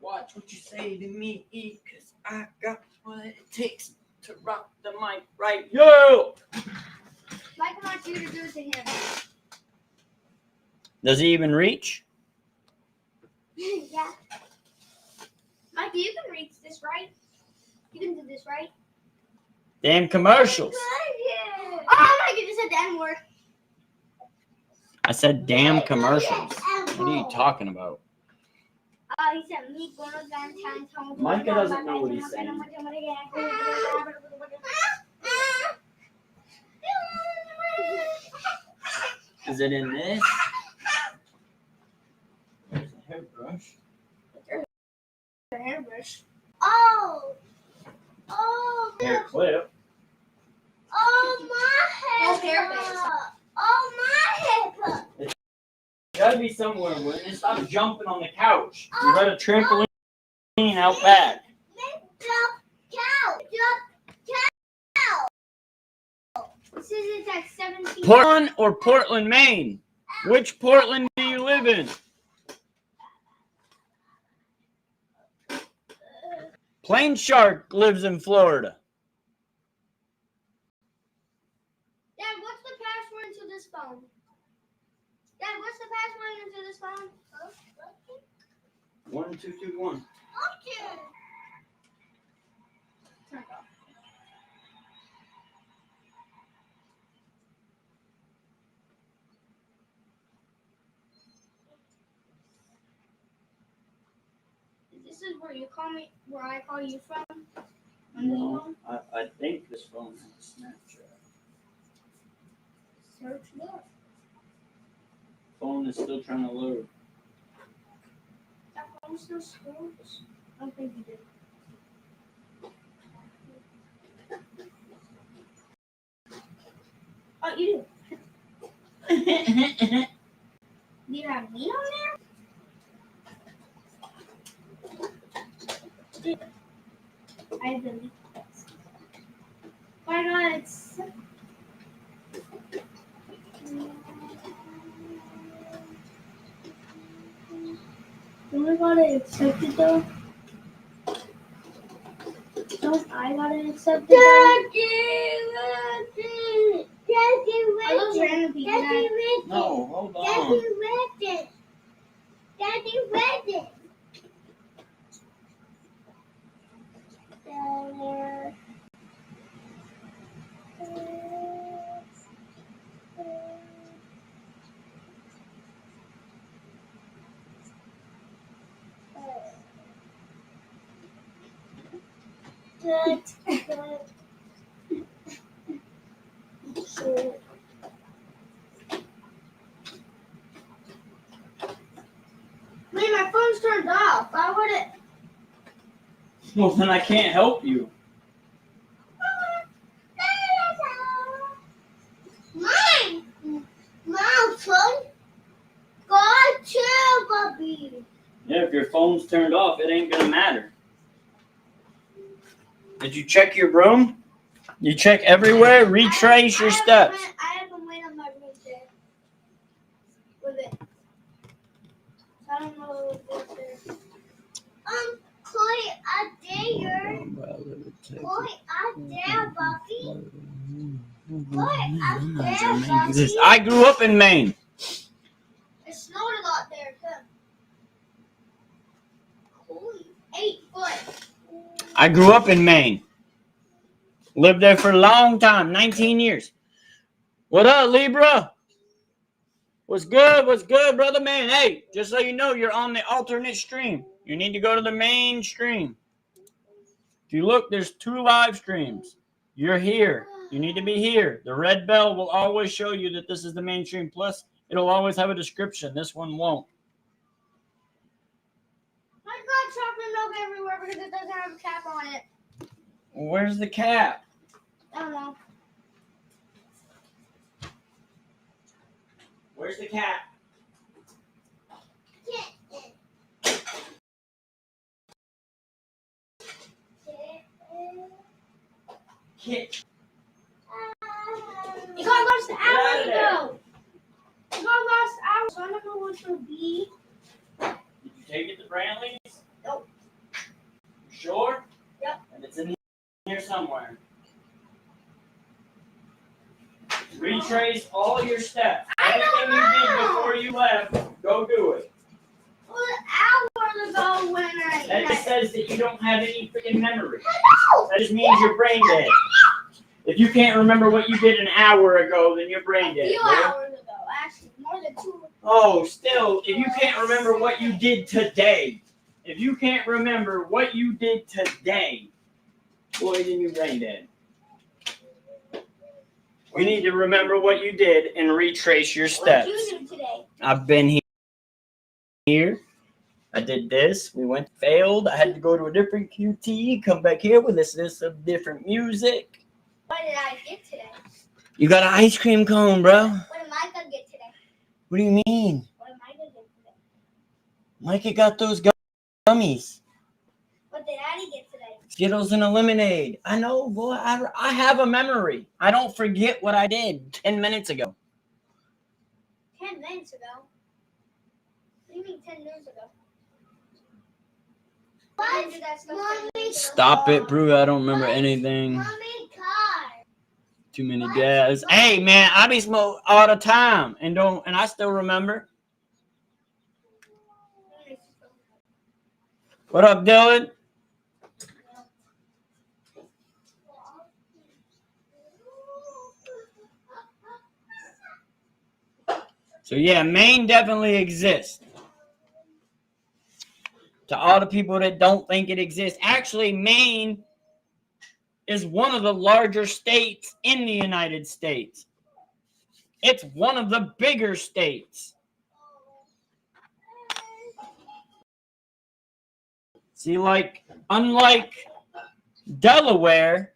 Watch what you say to me, because I got what it takes to rock the mic right. Yo! Mike wants you to do it to him. Does he even reach? Yeah. Mike, you can reach this, right? You can do this, right? Damn commercials. Oh, Mike, you just said the N-word. I said damn commercials. What are you talking about? He said me going downtown. Micah doesn't know what he's saying. Is it in this? There's a hairbrush. A hairbrush. Oh, Hair clip. oh, my hair. Oh, my hair. It's gotta be somewhere where they stop jumping on the couch. You got a trampoline out back. It's like 17. Portland or Portland, Maine? Which Portland do you live in? Plain Shark lives in Florida. Dad, what's the password into this phone? Dad, what's the password into this phone? 1221. Okay. Turn it off. This is where you call me, where I call you from? No, I think this phone has Snapchat. Search what? Phone is still trying to load. That phone still scrolls? I don't think you did. Oh, you do. Do you have me on there? I delete this. Oh my god, it's. Don't I gotta accept it though? Don't I gotta accept it? Are those random people? No, hold on. Daddy read it. Daddy read it. Man, my phone's turned off. Why would it? Well, then I can't help you. Mine! Mom, son! God, chill, Bobby! Yeah, if your phone's turned off, it ain't gonna matter. Did you check your room? You check everywhere? Retrace your steps. I haven't went on my room there. With it. I don't know what's there. Chloe, I dare. Chloe, I dare, Bobby. Chloe, I dare, Bobby. I grew up in Maine. It snowed a lot there, too. Chloe, 8 foot. I grew up in Maine. Lived there for a long time, 19 years. What up, Libra? What's good? What's good, brother man? Hey, just so you know, you're on the alternate stream. You need to go to the main stream. If you look, there's 2 live streams. You're here. You need to be here. The red bell will always show you that this is the main stream. Plus, it'll always have a description. This one won't. I got chocolate milk everywhere because it doesn't have a cap on it. Where's the cap? I don't know. Where's the cap? Kit. It got lost hours ago. It got lost hours, so I don't know what it will be. Did you take it to Brantley's? Nope. You sure? Yep. And it's in here somewhere. Retrace all your steps. I don't Everything you did know. before you left, go do it. Well, hours ago when That just says that you don't have any freaking memory. Hello. That just means you're brain dead. If you can't remember what you did an hour ago, then you're brain A dead. few Boy. hours ago, actually, more than 2. Oh, still, if you can't remember what you did today, if you can't remember what you did today, boy, then you're brain dead. We need to remember what you did and retrace your steps. What did you do today? I've been here. I did this. We went, failed. I had to go to a different QT, come back here with listen to some different music. What did I get today? You got an ice cream cone, bro. What am I going to get today? What do you mean? What am I going to get today? Micah got those gummies. What did Daddy get today? Skittles and a lemonade. I know, boy. I have a memory. I don't forget what I did 10 minutes ago. 10 minutes ago? What do you mean 10 minutes ago? What? Stop it, bro. I don't remember anything. Mommy, car. Too many dads. Hey, man, I be smoke all the time and I still remember. What up, Dylan? So yeah, Maine definitely exists. To all the people that don't think it exists, actually, Maine is one of the larger states in the United States. It's one of the bigger states. See, like, unlike Delaware,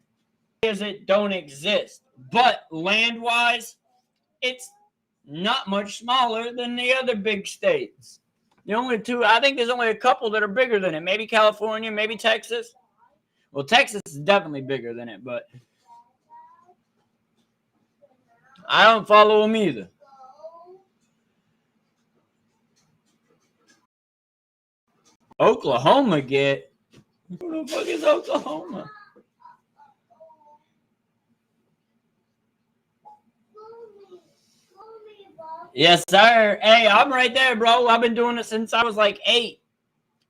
it don't exist. But land-wise, it's not much smaller than the other big states. The only two, I think there's only a couple that are bigger than it. Maybe California, maybe Texas. Well, Texas is definitely bigger than it, but I don't follow them either. Oklahoma get? Who the fuck is Oklahoma? Yes, sir. Hey, I'm right there, bro. I've been doing it since I was like 8.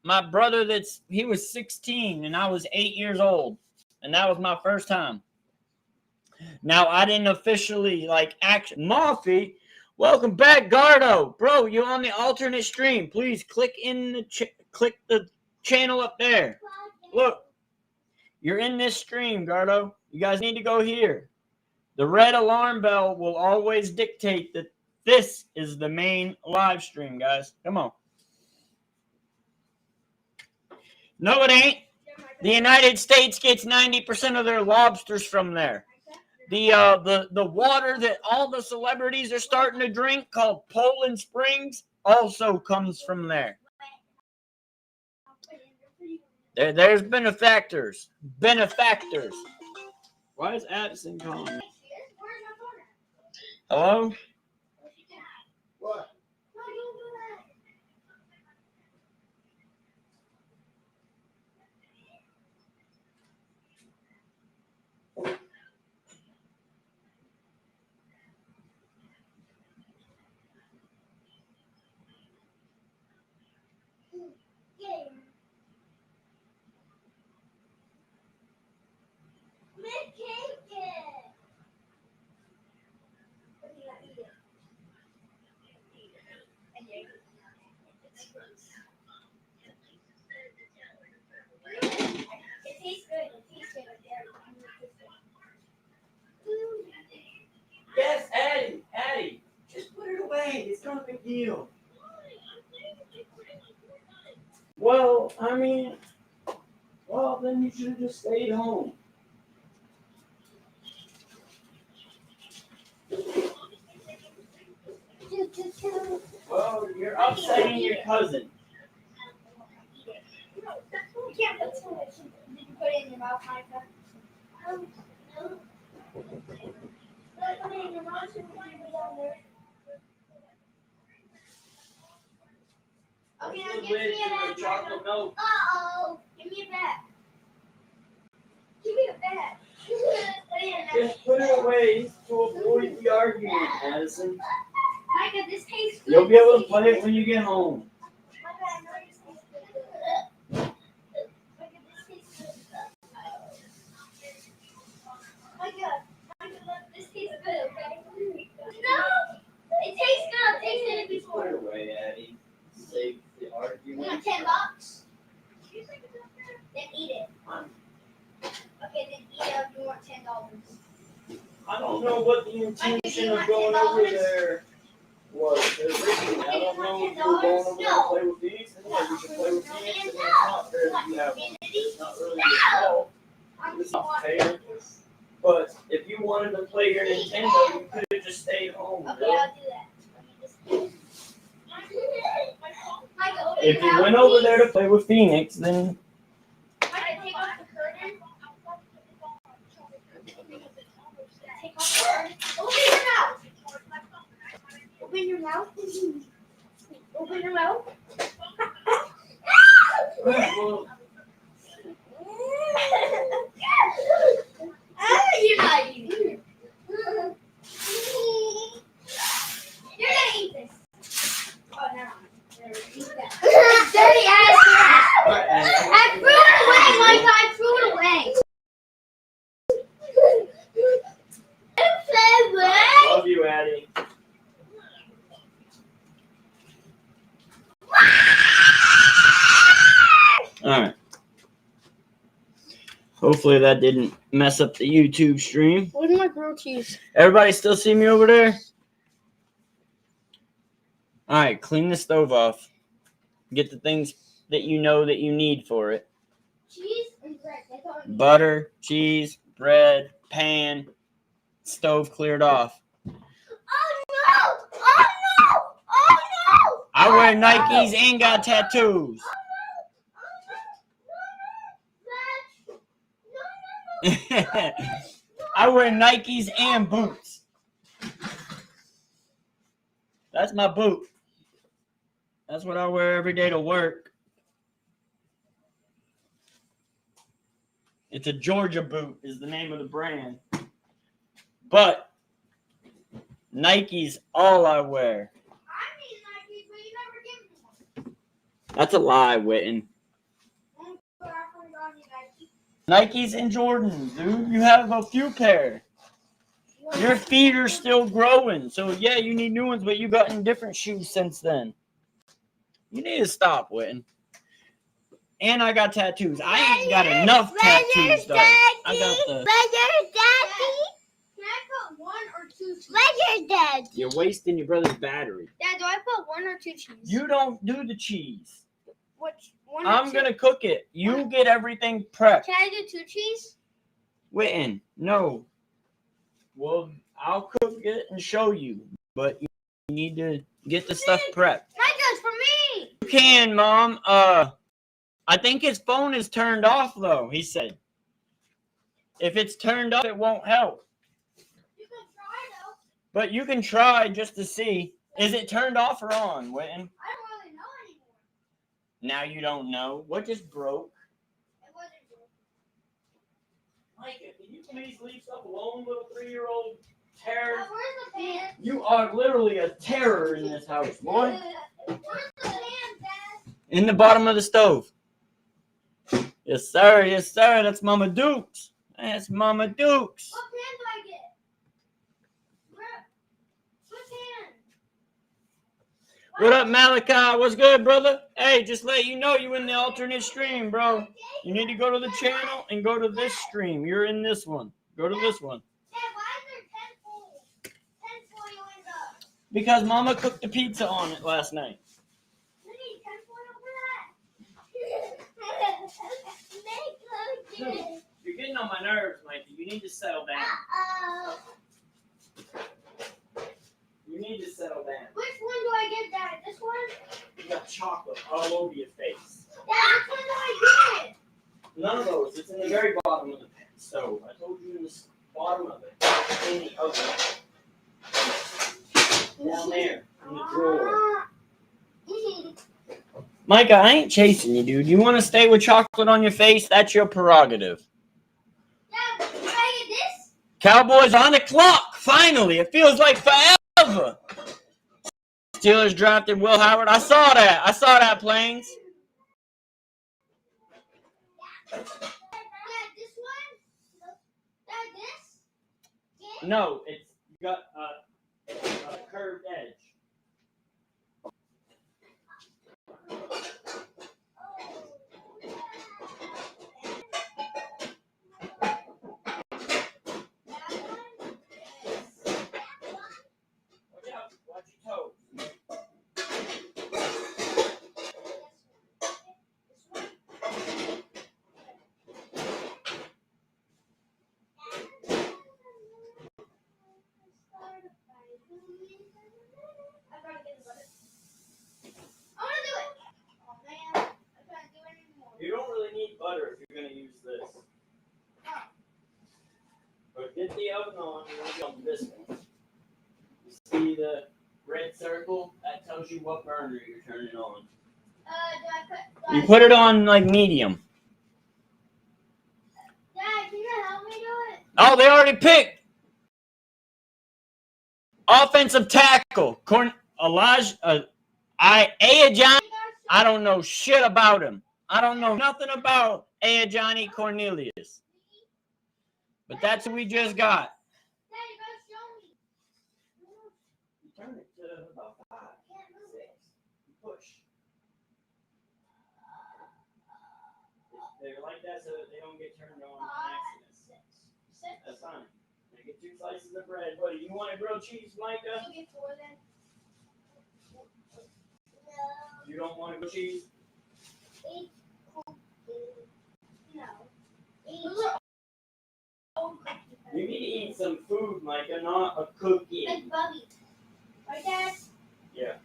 My brother, he was 16 and I was 8 years old. And that was my first time. Now, I didn't officially Moffy, welcome back, Gardo. Bro, you on the alternate stream. Please click click the channel up there. Look, you're in this stream, Gardo. You guys need to go here. The red alarm bell will always dictate that this is the main live stream, guys. Come on. No, it ain't. The United States gets 90% of their lobsters from there. The water that all the celebrities are starting to drink, called Poland Springs, also comes from there. There's benefactors. Benefactors. Why is Addison calling me? Hello? What? Yes, Addie, just put it away. It's not a big deal. Well, I mean, then you should have just stayed home. Well, you're upsetting your cousin. You can't put too much. Did you put it in your mouth, Micah? No. Put it in your mouth so you can be down there. Okay, now give me a bat. Chocolate milk. Uh-oh. Give me a bat. Give me a bat. Just put it away to avoid the argument, Addison. Micah, this tastes good. You'll be able to play it when you get home. Micah, I know this tastes good. Micah, this tastes good. Micah, look, this tastes good, okay? No! It tastes good. I've tasted it before. Put it away, Addie. Save the You argument. want $10? Then eat it. Okay, then eat it if you want $10. I don't know what the intention of going over there was. Originally, I don't know if you were going over there to play with these. And yeah, you should play with these, and it's not fair that you have one. It's not really your fault. It's not fair. But if you wanted to play your Nintendo, you could have just stayed home. Okay, I'll do that. If you went over there to play with Phoenix, then Take off the curtain. Take off the curtain. Open your mouth. Open your mouth. well, You're not eating it. You're gonna eat this. Oh, no. Eat that. Dirty ass. I threw it away, Micah. I threw it away. love you, Addie. All right. Hopefully that didn't mess up the YouTube stream. Where's my grilled cheese? Everybody still see me over there? All right, clean the stove off. Get the things that you know that you need for it. Cheese and bread. Butter, cheese, bread, pan, stove cleared off. Oh no! Oh no! Oh no! I wear Nikes and got tattoos. I wear Nikes and boots. That's my boot. That's what I wear every day to work. It's a Georgia boot is the name of the brand. But Nike's all I wear. I need Nike, but you never give me one. That's a lie, Witten. But I forgot Nike. Nikes and Jordans, dude. You have a few pair. Your feet are still growing. So, yeah, you need new ones, but you gotten different shoes since then. You need to stop, Witten. And I got tattoos. I ain't got enough tattoos, though. I got the... Where's Daddy? Can I put one or two cheese? Where's Dad? You're wasting your brother's battery. Dad, do I put one or two cheese? You don't do the cheese. Which one or I'm two? gonna cook it. You get everything prepped. Can I do two cheese? Witten, no. Well, I'll cook it and show you, but you need to get the stuff prepped. That goes for me. You can, Mom. I think his phone is turned off, though, he said. If it's turned off, it won't help. You can try though. But you can try just to see. Is it turned off or on, Witten? I don't really know anymore. Now you don't know. What just broke? It wasn't good. Micah, can you please leave stuff alone, little 3-year-old terror? Where's the pan? You are literally a terror in this house, boy. Where's the pan, Dad? In the bottom of the stove. Yes, sir. Yes, sir. That's Mama Dukes. That's Mama Dukes. What pan do I get? What pan? What up, Malachi? What's good, brother? Hey, just let you know you in the alternate stream, bro. You need to go to the channel and go to this stream. You're in this one. Go to this one. Dad, why is there 10 foil in the... Because Mama cooked the pizza on it last night. We need 10 foil for that. You're getting on my nerves, Mikey. You need to settle down. Uh-oh. You need to settle down. Which one do I get, Dad? This one? You got chocolate all over your face. Dad, which one do I get? None of those. It's in the very bottom of the stove. I told you in the bottom of it. In the oven. Down there. In the drawer. Micah, I ain't chasing you, dude. You want to stay with chocolate on your face? That's your prerogative. Dad, can I get this? Cowboys on the clock. Finally. It feels like forever. Steelers drafted Will Howard. I saw that. I saw that, Plains. Dad, this one? Dad, this? Yeah. No, it's got a curved edge. Watch out. Watch your toes. You don't really need butter if you're going to use this. But get the oven on and we'll go this one. You see the red circle? That tells you what burner you're turning on. You put it on like medium. Dad, can you help me do it? Oh, they already picked. Offensive tackle. Elijah. John. I don't know shit about him. I don't know nothing about Johnny Cornelius. But that's who we just got. Dad, you gotta show me. You turn it to about 5, 6. Push. They're like that so that they don't get turned on accident. That's fine. Now get 2 slices of bread. What do you want? A grilled cheese, Micah? I'll get 4 then. You don't want a grilled cheese? No. You need to eat some food, Micah, not a cookie. Like Bubby. Right, Dad? Yeah.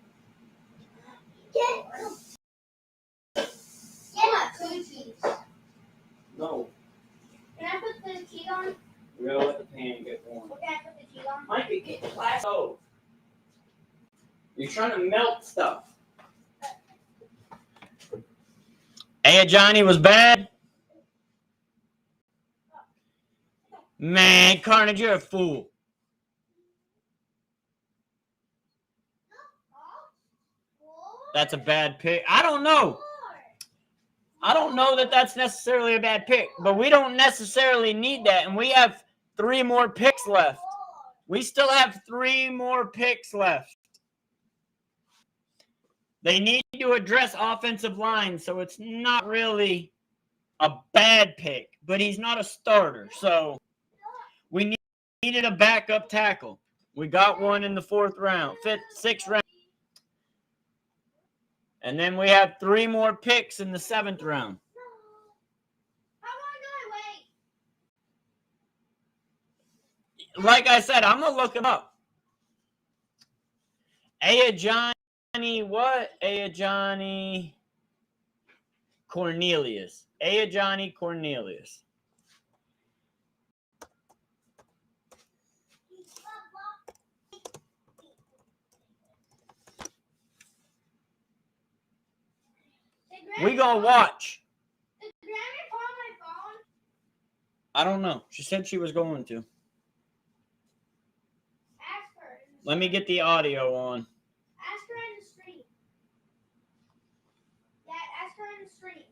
Get my cookies. No. Can I put the cheese on? We gotta let the pan get warm. Or can I put the cheese on? Micah, get the glass stove. You're trying to melt stuff. Johnny was bad. Man, Carnage, you're a fool. that's a bad pick. I don't know. I don't know that that's necessarily a bad pick, but we don't necessarily need that, and we have 3 more picks left. We still have 3 more picks left. They need to address offensive line, so it's not really a bad pick, but he's not a starter, so we needed a backup tackle. We got one in the 4th round, 5th, 6th round. And then we have 3 more picks in the 7th round. Like I said, I'm going to look him up. Johnny what? Johnny Cornelius. Johnny Cornelius. We gonna watch. Did Grammy call my phone? I don't know. She said she was going to. Ask her. Let me get the audio on. Ask her in the stream. Yeah, ask her in the stream.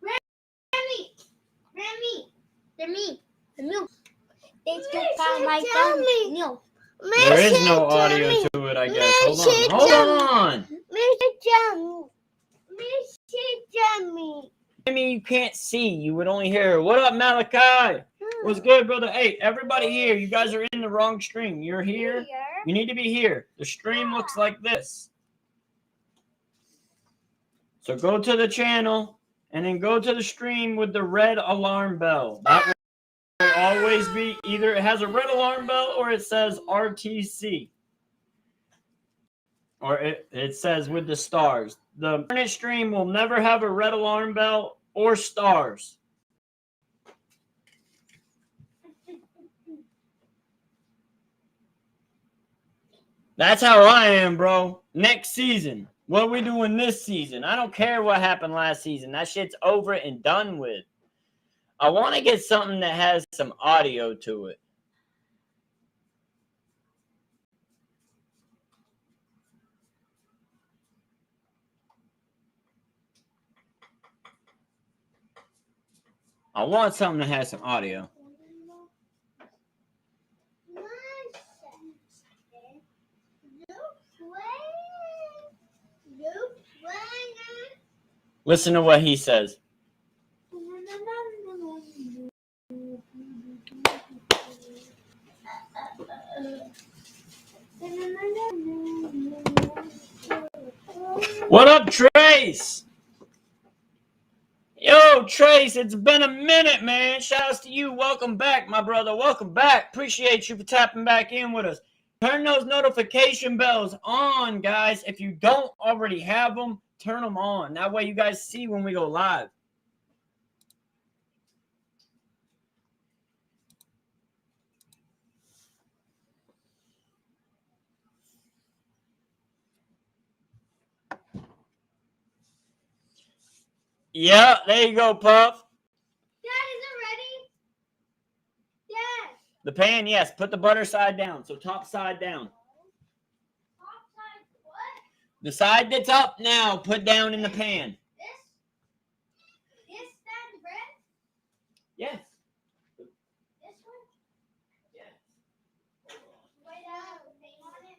Grammy. They still call my phone. No. There is no audio to it, I guess. Hold on. Mr. Jamie. Jimmy, you can't see. You would only hear. What up, Malachi? What's good, brother? Hey, everybody here. You guys are in the wrong stream. You're here. You need to be here. The stream looks like this. So go to the channel and then go to the stream with the red alarm bell. That will always be either it has a red alarm bell or it says RTC. Or it says with the stars. The internet stream will never have a red alarm bell or stars. That's how I am, bro. Next season. What are we doing this season? I don't care what happened last season. That shit's over and done with. I want to get something that has some audio to it. I want something that has some audio. Listen to what he says. What up, Trace? Yo, Trace, it's been a minute, man. Shoutouts to you. Welcome back, my brother. Welcome back. Appreciate you for tapping back in with us. Turn those notification bells on, guys. If you don't already have them, turn them on. That way you guys see when we go live. Yeah, there you go, Puff. Dad, is it ready? Yes. The pan, yes. Put the butter side down. So top side down. Top side what? The side that's up now, put down in the pan. This stand bread? Yes. This one? Yes. Wait out. Name on it.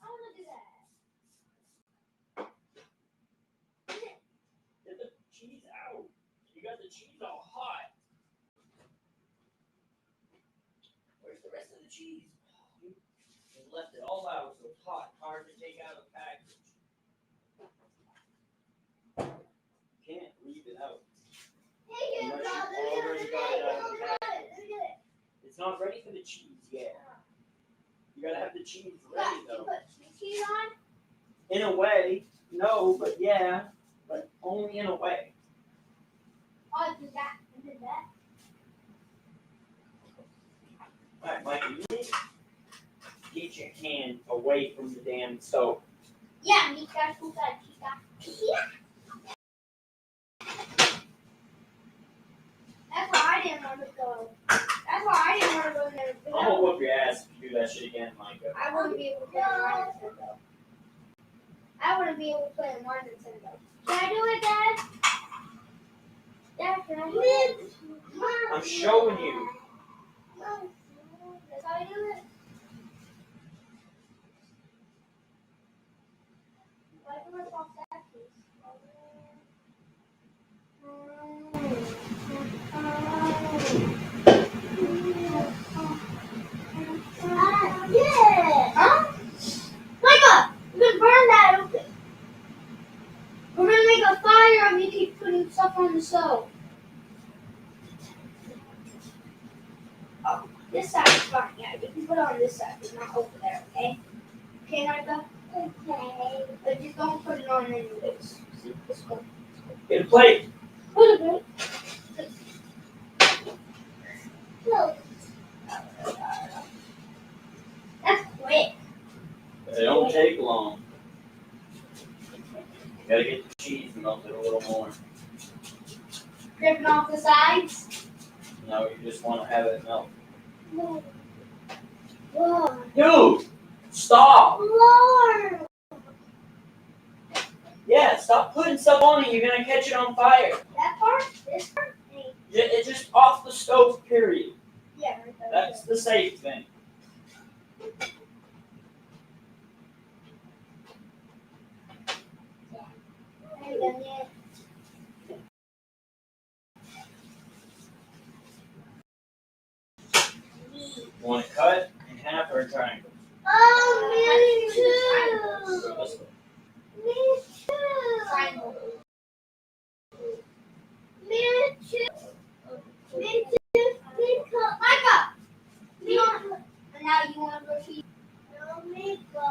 I want to do that. Get the cheese out. You got the cheese all hot. Where's the rest of the cheese? You left it all out, so it's hot. Hard to take out of the package. Can't leave it out. Hey, Unless Grandpa, you let already me got it out of the look at package. it. Look at it. It's not ready for the cheese yet. You gotta have the cheese What, ready you though. put cheese on? In a way, no, but yeah, but only in a way. Oh, I did that. I did that. All right, Mikey, you need to get your hand away from the damn stove. Yeah, me too. Yeah. want to go. That's why I didn't want to go in there. I'm gonna whoop your ass if you do that shit again, Micah. I wouldn't be able to play on my Nintendo. I wouldn't be able to play on my Nintendo. Can I do it, Dad? Dad, can I do it? I'm showing you. That's how I do it. Why do I fall back, please? Yeah! Huh? Micah! We're gonna burn that open. We're gonna make a fire and you keep putting stuff on the stove. Oh, this side is fine. Yeah, you can put it on this side, but not over there, okay? Okay, Micah? Okay. But just don't put it on anyways. See, this one. Get a plate. Put it right. No. That's quick. They don't take long. You gotta get the cheese melted a little more. Dripping off the sides. No, you just want to have it melt. No. Whoa. Dude, stop. Lord. Yeah, stop putting stuff on it. You're gonna catch it on fire. That part? This part? It's just off the stove, period. Yeah, right there. That's the safe thing. I ain't done yet. Want it cut in half or a triangle? Oh, me too. So this way. Me too. Triangle. Me too. Me too. Me too. Micah! You want, and now you want to go see? No, me go.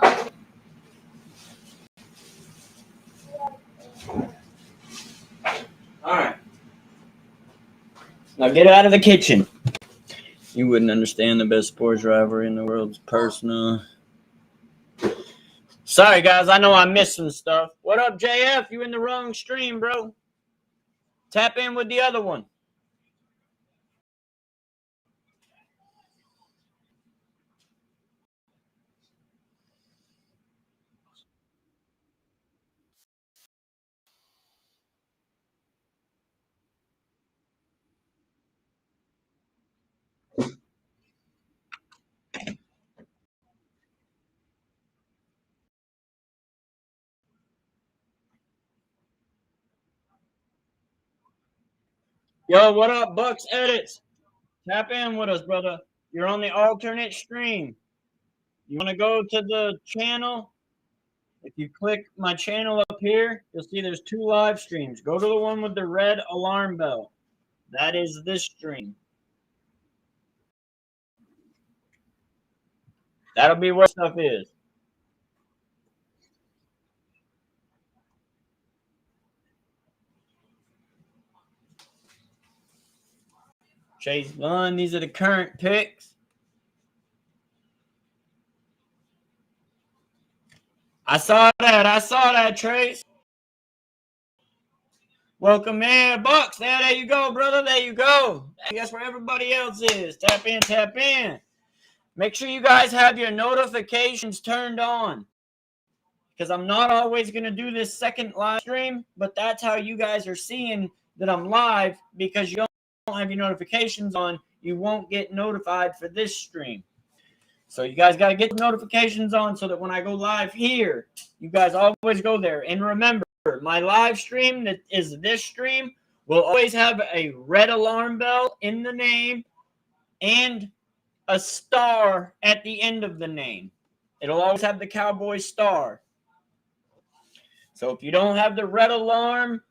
Alright. Now get out of the kitchen. You wouldn't understand the best sports rivalry in the world's personal. Sorry, guys. I know I missed some stuff. What up, JF? You in the wrong stream, bro. Tap in with the other one. Yo, what up, Bucks Edits? Tap in with us, brother. You're on the alternate stream. You want to go to the channel? If you click my channel up here, you'll see there's 2 live streams. Go to the one with the red alarm bell. That is this stream. That'll be where stuff is. Chase Vaughn, these are the current picks. I saw that, Trace. Welcome in, Bucks. There you go, brother. There you go. That's where everybody else is. Tap in, tap in. Make sure you guys have your notifications turned on. Because I'm not always going to do this second live stream, but that's how you guys are seeing that I'm live, because you don't have your notifications on. You won't get notified for this stream. So you guys got to get the notifications on so that when I go live here, you guys always go there. And remember, my live stream that is this stream will always have a red alarm bell in the name and a star at the end of the name. It'll always have the Cowboys star. So if you don't have the red alarm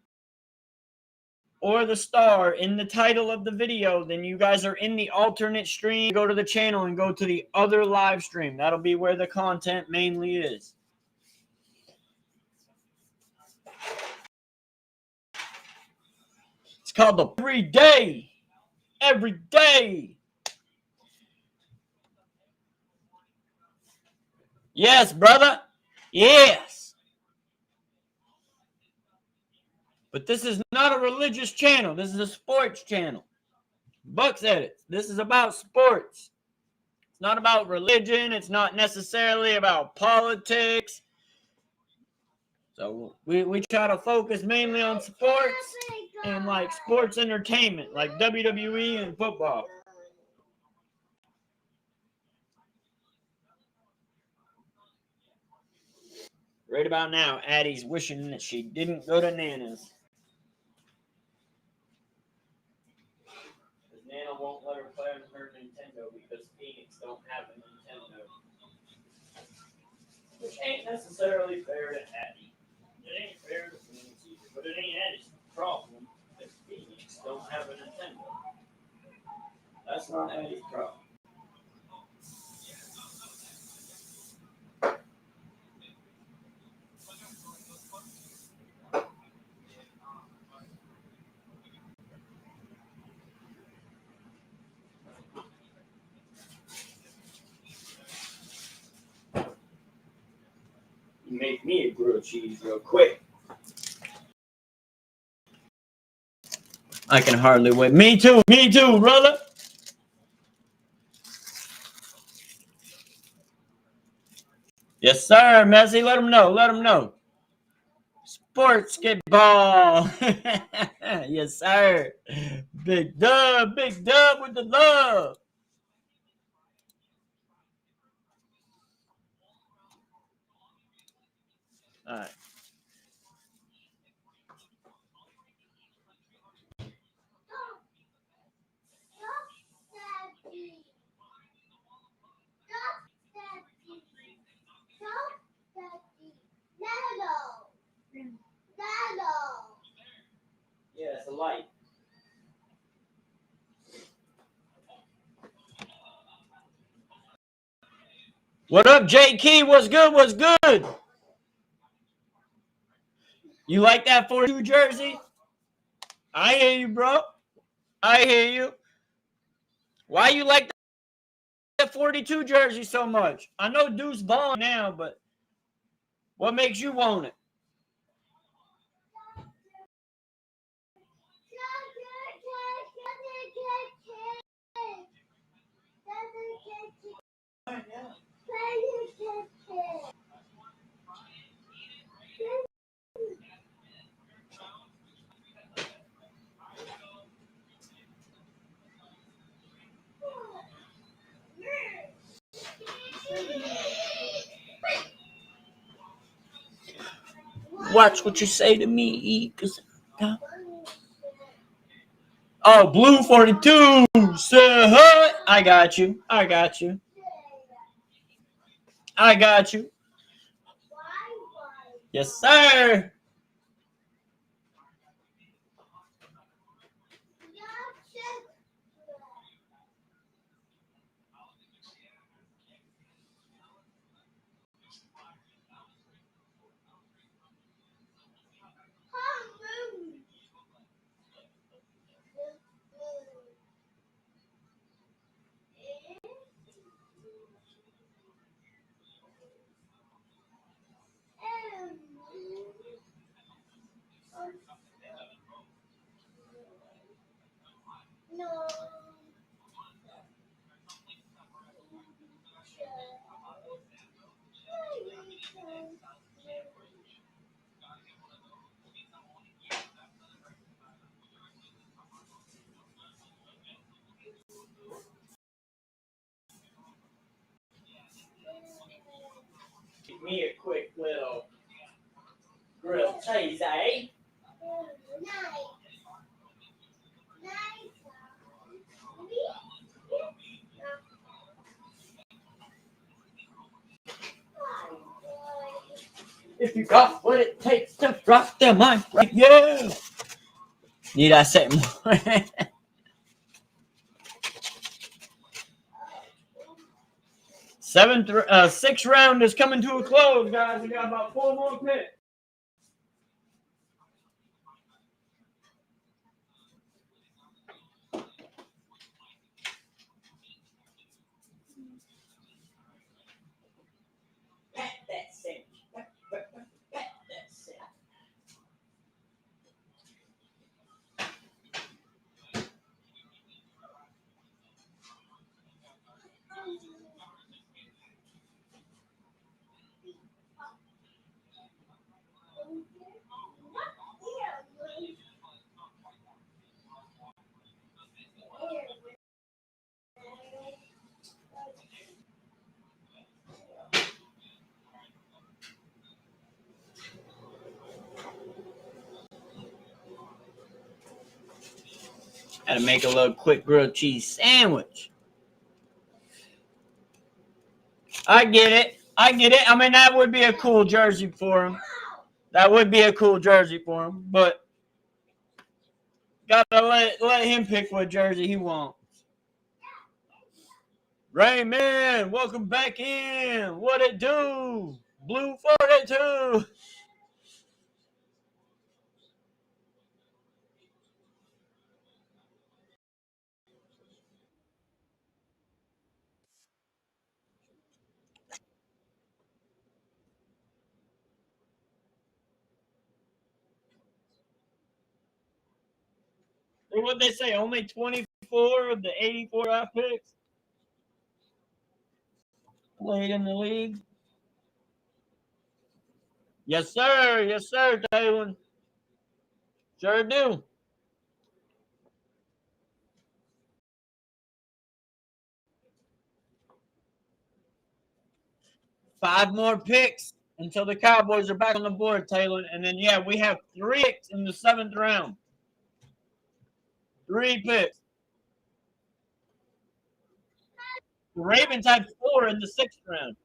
or the star in the title of the video, then you guys are in the alternate stream. Go to the channel and go to the other live stream. That'll be where the content mainly is. It's called the Every Day. Every Day. Yes, brother. Yes. But this is not a religious channel. This is a sports channel. Buck said it. This is about sports. It's not about religion. It's not necessarily about politics. So we try to focus mainly on sports and like sports entertainment, like WWE and football. Right about now, Addie's wishing that she didn't go to Nana's. Because Nana won't let her play on her Nintendo because Phoenix don't have a Nintendo. Which ain't necessarily fair to Addie. It ain't fair to Phoenix either, but it ain't Addie's problem that Phoenix don't have a Nintendo. That's not Addie's problem. You make me a grilled cheese real quick. I can hardly wait. Me too, brother. Yes, sir, Messi. Let him know. Sports ball. Yes, sir. Big dub with the love. All right. Yeah, it's a light. What up, J Key? What's good? You like that 42 jersey? I hear you, bro. I hear you. Why you like that 42 jersey so much? I know Deuce balling now, but what makes you want it? Watch what you say to me, E. Oh, blue 42. Say hi. I got you. Yes, sir. Give me a quick little grilled cheese, eh? If you got what it takes to rock the mic, right? Yeah. Need I say more? Sixth round is coming to a close, guys. We got about 4 more picks. Pat that sandwich. Pat that sandwich. Had to make a little quick grilled cheese sandwich. I get it. I get it. I mean, that would be a cool jersey for him. That would be a cool jersey for him. But gotta let him pick what jersey he wants. Rayman, welcome back in. What it do? Blue 42. What they say? Only 24 of the 84 draft picks played in the league. Yes, sir. Yes, sir, Taylor. Sure do. Five more picks until the Cowboys are back on the board, Taylor. And then, yeah, we have 3 picks in the 7th round. 3 picks. The Ravens had 4 in the 6th round.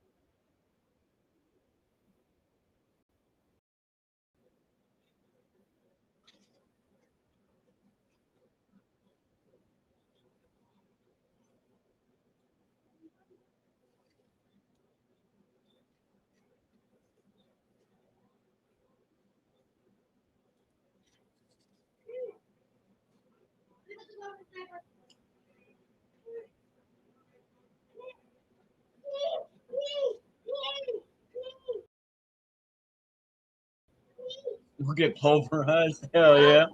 We'll get pulverized. Hell yeah.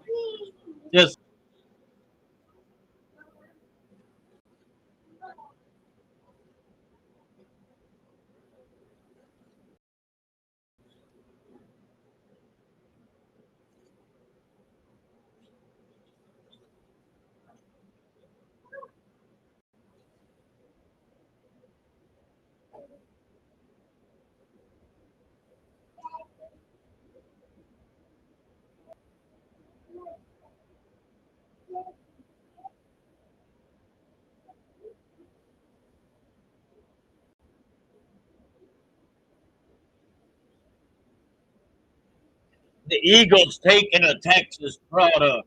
Just the Eagles taking a Texas product.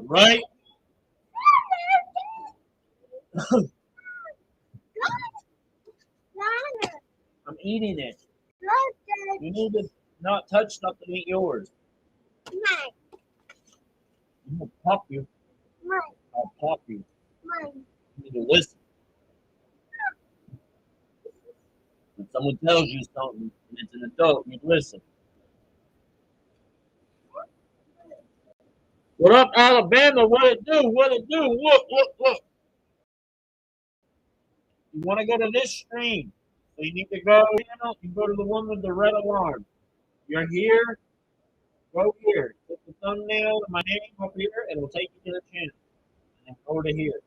Right? I'm eating it. You need to not touch stuff that ain't yours. I'm gonna pop you. I'll pop you. You need to listen. When someone tells you something and it's an adult, you listen. What up, Alabama? What it do? What it do? Look. You want to go to this stream. So you need to go, you go to the one with the red alarm. You're here, go here. Put the thumbnail and my name up here, and it'll take you to the channel. And go to here.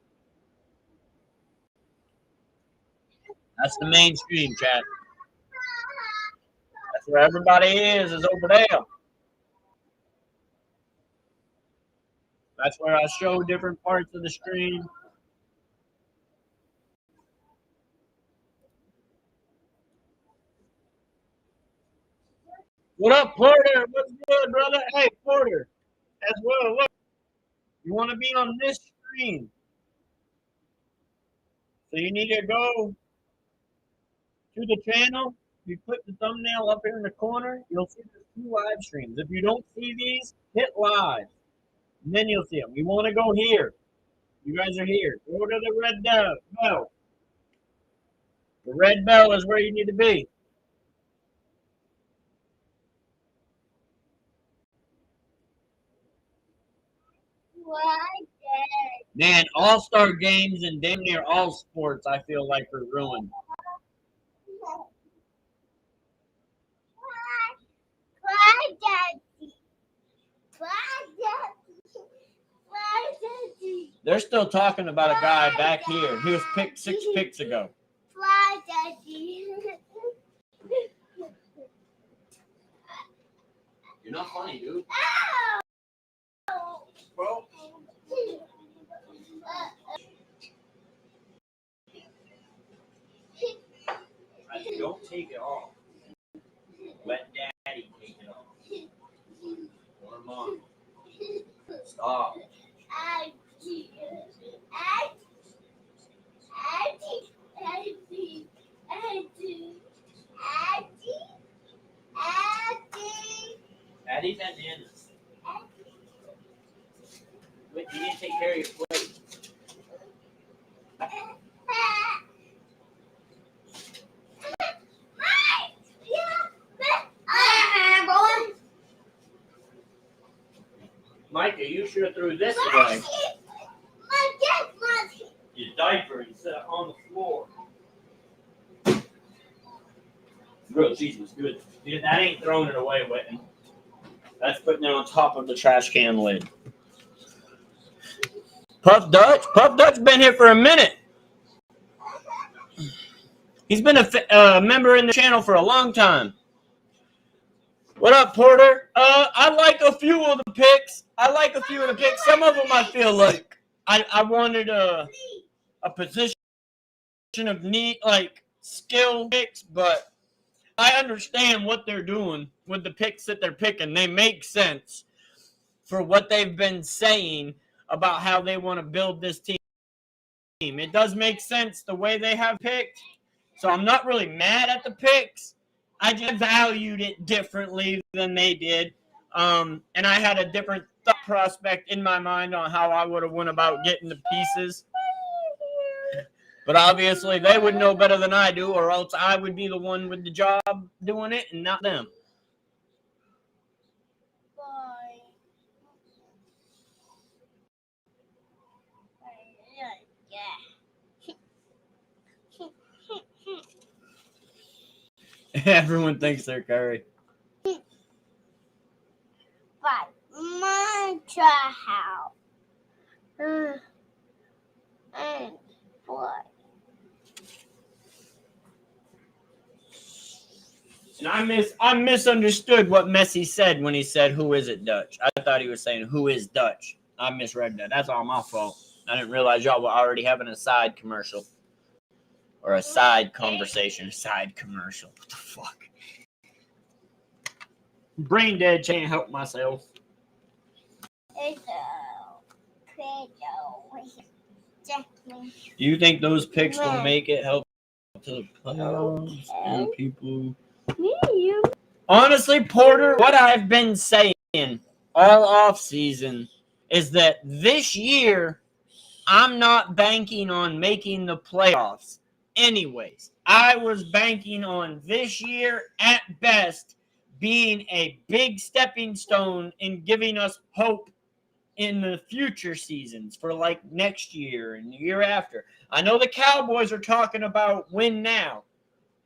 That's the main stream, chat. That's where everybody is over there. That's where I show different parts of the stream. What up, Porter? What's good, brother? Hey, Porter, as well. Look, you want to be on this stream. So you need to go to the channel. You click the thumbnail up here in the corner. You'll see there's 2 live streams. If you don't see these, hit live. And then you'll see them. You want to go here. You guys are here. Go to the red bell. The red bell is where you need to be. Man, all-star games and damn near all sports, I feel like, are ruined. They're still talking about a guy back here. He was picked 6 picks ago. You're not funny, dude. Ow! Bro. Don't take it off. Let Daddy take it off. Or Mom. Stop. Addie's at the end. Wait, you didn't take care of your plate. Micah, you should have threw this away. Your diaper, you set it on the floor. Grilled cheese was good. Dude, that ain't throwing it away, Whitten. That's putting it on top of the trash can lid. Puff Dutch? Puff Dutch been here for a minute. He's been a member in the channel for a long time. What up, Porter? I like a few of the picks. Some of them I feel like I wanted a position of need, like skill picks, but I understand what they're doing with the picks that they're picking. They make sense for what they've been saying about how they want to build this team. It does make sense the way they have picked. So I'm not really mad at the picks. I just valued it differently than they did. And I had a different thought prospect in my mind on how I would have went about getting the pieces. But obviously they would know better than I do, or else I would be the one with the job doing it and not them. Everyone thinks they're Curry. But my house. And what? And I misunderstood what Messi said when he said, "Who is it, Dutch?" I thought he was saying, "Who is Dutch?" I misread that. That's all my fault. I didn't realize y'all were already having a side commercial. Or a side conversation. A side commercial. What the fuck? Brain dead, can't help myself. Do you think those picks will make it help to the playoffs and people? Honestly, Porter, what I've been saying all off season is that this year I'm not banking on making the playoffs. Anyways, I was banking on this year at best being a big stepping stone in giving us hope in the future seasons for like next year and the year after. I know the Cowboys are talking about win now,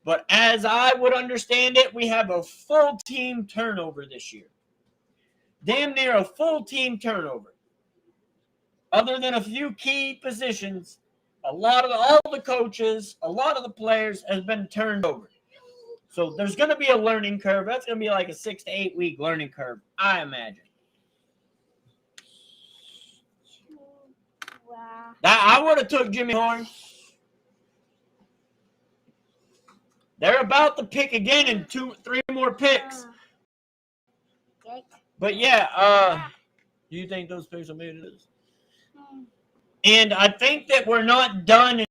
but as I would understand it, we have a full team turnover this year. Damn near a full team turnover. Other than a few key positions, all the coaches, a lot of the players has been turned over. So there's going to be a learning curve. That's going to be like a 6 to 8 week learning curve, I imagine. I would have took Jimmy Horn. They're about to pick again in 2-3 more picks. But yeah, do you think those picks will be it is? And I think that we're not done in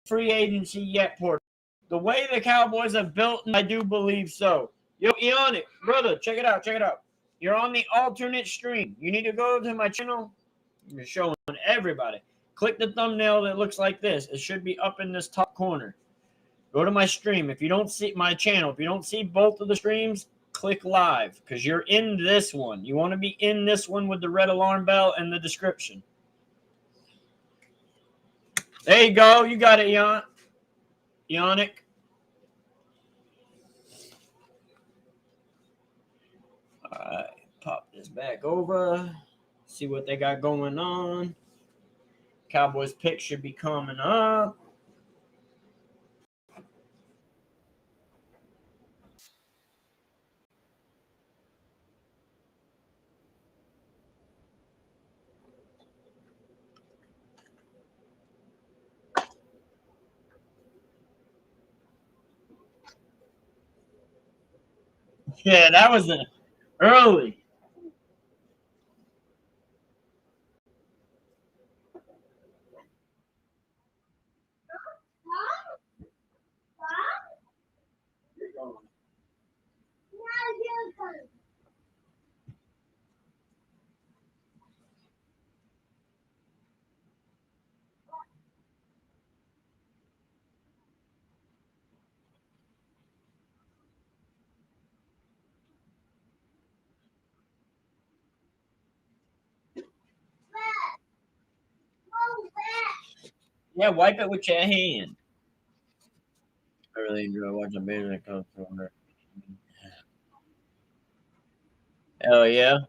free agency yet, Porter. The way the Cowboys have built, I do believe so. Yo, Eonic, brother, check it out. You're on the alternate stream. You need to go to my channel. You're showing everybody. Click the thumbnail that looks like this. It should be up in this top corner. Go to my stream. If you don't see my channel, if you don't see both of the streams, click live because you're in this one. You want to be in this one with the red alarm bell and the description. There you go. You got it, Eonic. All right. Pop this back over. See what they got going on. Cowboys pick should be coming up. Yeah, that was early. Yeah, wipe it with your hand. I really enjoy watching baseball come from her. Oh yeah.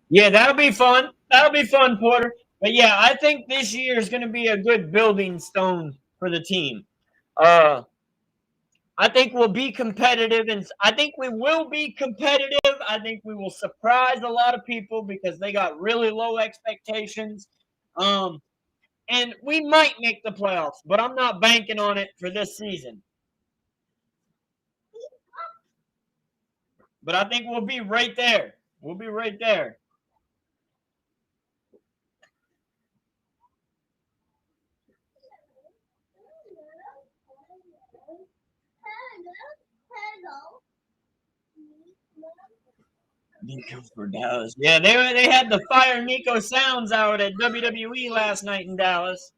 Yeah, that'll be fun. That'll be fun, Porter. But yeah, I think this year is going to be a good building stone for the team. Uh, I think we'll be competitive, and I think we will be competitive. I think we will surprise a lot of people because they got really low expectations. Um, and we might make the playoffs, but I'm not banking on it for this season. But I think we'll be right there. We'll be right there. Nico for Dallas. Yeah, they had the Fire Nico sounds out at WWE last night in Dallas.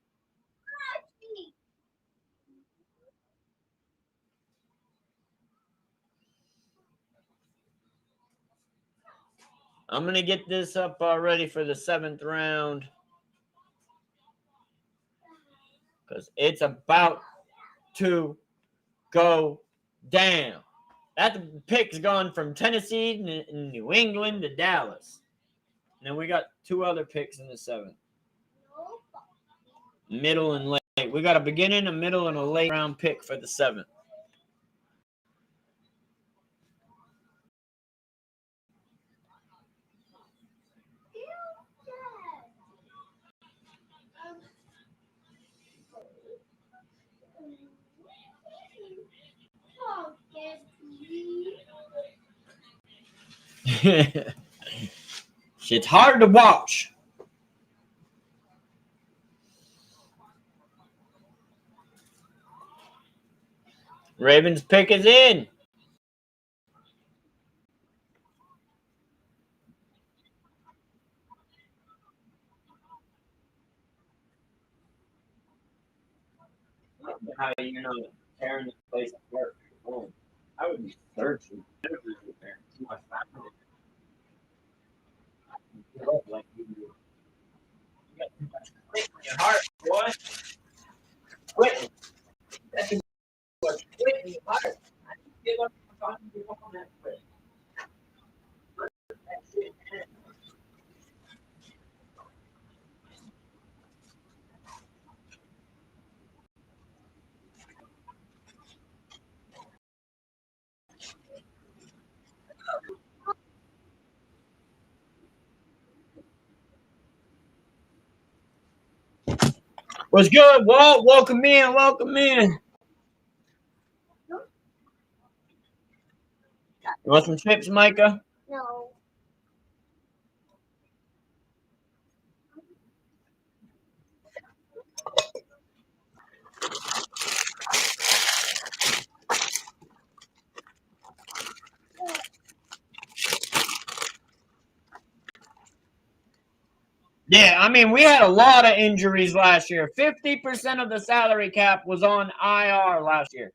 I'm gonna get this up ready for the 7th round because it's about to go down. That pick's gone from Tennessee and New England to Dallas. And then we got 2 other picks in the 7th. Middle and late. We got a beginning, a middle, and a late round pick for the 7th. It's hard to watch. Ravens pick is in. How you know tearing this place apart? I would be searching. Like you do. You got too much quit in your heart, boy. Quit. That's too much quit in your heart. I give up on that quit. That shit, man. What's good, Walt? Welcome in. Welcome in. You want some chips, Micah? No. Yeah, I mean, we had a lot of injuries last year. 50% of the salary cap was on IR last year.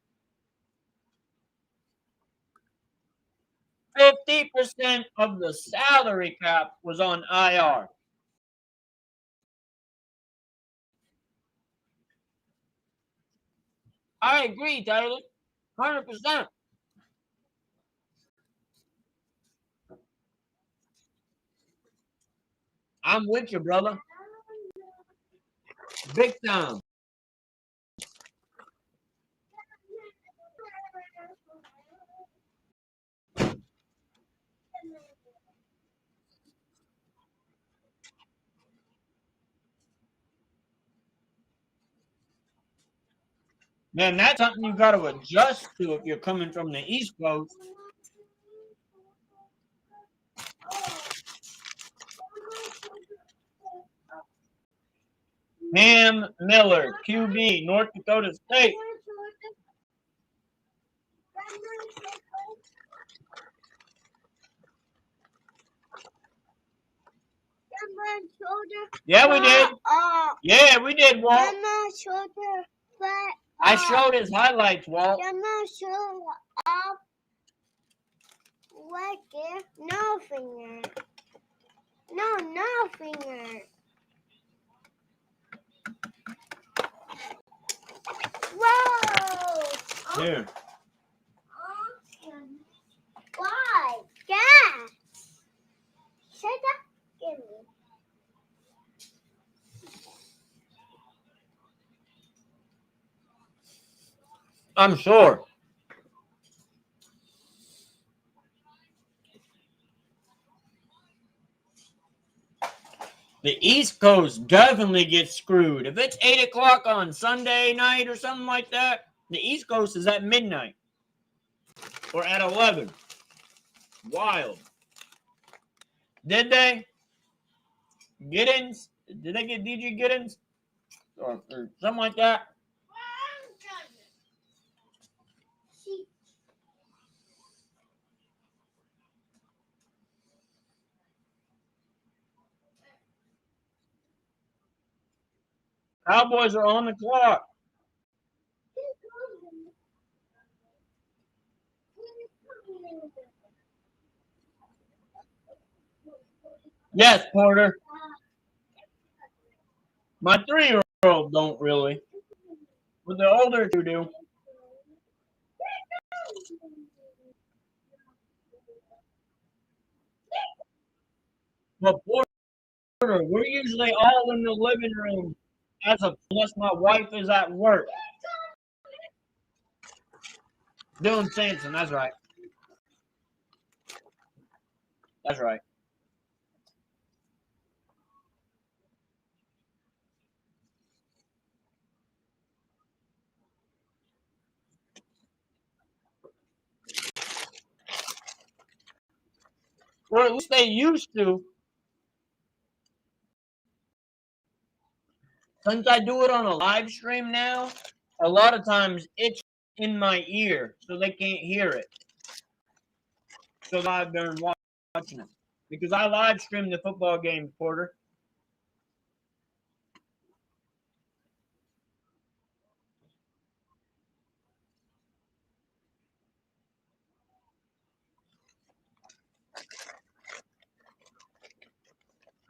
50% of the salary cap was on IR. I agree, Taylor. 100%. I'm with you, brother. Big time. Man, that's something you got to adjust to if you're coming from the East Coast. Ham Miller, QB, North Dakota State. Yeah, we did. Yeah, we did, Walt. I showed his highlights, Walt. No finger. No finger. Whoa! Here. Why? Gas. Shut up. Give me. I'm sure. The East Coast definitely gets screwed. If it's 8 o'clock on Sunday night or something like that, the East Coast is at midnight or at 11. Wild. Did they? Giddens? Did they get DJ Giddens? Or something like that? Cowboys are on the clock. Yes, Porter. My 3-year-old don't really. But the older two do. But Porter, we're usually all in the living room unless my wife is at work. Dylan Sampson, that's right. That's right. Or at least they used to. Since I do it on a live stream now, a lot of times it's in my ear, so they can't hear it. So I've been watching it. Because I live stream the football game, Porter.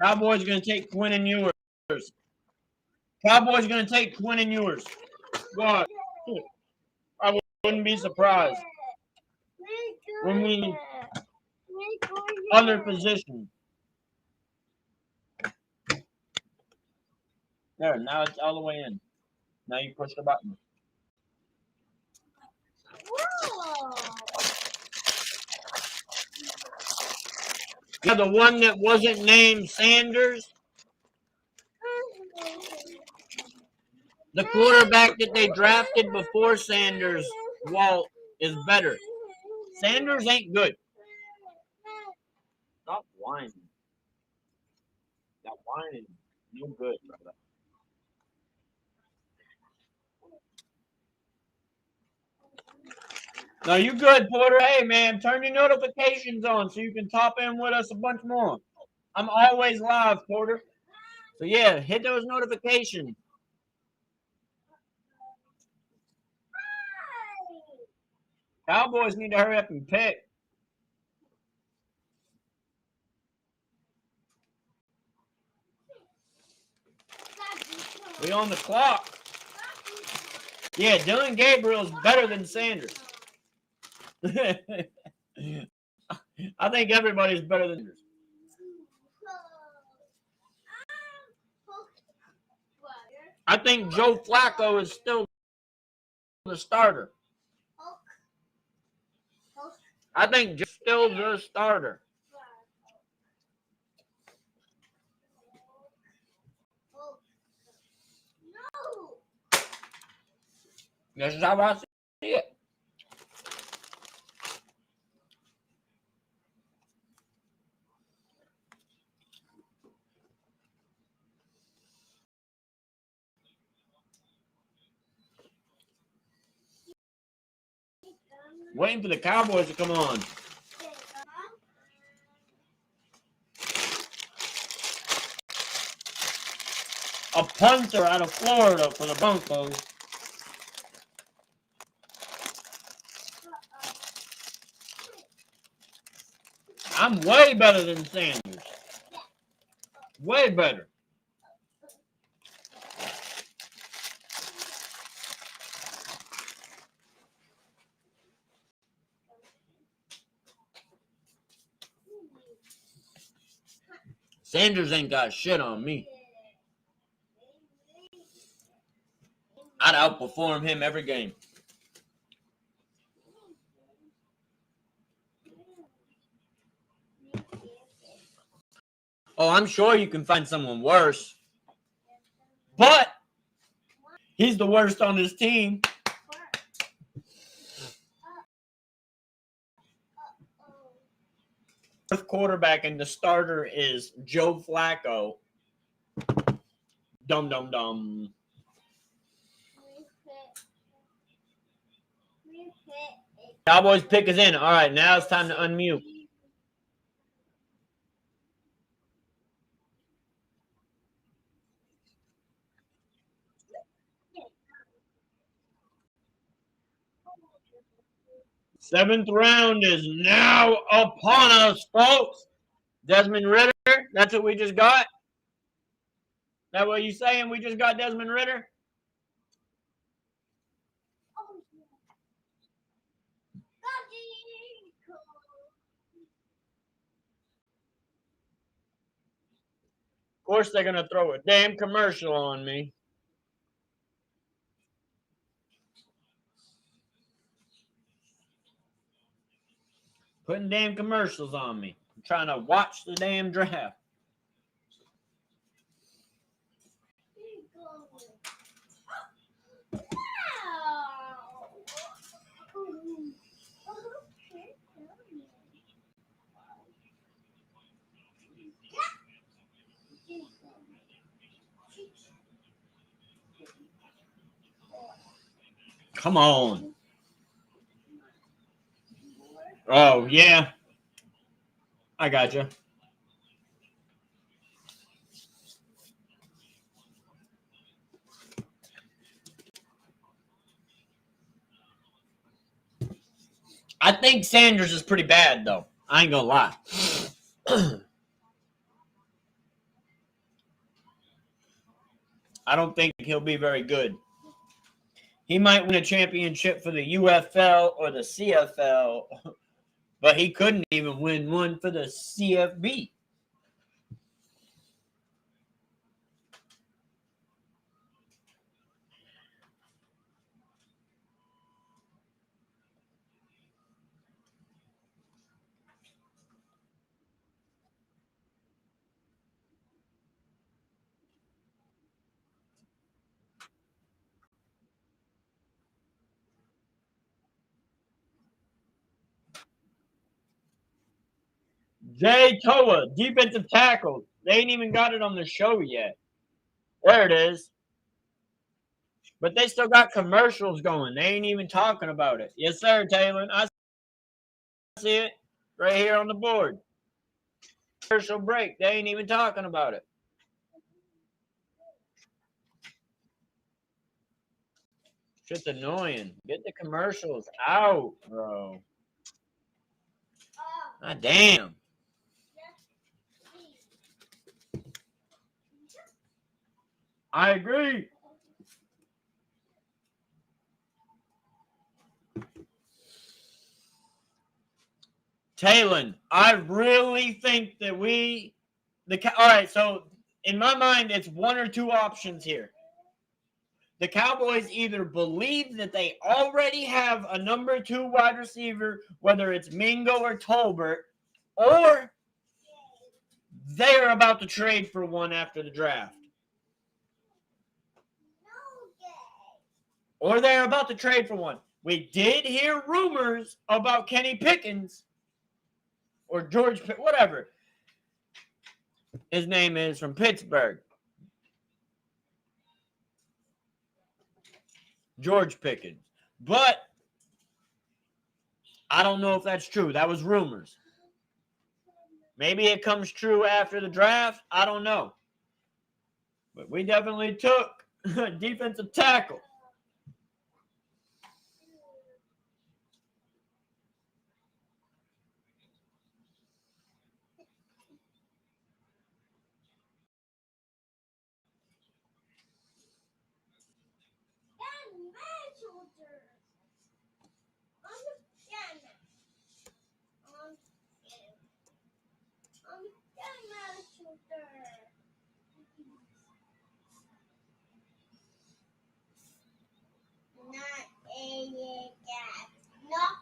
Cowboys going to take Quinn and Ewers. Cowboys going to take Quinn and Ewers. God, I wouldn't be surprised. When we other position. There, now it's all the way in. Now you push the button. Yeah, the one that wasn't named Sanders. The quarterback that they drafted before Sanders, Walt, is better. Sanders ain't good. Stop whining. That whining, no good, brother. No, you good, Porter. Hey, man, turn your notifications on so you can top in with us a bunch more. I'm always live, Porter. So, yeah, hit those notifications. Cowboys need to hurry up and pick. We on the clock. Yeah, Dylan Gabriel's better than Sanders. I think everybody's better than Sanders. I think Joe Flacco is still the starter. I think Joe's still the starter. This is how I see it. Waiting for the Cowboys to come on. A punter out of Florida for the Broncos. I'm way better than Sanders. Way better. Sanders ain't got shit on me. I'd outperform him every game. Oh, I'm sure you can find someone worse. But he's the worst on his team. Fourth quarterback and the starter is Joe Flacco. Dum dum dum. Cowboys pick us in. All right, now it's time to unmute. Seventh round is now upon us, folks. Desmond Ritter, that's what we just got? That what you saying? We just got Desmond Ritter? Of course they're going to throw a damn commercial on me. Putting damn commercials on me. I'm trying to watch the damn draft. Come on. Oh, yeah. I got you. I think Sanders is pretty bad, though. I ain't gonna lie. I don't think he'll be very good. He might win a championship for the UFL or the CFL, but he couldn't even win one for the CFB. Jay Toa, defensive tackle. They ain't even got it on the show yet. There it is. But they still got commercials going. They ain't even talking about it. Yes, sir, Taylor. I see it right here on the board. Commercial break. They ain't even talking about it. Shit's annoying. Get the commercials out, bro. God damn. I agree. Talon, I really think that all right, so in my mind, it's one or two options here. The Cowboys either believe that they already have a number 2 wide receiver, whether it's Mingo or Tolbert, or they're about to trade for one after the draft. Or they're about to trade for one. We did hear rumors about Kenny Pickens or George, whatever his name is, from Pittsburgh. George Pickens. But I don't know if that's true. That was rumors. Maybe it comes true after the draft. I don't know. But we definitely took a defensive tackle.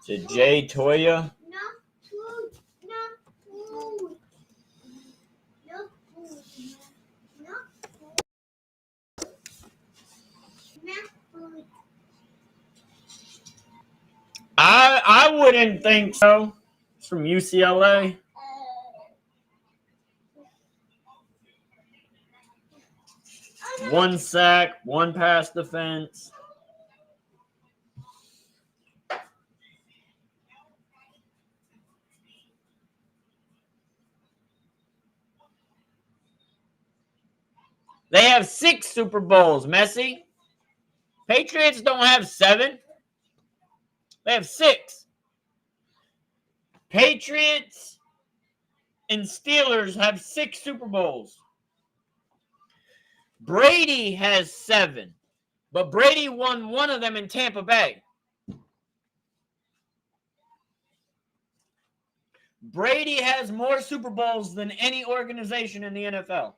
To Jay Toya. I wouldn't think so. It's from UCLA. One sack, one pass defense. They have 6 Super Bowls, Messi. Patriots don't have 7. They have 6. Patriots and Steelers have 6 Super Bowls. Brady has 7. But Brady won one of them in Tampa Bay. Brady has more Super Bowls than any organization in the NFL.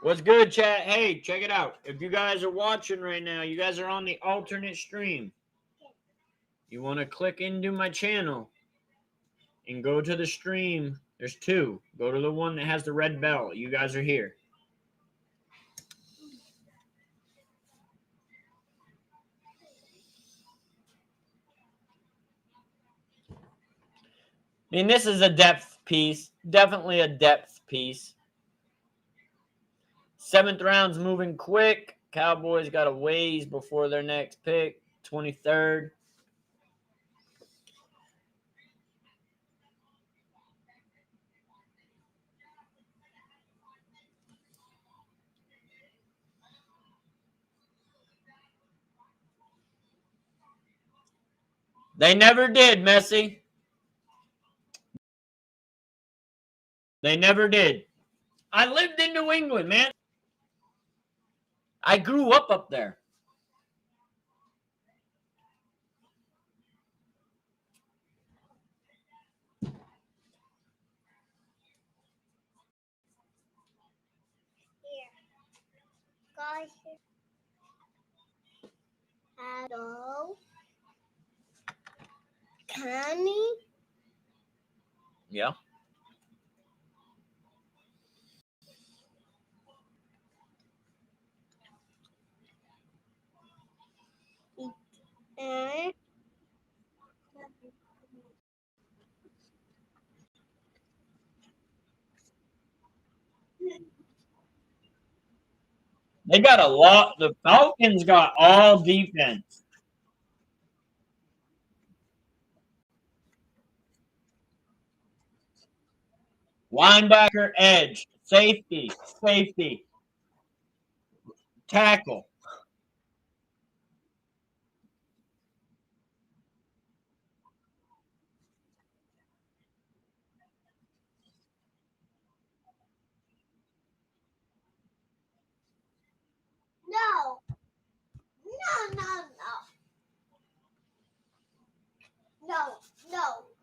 What's good, chat? Hey, check it out. If you guys are watching right now, you guys are on the alternate stream. You want to click into my channel and go to the stream. There's 2. Go to the one that has the red bell. You guys are here. I mean, this is a depth piece. Definitely a depth piece. 7th round's moving quick. Cowboys got a ways before their next pick. 23rd. They never did, Messi. They never did. I lived in New England, man. I grew up there. Guys, hello, Connie. Yeah. And They got a lot. The Falcons got all defense. Linebacker, edge, safety, tackle.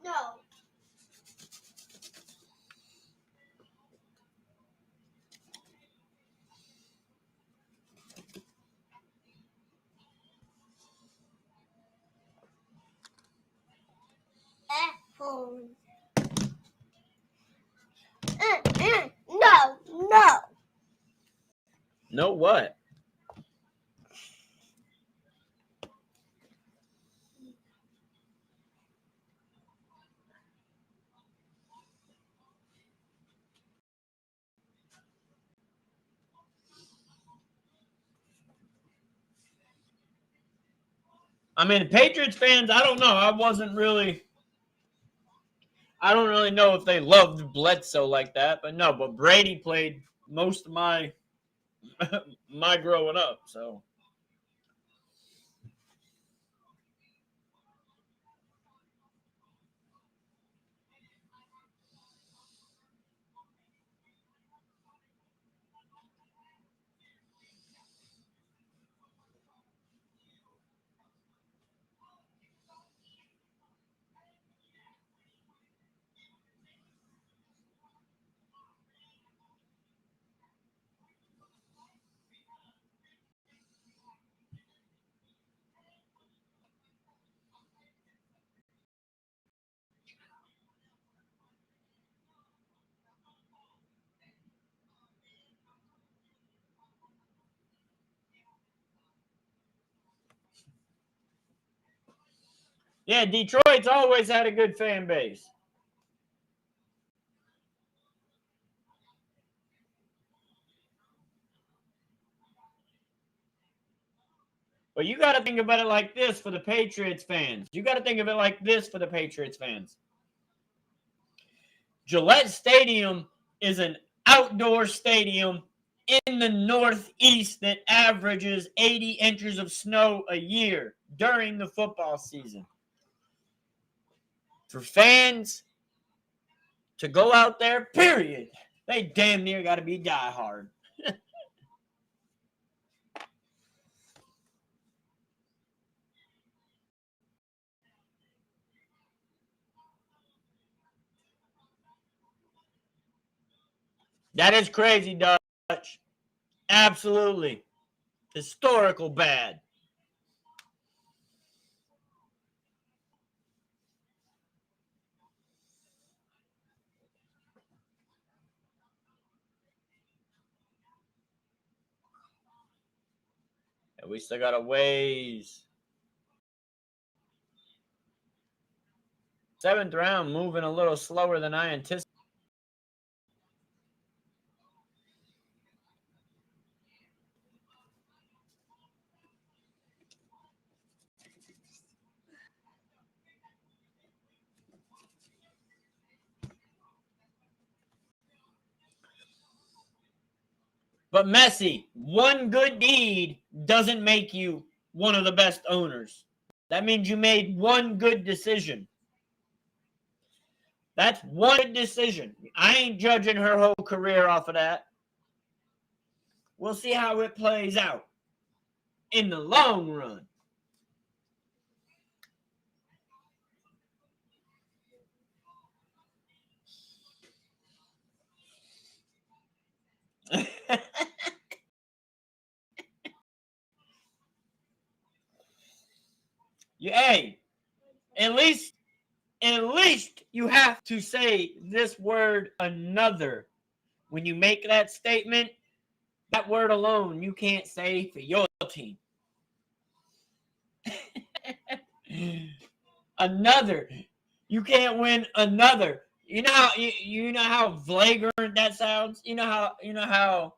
no. No what? I mean, Patriots fans, I don't know. I don't really know if they loved Bledsoe like that, but no, but Brady played most of my my growing up, so. Yeah, Detroit's always had a good fan base. But you got to think about it like this for the Patriots fans. You got to think of it like this for the Patriots fans. Gillette Stadium is an outdoor stadium in the Northeast that averages 80 inches of snow a year during the football season. For fans to go out there, period, they damn near got to be diehard. That is crazy, Dutch. Absolutely. Historical bad. And we still got a ways. 7th round moving a little slower than I anticipated. But Messi, one good deed doesn't make you one of the best owners. That means you made one good decision. That's one good decision. I ain't judging her whole career off of that. We'll see how it plays out in the long run. Hey, at least you have to say this word another. When you make that statement, that word alone you can't say for your team. Another. You can't win another. You know how flagrant that sounds? You know how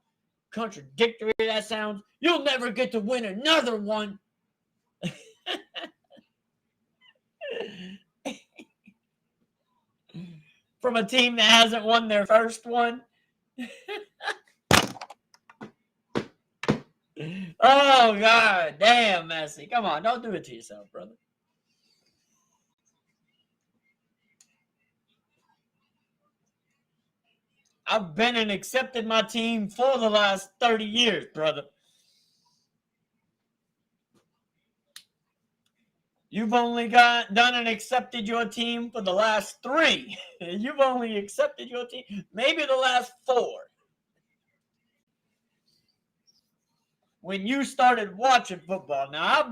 contradictory that sounds? You'll never get to win another one. From a team that hasn't won their first one. Oh, God. Damn, Messi. Come on. Don't do it to yourself, brother. I've been and accepted my team for the last 30 years, brother. You've only done and accepted your team for the last 3. You've only accepted your team maybe the last 4. When you started watching football. Now, I've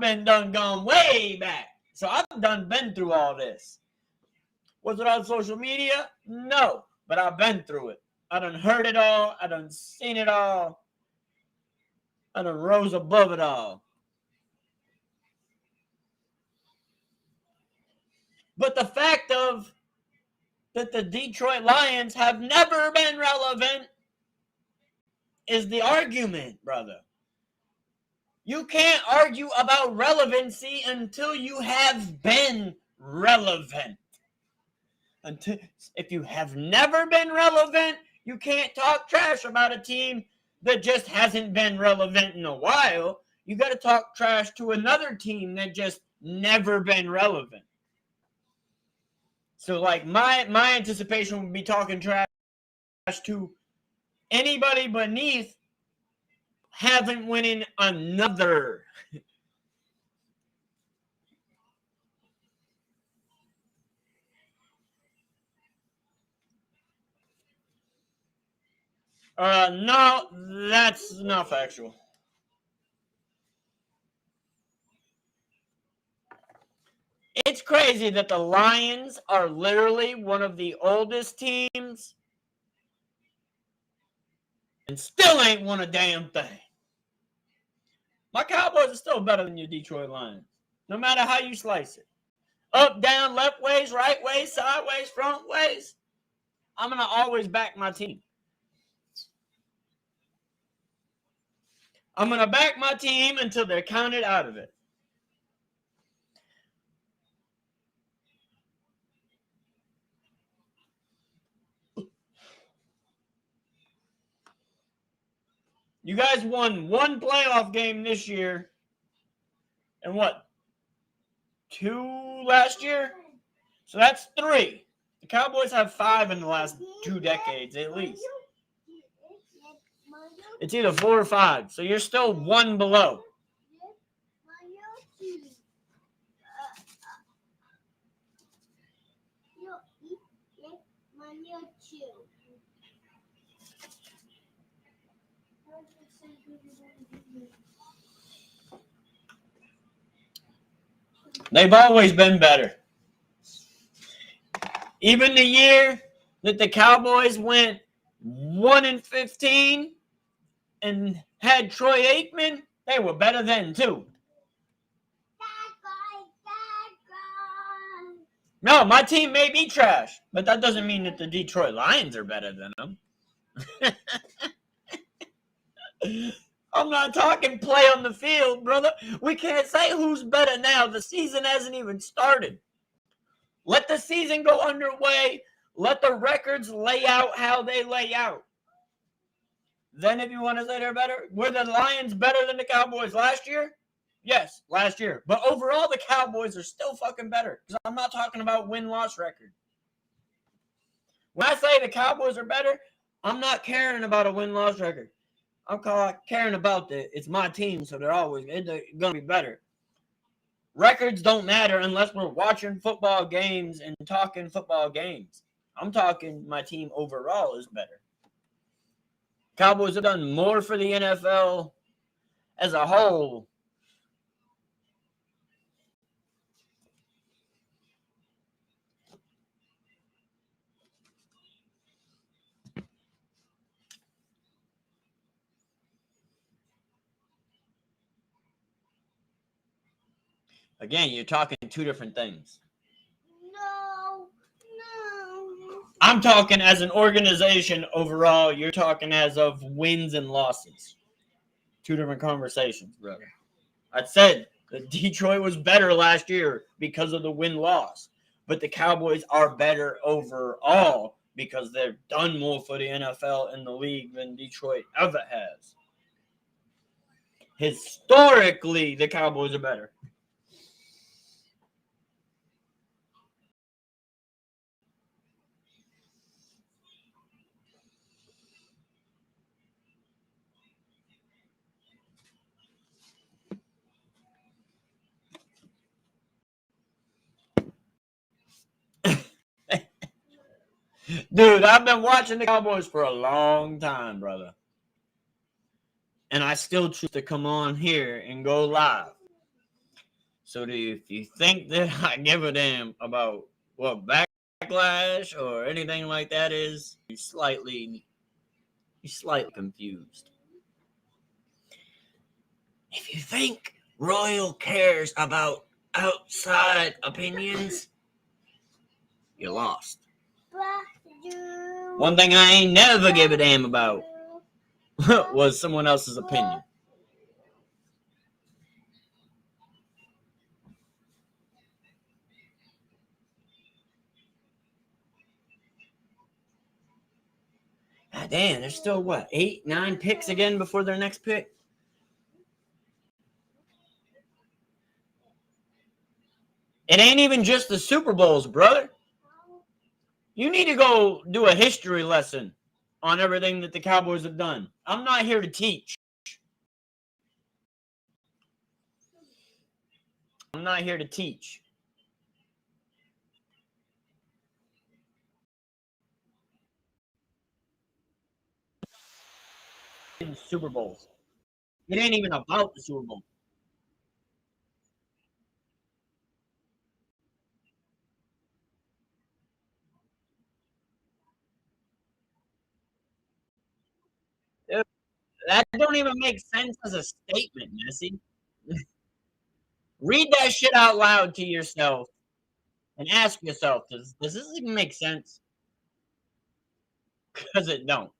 gone way back. So I've been through all this. Was it on social media? No. But I've been through it. I done heard it all. I done seen it all. I done rose above it all. But the fact of that the Detroit Lions have never been relevant is the argument, brother. You can't argue about relevancy until you have been relevant. If you have never been relevant, you can't talk trash about a team that just hasn't been relevant in a while. You got to talk trash to another team that just never been relevant. So, like, my anticipation would be talking trash to anybody beneath haven't winning another. No, that's not factual. It's crazy that the Lions are literally one of the oldest teams and still ain't won a damn thing. My Cowboys are still better than your Detroit Lions, no matter how you slice it. Up, down, left ways, right ways, sideways, front ways. I'm going to always back my team. I'm going to back my team until they're counted out of it. You guys won one playoff game this year and what? 2 last year? So that's 3. The Cowboys have 5 in the last 2 decades at least. It's either 4 or 5. So you're still 1 below. They've always been better. Even the year that the Cowboys went 1-15 and had Troy Aikman, they were better then too. No, my team may be trash, but that doesn't mean that the Detroit Lions are better than them. I'm not talking play on the field, brother. We can't say who's better now. The season hasn't even started. Let the season go underway. Let the records lay out how they lay out. Then if you want to say they're better, were the Lions better than the Cowboys last year? Yes, last year. But overall, the Cowboys are still fucking better. Because I'm not talking about win-loss record. When I say the Cowboys are better, I'm not caring about a win-loss record. I'm caring about it's my team, so they're going to be better. Records don't matter unless we're watching football games and talking football games. I'm talking my team overall is better. Cowboys have done more for the NFL as a whole. Again, you're talking 2 different things. No. I'm talking as an organization overall. You're talking as of wins and losses. 2 different conversations, brother. I said that Detroit was better last year because of the win-loss. But the Cowboys are better overall because they've done more for the NFL and the league than Detroit ever has. Historically, the Cowboys are better. Dude, I've been watching the Cowboys for a long time, brother. And I still choose to come on here and go live. So if you think that I give a damn about what backlash or anything like that is, you're slightly confused. If you think Royal cares about outside opinions, you're lost. One thing I ain't never give a damn about was someone else's opinion. God damn, there's still what, 8, 9 picks again before their next pick? It ain't even just the Super Bowls, brother. You need to go do a history lesson on everything that the Cowboys have done. I'm not here to teach. I'm not here to teach. In Super Bowls. It ain't even about the Super Bowl. That don't even make sense as a statement, Nessie. Read that shit out loud to yourself and ask yourself, does this even make sense? Because it don't.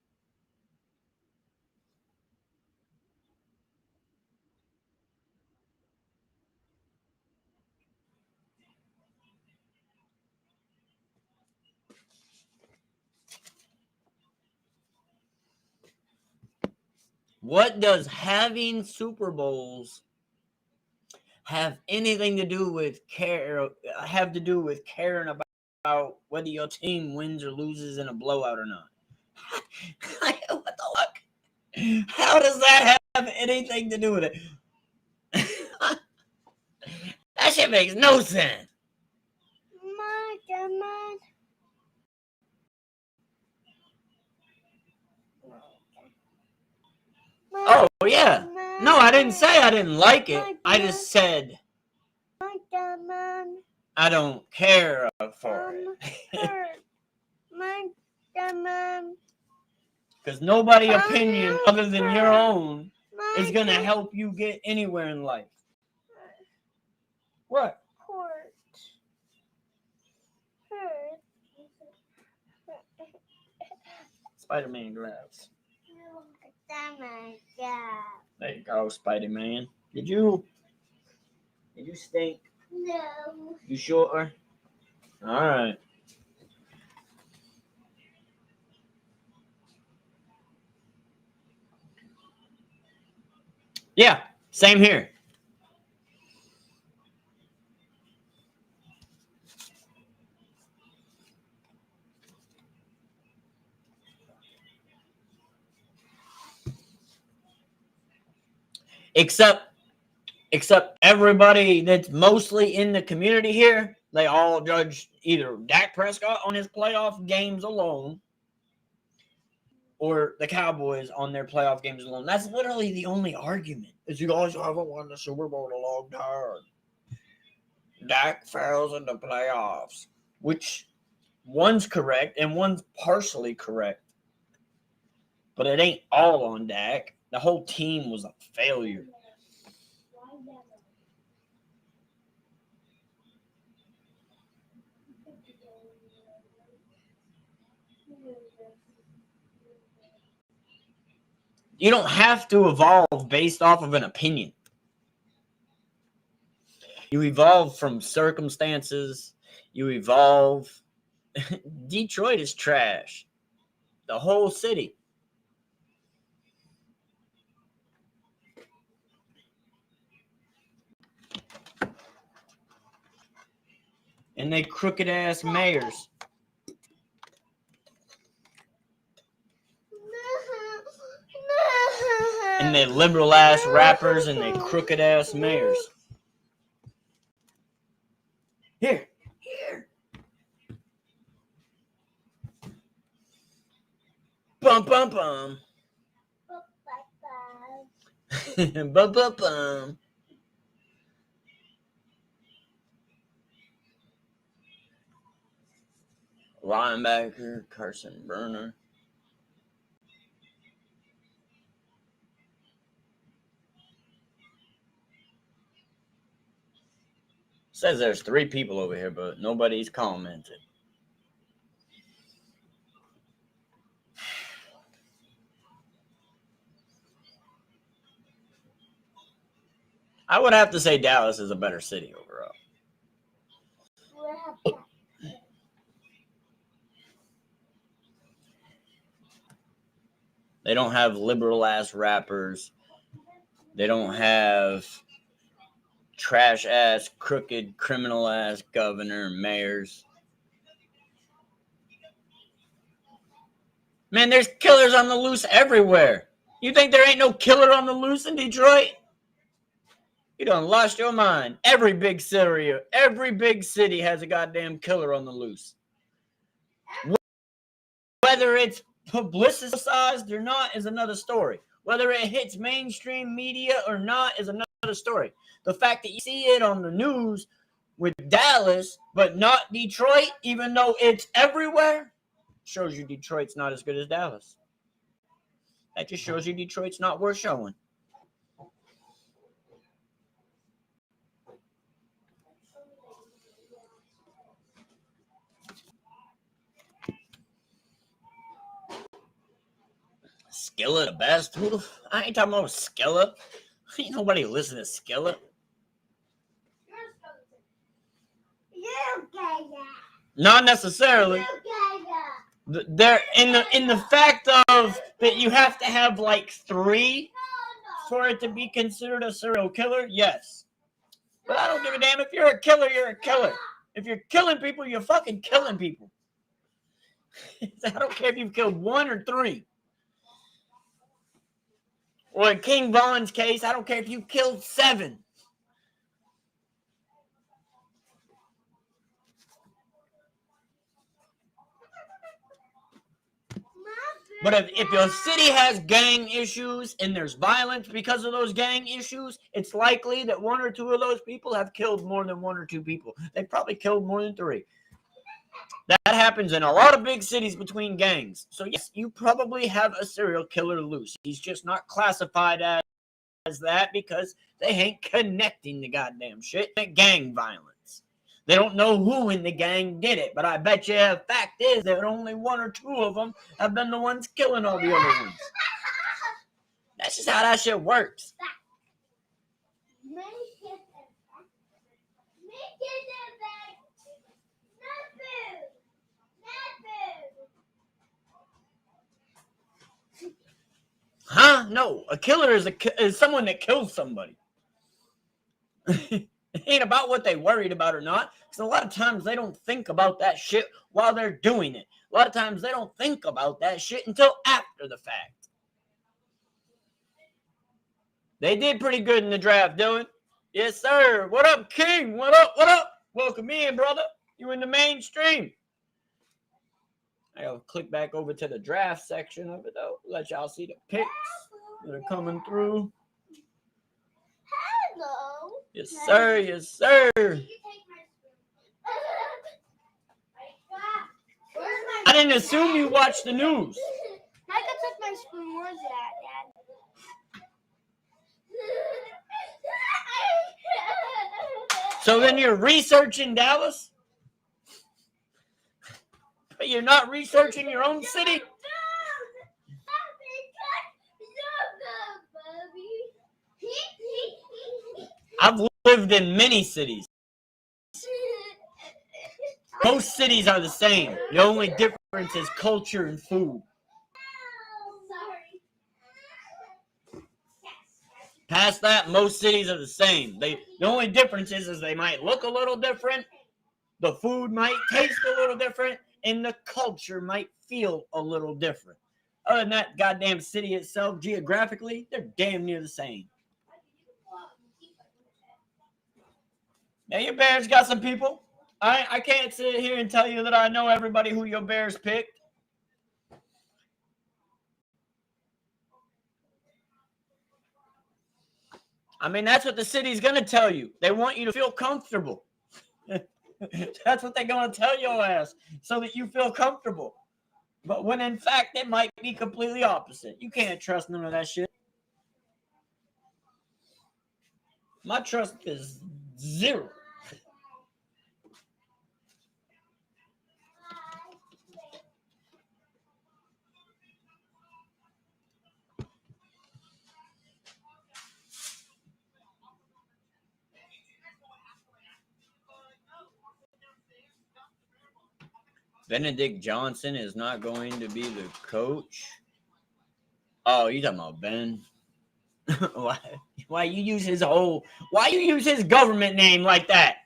What does having Super Bowls have anything to do with caring about whether your team wins or loses in a blowout or not? What the fuck? How does that have anything to do with it? That shit makes no sense. Oh, yeah. No, I didn't say I didn't like it. I just said I don't care for it. Because nobody's opinion other than your own is going to help you get anywhere in life. What? Spider-Man gloves. There you go, Spider-Man. Did you stink? No. You sure? All right. Yeah, same here. Except everybody that's mostly in the community here, they all judge either Dak Prescott on his playoff games alone or the Cowboys on their playoff games alone. That's literally the only argument. Is you guys haven't won the Super Bowl in a long time. Dak fails in the playoffs, which one's correct and one's partially correct. But it ain't all on Dak. The whole team was a failure. You don't have to evolve based off of an opinion. You evolve from circumstances. You evolve. Detroit is trash. The whole city. And they crooked ass mayors. And they liberal ass rappers and they crooked ass mayors. Here. Bum bum bum. Bum bum bum. Linebacker Carson Burner. Says there's 3 people over here, but nobody's commented. I would have to say Dallas is a better city overall. They don't have liberal-ass rappers. They don't have trash-ass, crooked, criminal-ass governor and mayors. Man, there's killers on the loose everywhere. You think there ain't no killer on the loose in Detroit? You done lost your mind. Every big city has a goddamn killer on the loose. Whether it's publicized or not is another story. Whether it hits mainstream media or not is another story. The fact that you see it on the news with Dallas, but not Detroit, even though it's everywhere, shows you Detroit's not as good as Dallas. That just shows you Detroit's not worth showing. Skilla the best? I ain't talking about Skilla. Ain't nobody listen to Skilla. Not necessarily. They're in the fact of that you have to have like 3 for it to be considered a serial killer. Yes, but I don't give a damn. If you're a killer, you're a killer. If you're killing people, you're fucking killing people. I don't care if you've killed 1 or 3. Or in King Von's case, I don't care if you killed 7. But if your city has gang issues and there's violence because of those gang issues, it's likely that 1 or 2 of those people have killed more than 1 or 2 people. They probably killed more than 3. That happens in a lot of big cities between gangs. So yes, you probably have a serial killer loose. He's just not classified as that because they ain't connecting the goddamn shit. Gang violence. They don't know who in the gang did it, but I bet you the fact is that only 1 or 2 of them have been the ones killing all the other ones. That's just how that shit works. Huh? No, a killer is someone that kills somebody. It ain't about what they worried about or not. Because a lot of times they don't think about that shit while they're doing it. A lot of times they don't think about that shit until after the fact. They did pretty good in the draft, Dylan. Yes, sir. What up, King? What up? What up? Welcome in, brother. You in the mainstream. I'll click back over to the draft section of it, though. Let y'all see the picks that are coming through. Hello. Yes, sir. Yes, sir. I didn't assume you watched the news. Micah took my spoon. Where's it at, Dad? So then you're researching Dallas? But you're not researching your own city? I've lived in many cities. Most cities are the same. The only difference is culture and food. Past that, most cities are the same. The only difference is they might look a little different, the food might taste a little different, and the culture might feel a little different. Other than that, goddamn city itself, geographically, they're damn near the same. Now, your Bears got some people. I can't sit here and tell you that I know everybody who your Bears picked. I mean, that's what the city's going to tell you. They want you to feel comfortable. That's what they're going to tell your ass, so that you feel comfortable. But when in fact, it might be completely opposite. You can't trust none of that shit. My trust is 0. Benedict Johnson is not going to be the coach. Oh, you talking about Ben? Why you use his government name like that?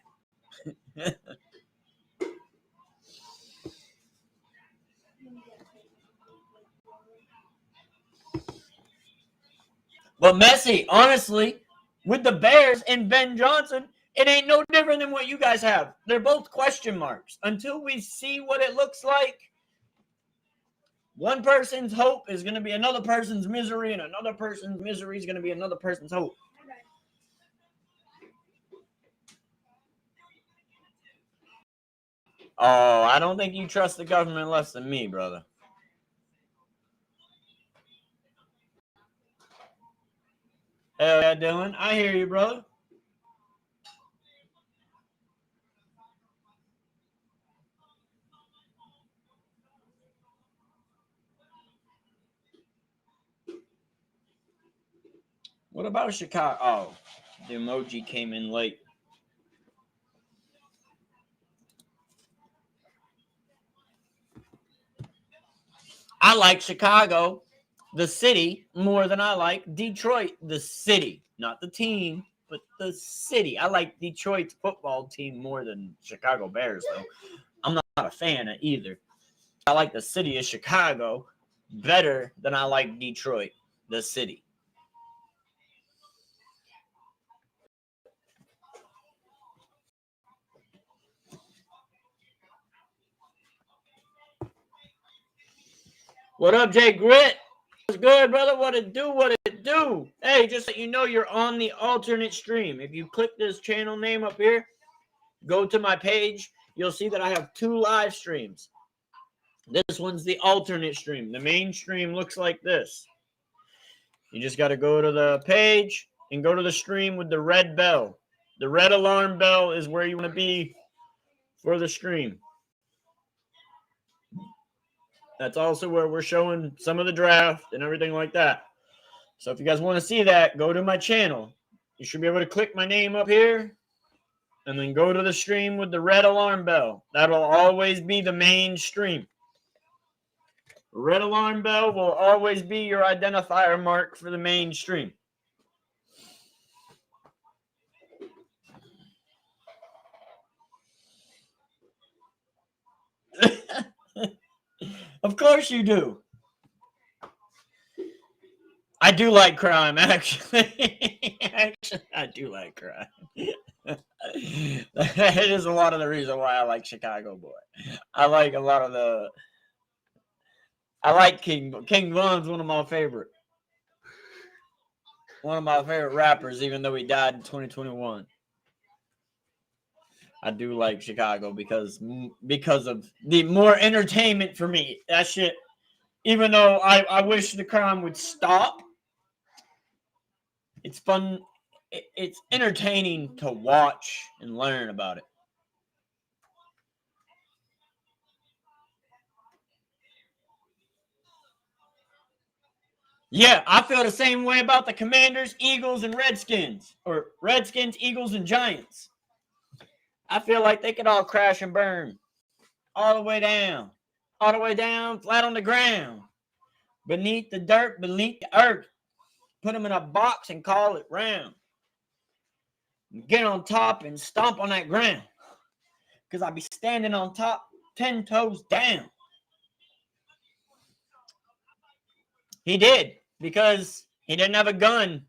But Messi, honestly, with the Bears and Ben Johnson, it ain't no different than what you guys have. They're both question marks. Until we see what it looks like, one person's hope is going to be another person's misery, and another person's misery is going to be another person's hope. Oh, I don't think you trust the government less than me, brother. Hell yeah, Dylan. I hear you, brother. What about Chicago? Oh, the emoji came in late. I like Chicago, the city, more than I like Detroit, the city. Not the team, but the city. I like Detroit's football team more than Chicago Bears, though. I'm not a fan of either. I like the city of Chicago better than I like Detroit, the city. What up, Jay Grit? What's good, brother? What it do? What it do? Hey, just so you know, you're on the alternate stream. If you click this channel name up here, go to my page, you'll see that I have 2 live streams. This one's the alternate stream. The main stream looks like this. You just got to go to the page and go to the stream with the red bell. The red alarm bell is where you want to be for the stream. That's also where we're showing some of the draft and everything like that. So if you guys want to see that, go to my channel. You should be able to click my name up here and then go to the stream with the red alarm bell. That'll always be the main stream. Red alarm bell will always be your identifier mark for the main stream. Of course you do. I do like crime, actually. Actually, I do like crime. That is a lot of the reason why I like Chicago Boy. I like a lot of the... I like King. King Von's one of my favorite. One of my favorite rappers, even though he died in 2021. I do like Chicago because of the more entertainment for me. That shit, even though I wish the crime would stop, it's fun. It's entertaining to watch and learn about it. Yeah, I feel the same way about the Commanders, Eagles, and Redskins. Or Redskins, Eagles, and Giants. I feel like they could all crash and burn. All the way down. All the way down, flat on the ground. Beneath the dirt, beneath the earth. Put them in a box and call it round. Get on top and stomp on that ground. Because I'll be standing on top, 10 toes down. He did. Because he didn't have a gun.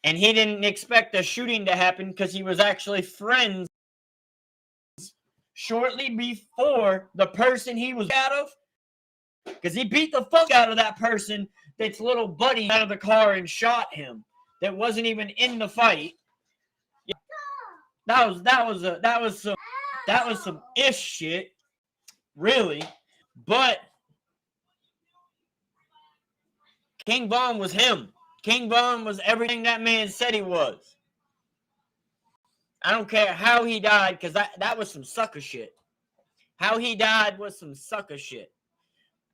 And he didn't expect a shooting to happen because he was actually friends shortly before the person he was out of. Because he beat the fuck out of that person that's little buddy out of the car and shot him. That wasn't even in the fight. That was some ish shit. Really. But King Von was him. King Von was everything that man said he was. I don't care how he died, because that was some sucker shit. How he died was some sucker shit.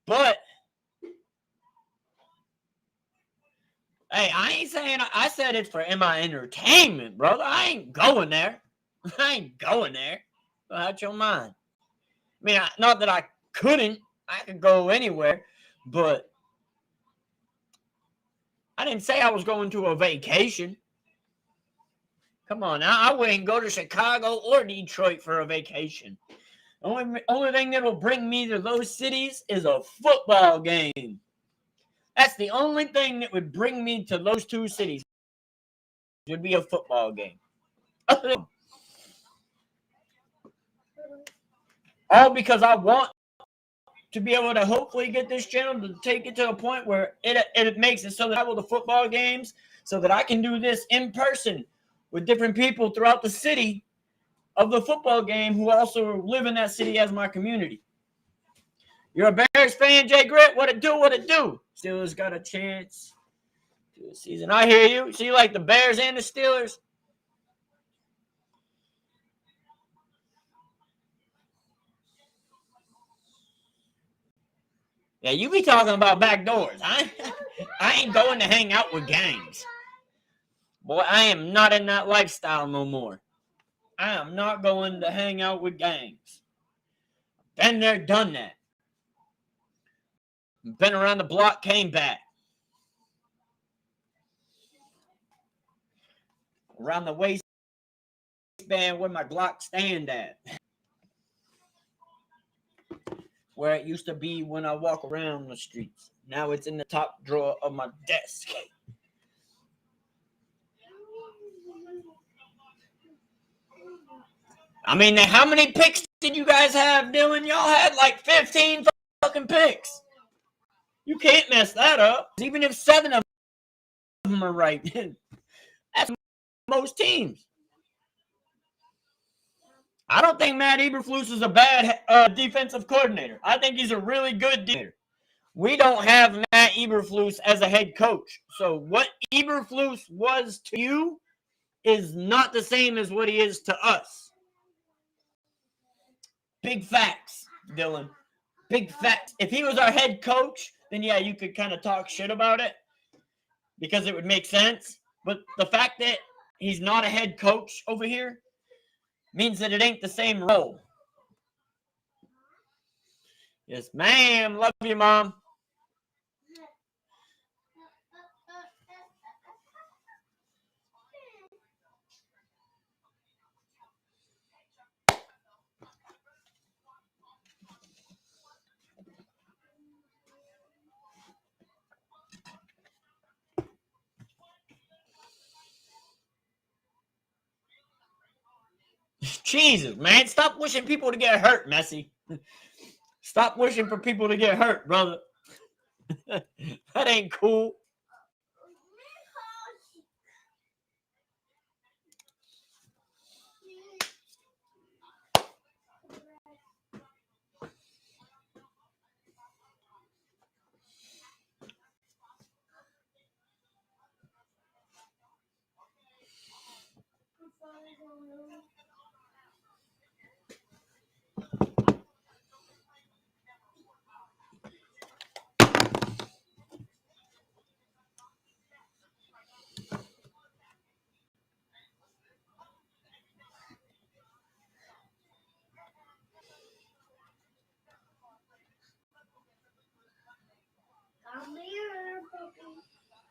But, hey, I ain't saying, I said it for my entertainment, brother. I ain't going there. I ain't going there. Go out your mind. mean, not that I couldn't. I could go anywhere, but I didn't say I was going to a vacation. Come on now, I wouldn't go to Chicago or Detroit for a vacation. Only thing that will bring me to those cities is a football game. That's the only thing that would bring me to those two cities. Would be a football game. All because I want to be able to hopefully get this channel to take it to a point where it makes it so that I travel to football games so that I can do this in person with different people throughout the city of the football game who also live in that city as my community. You're a Bears fan, Jay Grit? What it do? What it do? Steelers got a chance to the season. I hear you. So you like the Bears and the Steelers? Yeah, you be talking about back doors. I ain't going to hang out with gangs. Boy, I am not in that lifestyle no more. I am not going to hang out with gangs. Been there, done that. Been around the block, came back. Around the waistband where my Glock stand at. Where it used to be when I walk around the streets. Now it's in the top drawer of my desk. I mean, how many picks did you guys have, Dylan? Y'all had like 15 fucking picks. You can't mess that up. Even if 7 of them are right. That's most teams. I don't think Matt Eberflus is a bad defensive coordinator. I think he's a really good defender. We don't have Matt Eberflus as a head coach. So what Eberflus was to you is not the same as what he is to us. Big facts, Dylan. Big facts. If he was our head coach, then yeah, you could kind of talk shit about it because it would make sense. But the fact that he's not a head coach over here means that it ain't the same role. Yes, ma'am. Love you, Mom. Jesus, man. Stop wishing people to get hurt, Messi. Stop wishing for people to get hurt, brother. That ain't cool. Come here, puppy.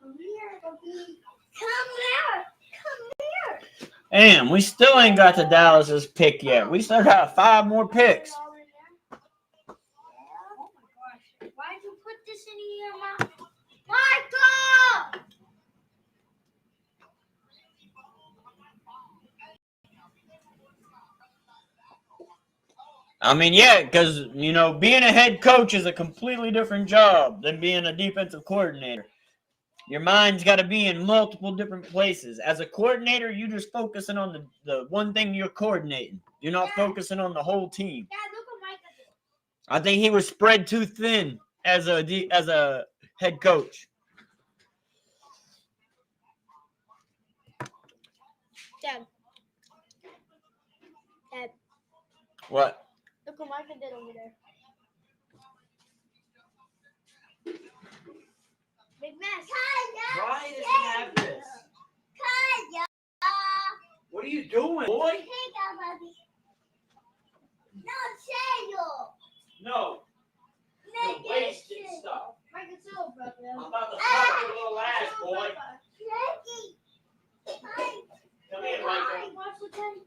Come here, puppy. Come here. Come here. Damn, we still ain't got to Dallas's pick yet. We still got 5 more picks. Oh my gosh. Why'd you put this in your mouth? Michael! I mean, yeah, because, you know, being a head coach is a completely different job than being a defensive coordinator. Your mind's got to be in multiple different places. As a coordinator, you're just focusing on the one thing you're coordinating. You're not focusing on the whole team. Dad, look what Micah did. I think he was spread too thin as a head coach. Dad. Dad, What? look what Micah did over there. Big mess. Why does he have this? What are you doing, boy? No. You're wasting stuff. My concealer broke. I'm about to slap your little ass, boy. Come here, Michael. Watch the tape.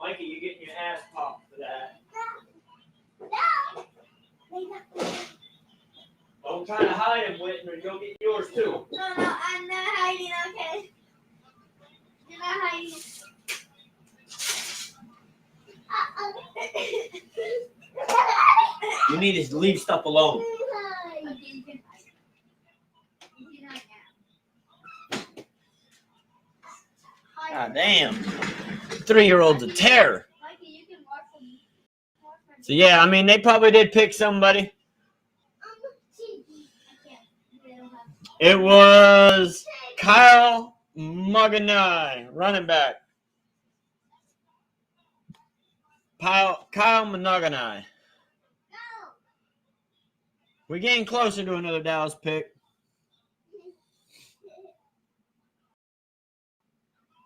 Mikey, you're getting your ass popped for that. Don't try to hide him, Whitney, or you'll get yours too. No, I'm not hiding, okay? You're not hiding. You need to leave stuff alone. God damn. 3-year-old's a terror. So yeah, I mean, they probably did pick somebody. It was Kyle Muganai, running back. Kyle Muganai. We're getting closer to another Dallas pick.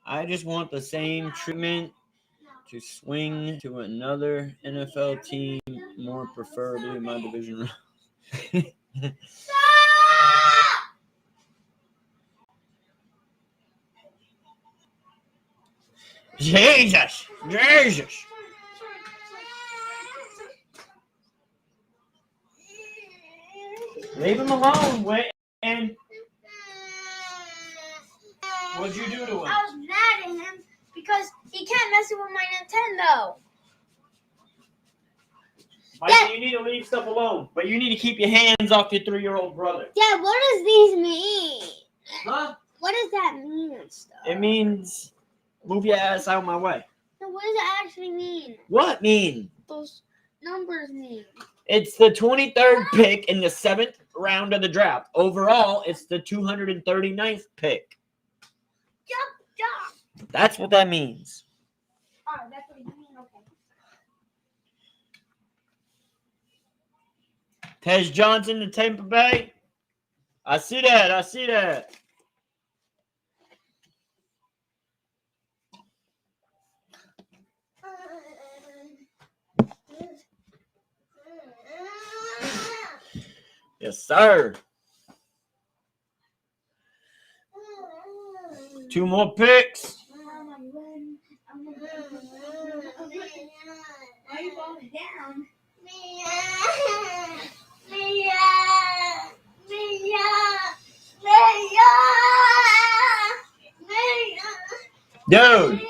I just want the same treatment to swing to another NFL team, more preferably my division. Jesus! Leave him alone, Wait. And what'd you do to him? I was mad at him because he kept messing with my Nintendo. Mikey, you need to leave stuff alone, but you need to keep your hands off your 3-year-old brother. Dad, what does these mean? Huh? What does that mean and stuff? It means move your ass out of my way. So what does it actually mean? What mean? Those numbers mean. It's the 23rd pick in the 7th round of the draft. Overall, it's the 239th pick. Jump. That's what that means. Oh, that's what you mean. Okay. Tej Johnson to Tampa Bay. I see that. Yes, sir. 2 more picks. Why are you falling down? Dude.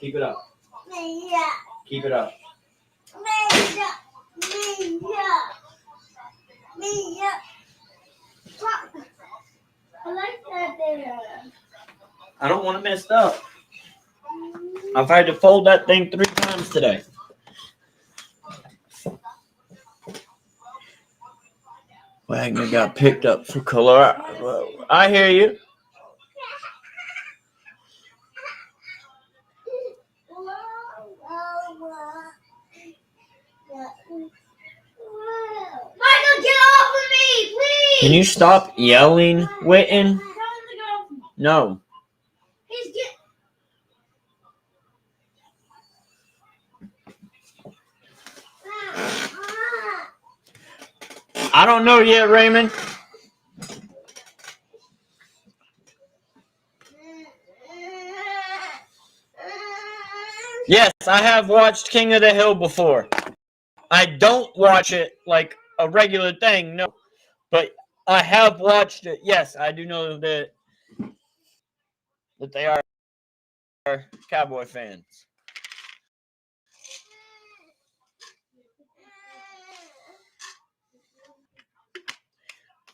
Keep it up. Keep it up. I like that there. I don't want it messed up. I've had to fold that thing 3 times today. Wagner got picked up for Colorado. I hear you. Michael, get off of me, please! Can you stop yelling, Witten? Tell him to get off of me. No. He's getting... I don't know yet, Raymond. Yes, I have watched King of the Hill before. I don't watch it like a regular thing, no. But I have watched it. Yes, I do know that they are Cowboy fans.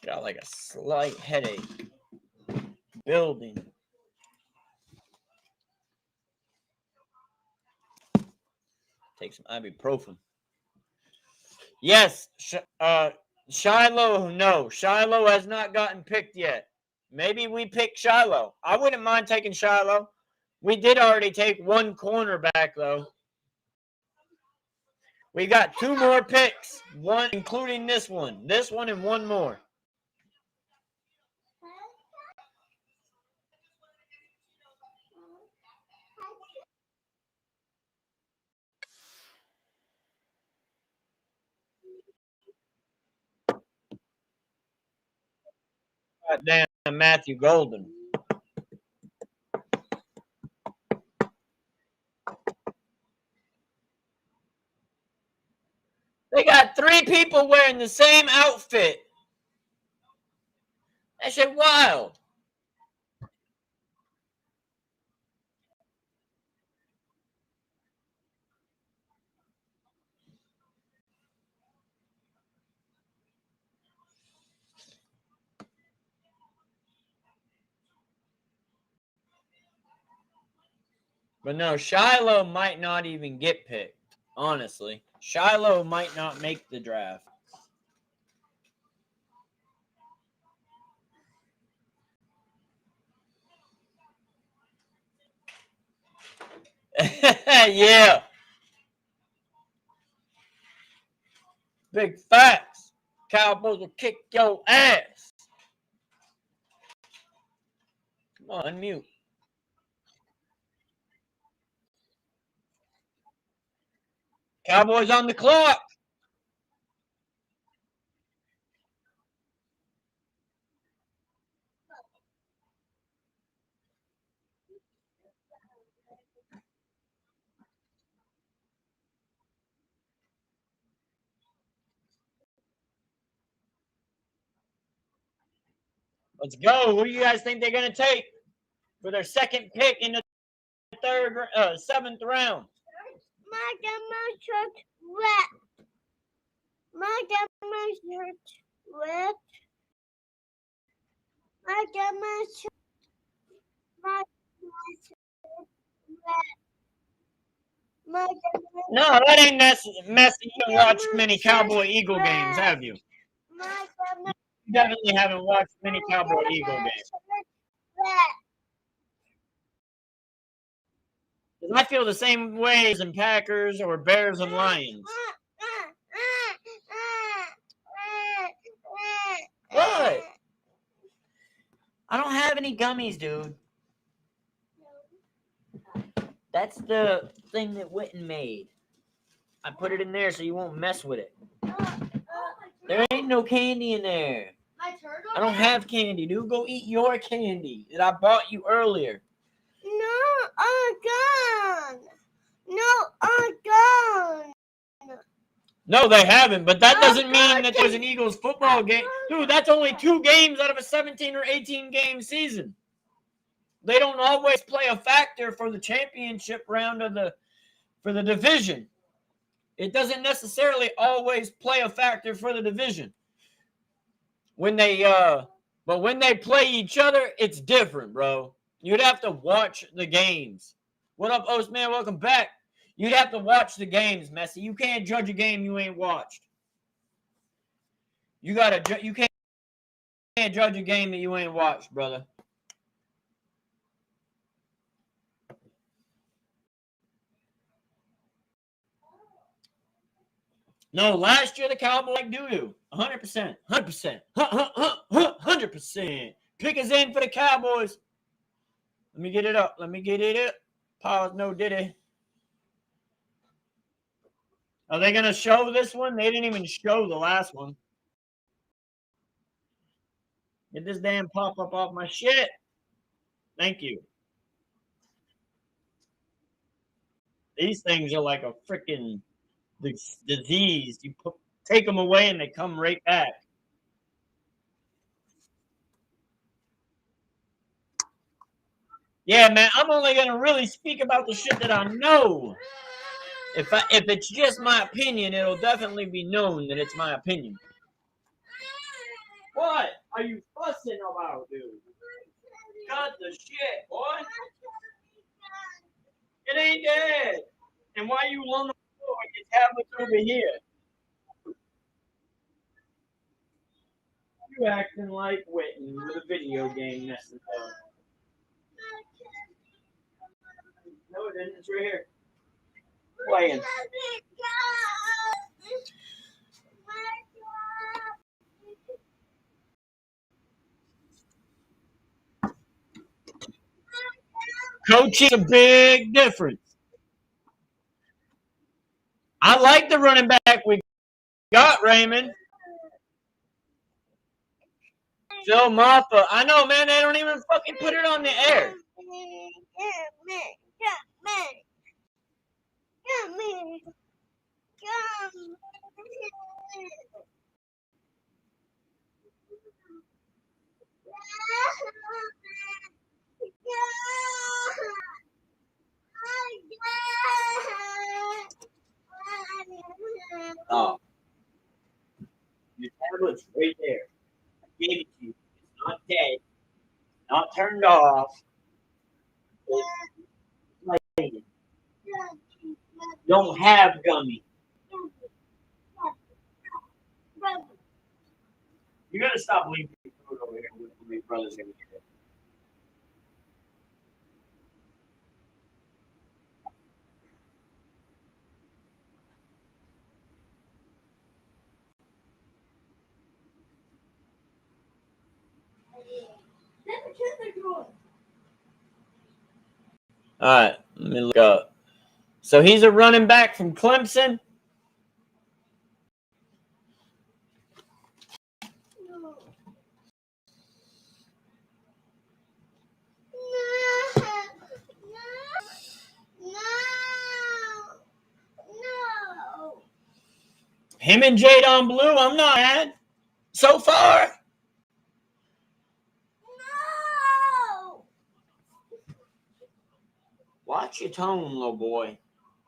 Got like a slight headache. Building. Take some ibuprofen. Yes, Shiloh, no. Shiloh has not gotten picked yet. Maybe we pick Shiloh. I wouldn't mind taking Shiloh. We did already take 1 cornerback, though. We got 2 more picks, one including this one and one more. Goddamn Matthew Golden. They got 3 people wearing the same outfit. That shit wild. But no, Shiloh might not even get picked, honestly. Shiloh might not make the draft. Yeah. Big facts. Cowboys will kick your ass. Come on, unmute. Cowboys on the clock. Let's go. Who do you guys think they're going to take for their second pick in the 7th round? My shirt wet. My shirt wet. My shirt. My shirt wet. No, that ain't messy. You haven't watched many Cowboy Eagle games, have you? You definitely haven't watched many Cowboy Eagle games. I feel the same way as in Packers or Bears and Lions. What? I don't have any gummies, dude. That's the thing that Witten made. I put it in there so you won't mess with it. There ain't no candy in there. I don't have candy, dude. Go eat your candy that I bought you earlier. No, I'm gone. No, I'm gone. No, they haven't, but that doesn't mean that there's an Eagles football game. Dude, that's only 2 games out of a 17 or 18 game season. They don't always play a factor for the championship round of for the division. It doesn't necessarily always play a factor for the division. When they but when they play each other, it's different, bro. You'd have to watch the games. What up, Oast Man? Welcome back. You'd have to watch the games, Messi. You can't judge a game you ain't watched. You can't judge a game that you ain't watched, brother. No, last year the Cowboys like doo-doo. 100%. 100%. 100%. Pick us in for the Cowboys. Let me get it up. Pause, no diddy. Are they going to show this one? They didn't even show the last one. Get this damn pop-up off my shit. Thank you. These things are like a freaking disease. You take them away and they come right back. Yeah, man, I'm only going to really speak about the shit that I know. If it's just my opinion, it'll definitely be known that it's my opinion. What are you fussing about, dude? Cut the shit, boy. It ain't dead. And why you on the floor with your tablets over here? You acting like Whitney with a video game messing up. No, it isn't. It's right here. Playing. Coaching is a big difference. I like the running back we got, Raymond. Phil Maffa. I know, man. They don't even fucking put it on the air. Oh. Your tablet's right there. I gave it to you. It's not dead. Not turned off. It's playing. Don't have gummy. You gotta stop leaving food over here with my brother's gonna get it. All right, let me look up. So he's a running back from Clemson. Him and Jade on blue, I'm not mad. So far. No. Watch your tone, little boy.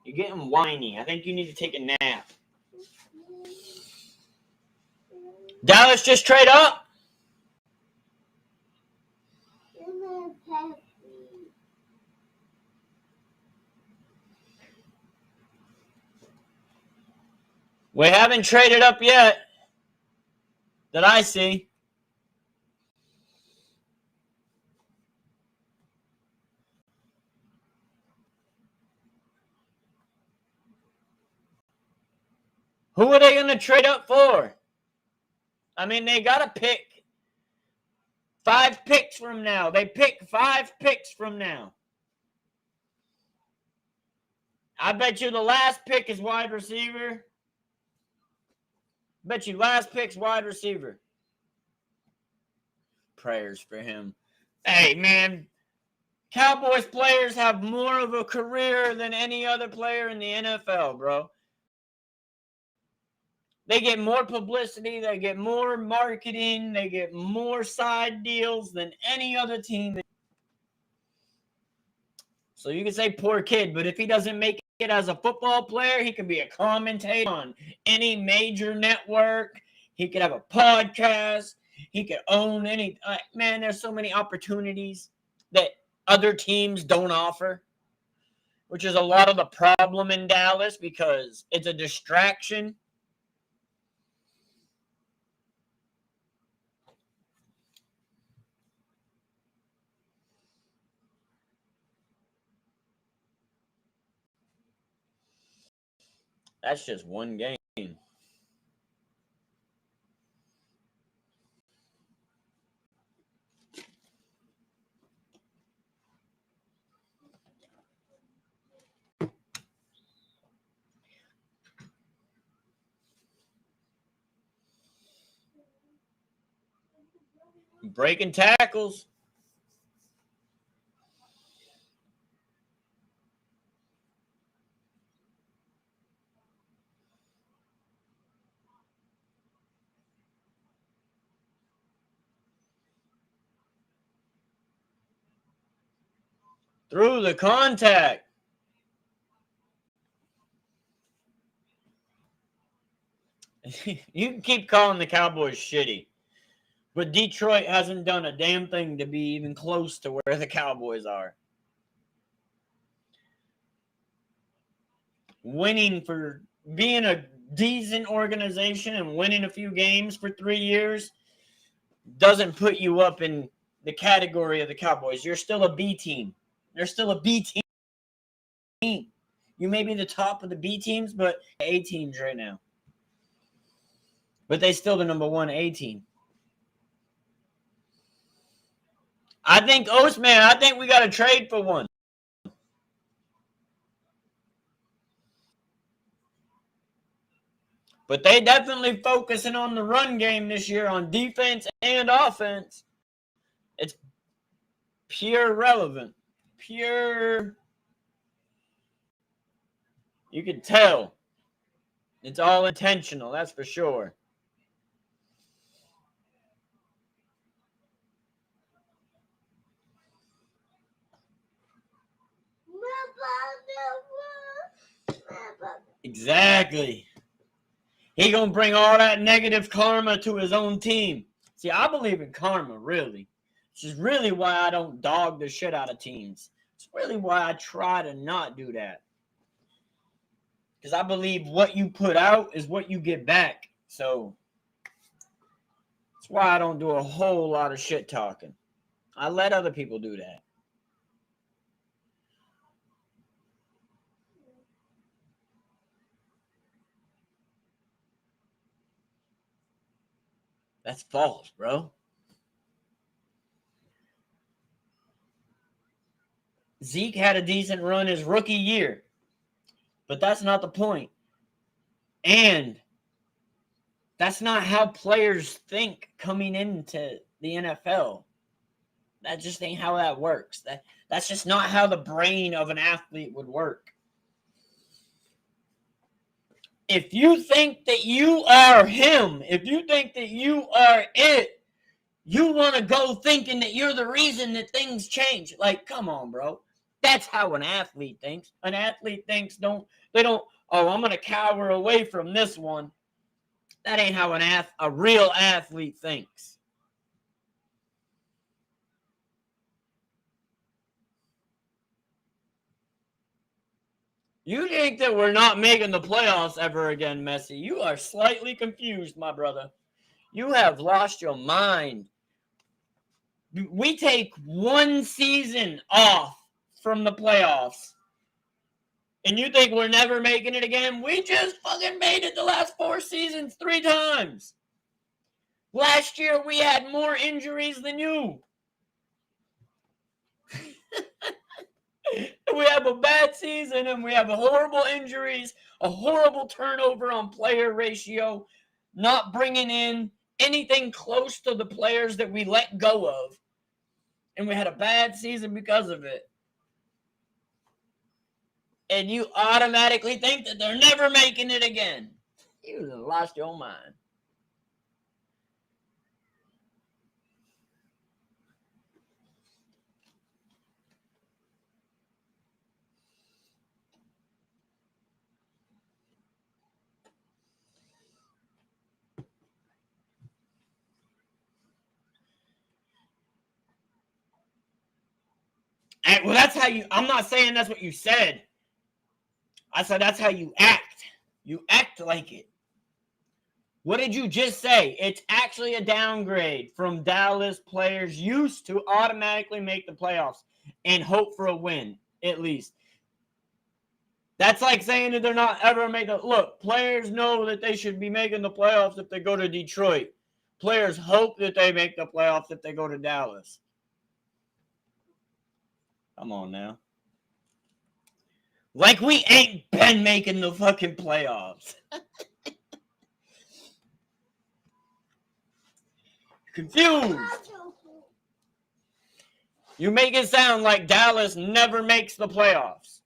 You're getting whiny. I think you need to take a nap. Dallas just trade up. We haven't traded up yet that I see. Who are they going to trade up for? I mean, they got to pick 5 picks from now. They pick 5 picks from now. I bet you the last pick is wide receiver. Bet you last pick's wide receiver. Prayers for him. Hey, man. Cowboys players have more of a career than any other player in the NFL, bro. They get more publicity. They get more marketing. They get more side deals than any other team. So you can say poor kid, but if he doesn't make it as a football player, he can be a commentator on any major network. He could have a podcast. He could own any. Man, there's so many opportunities that other teams don't offer, which is a lot of the problem in Dallas because it's a distraction. That's just one game. Breaking tackles. Through the contact. You can keep calling the Cowboys shitty, but Detroit hasn't done a damn thing to be even close to where the Cowboys are. Winning for being a decent organization and winning a few games for 3 years doesn't put you up in the category of the Cowboys. You're still a B team. You're still a B team. You may be the top of the B teams, but A teams right now. But they still the number 1 A team. I think Oates, man, I think we got to trade for one. But they definitely focusing on the run game this year on defense and offense. It's pure relevant. Pure. You can tell. It's all intentional, that's for sure. Exactly. He gonna bring all that negative karma to his own team. See, I believe in karma, really. Which is really why I don't dog the shit out of teams. It's really why I try to not do that. Because I believe what you put out is what you get back. So that's why I don't do a whole lot of shit talking. I let other people do that. That's false, bro. Zeke had a decent run his rookie year. But that's not the point. And that's not how players think coming into the NFL. That just ain't how that works. That's just not how the brain of an athlete would work. If you think that you are him, if you think that you are it, you want to go thinking that you're the reason that things change. Like, come on, bro. That's how an athlete thinks. An athlete thinks oh, I'm going to cower away from this one. That ain't how a real athlete thinks. You think that we're not making the playoffs ever again, Messi? You are slightly confused, my brother. You have lost your mind. We take one season off from the playoffs. And you think we're never making it again? We just fucking made it the last 4 seasons 3 times. Last year, we had more injuries than you. We have a bad season, and we have horrible injuries, a horrible turnover on player ratio, not bringing in anything close to the players that we let go of. And we had a bad season because of it. And you automatically think that they're never making it again. You lost your mind. And, well, that's how you, I'm not saying that's what you said. I said that's how you act. You act like it. What did you just say? It's actually a downgrade from Dallas players used to automatically make the playoffs and hope for a win, at least. That's like saying that they're not ever making – look, players know that they should be making the playoffs if they go to Detroit. Players hope that they make the playoffs if they go to Dallas. Come on now. Like we ain't been making the fucking playoffs. Confused. You make it sound like Dallas never makes the playoffs.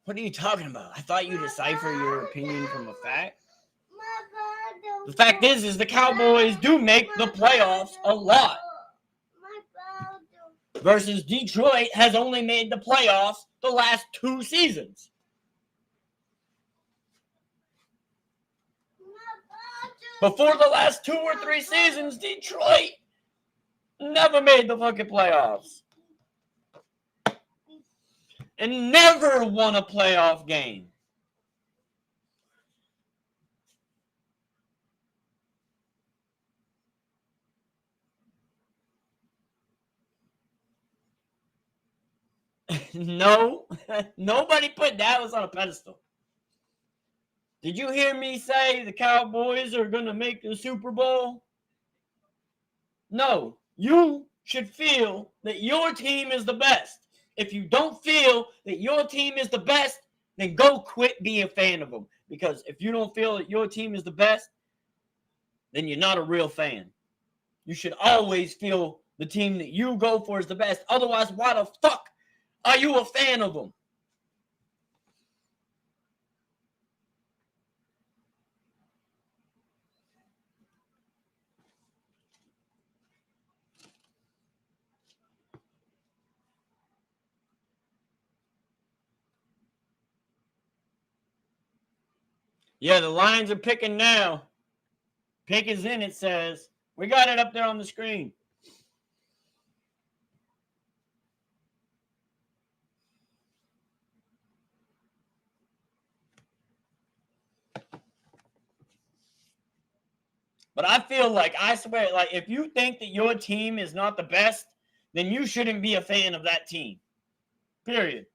What are you talking about? I thought you decipher your opinion from a fact. The fact is the Cowboys do make the playoffs a lot. Versus Detroit has only made the playoffs the last 2 seasons. Before the last 2 or 3 seasons, Detroit never made the fucking playoffs. And never won a playoff game. No, nobody put Dallas on a pedestal. Did you hear me say the Cowboys are going to make the Super Bowl? No, you should feel that your team is the best. if you don't feel that your team is the best, then go quit being a fan of them. Because if you don't feel that your team is the best, then you're not a real fan. You should always feel the team that you go for is the best. Otherwise, why the fuck are you a fan of them? Yeah, the Lions are picking now. Pick is in, it says. We got it up there on the screen. But I feel like, I swear, like, if you think that your team is not the best, then you shouldn't be a fan of that team. Period.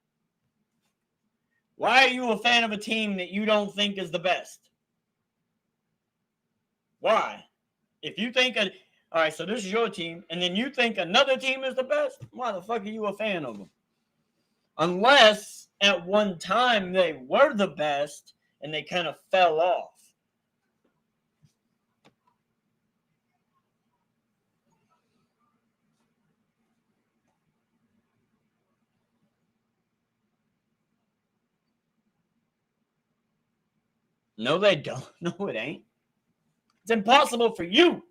Why are you a fan of a team that you don't think is the best? Why? If you think, all right, so this is your team, and then you think another team is the best, why the fuck are you a fan of them? Unless at one time they were the best and they kind of fell off. No, they don't. No, it ain't. It's impossible for you.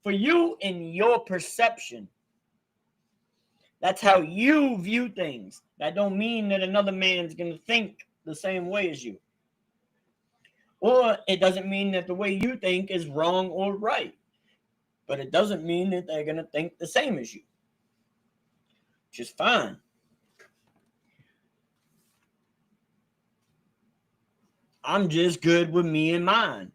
For you and your perception. That's how you view things. That don't mean that another man's going to think the same way as you. Or it doesn't mean that the way you think is wrong or right. But it doesn't mean that they're going to think the same as you. Which is fine. I'm just good with me and mine.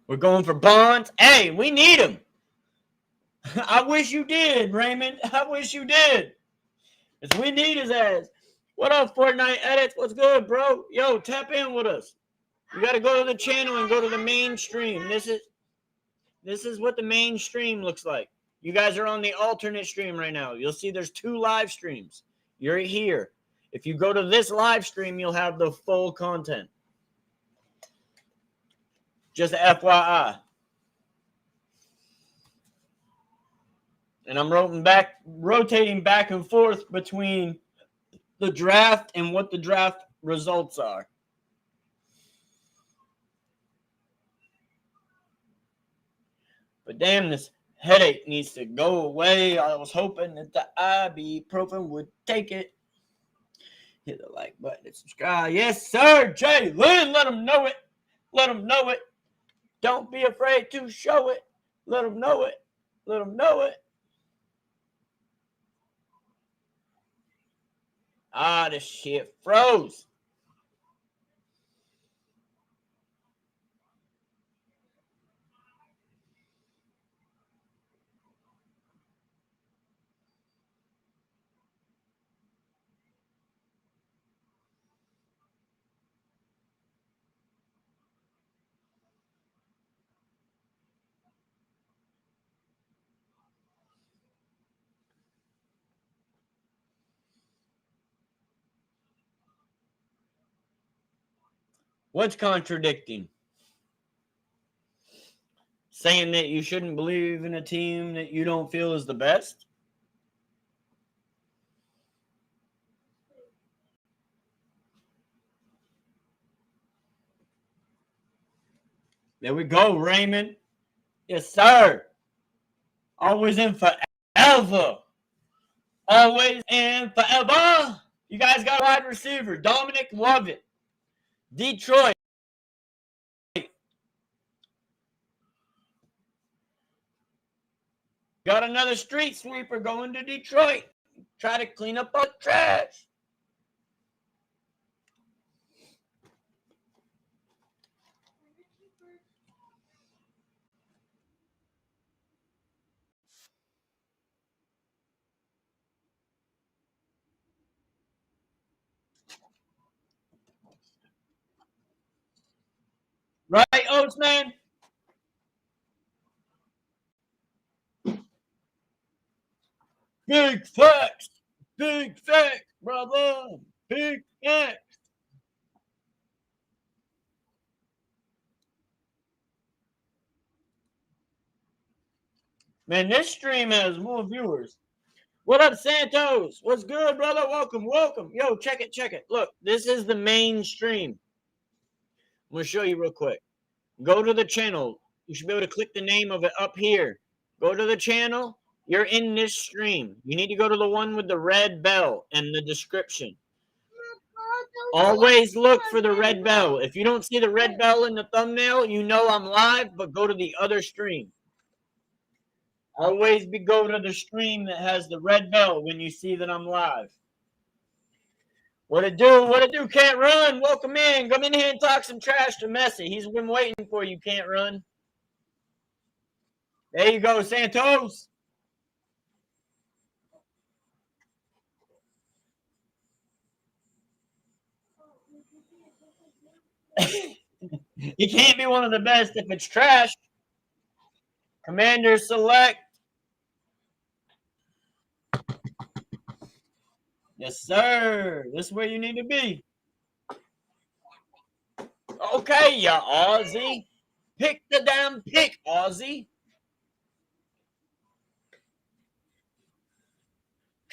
We're going for Bonds. Hey, we need him. I wish you did, Raymond. I wish you did. Because we need his ass. What up, Fortnite Edits? What's good, bro? Yo, tap in with us. You got to go to the channel and go to the main stream. This is what the main stream looks like. You guys are on the alternate stream right now. You'll see there's 2 live streams. You're here. If you go to this live stream, you'll have the full content. Just FYI. And I'm rotating back and forth between the draft and what the draft results are. But damn, this headache needs to go away. I was hoping that the ibuprofen would take it. Hit the like button and subscribe. Yes, sir, Jay Lynn. Let them know it. Let them know it. Don't be afraid to show it. Let them know it. Let them know it. Ah, this shit froze. What's contradicting? Saying that you shouldn't believe in a team that you don't feel is the best? There we go, Raymond. Yes, sir. Always and forever. Always and forever. You guys got a wide receiver. Dominic Lovett. Detroit. Got another street sweeper going to Detroit. Try to clean up all the trash. Right, Oats, man? Big facts. Big facts, brother. Big facts. Man, this stream has more viewers. What up, Santos? What's good, brother? Welcome, welcome. Yo, check it, check it. Look, this is the main stream. I'm going to show you real quick. Go to the channel. You should be able to click the name of it up here. Go to the channel. You're in this stream. You need to go to the one with the red bell and the description. Always look for the red bell. If you don't see the red bell in the thumbnail, you know I'm live, but go to the other stream. Always go to the stream that has the red bell when you see that I'm live. What it do? What it do? Can't run. Welcome in. Come in here and talk some trash to Messi. He's been waiting for you. Can't run. There you go, Santos. You can't be one of the best if it's trash. Commander select. Yes, sir. This is where you need to be. Okay, ya Aussie. Pick the damn pick, Aussie.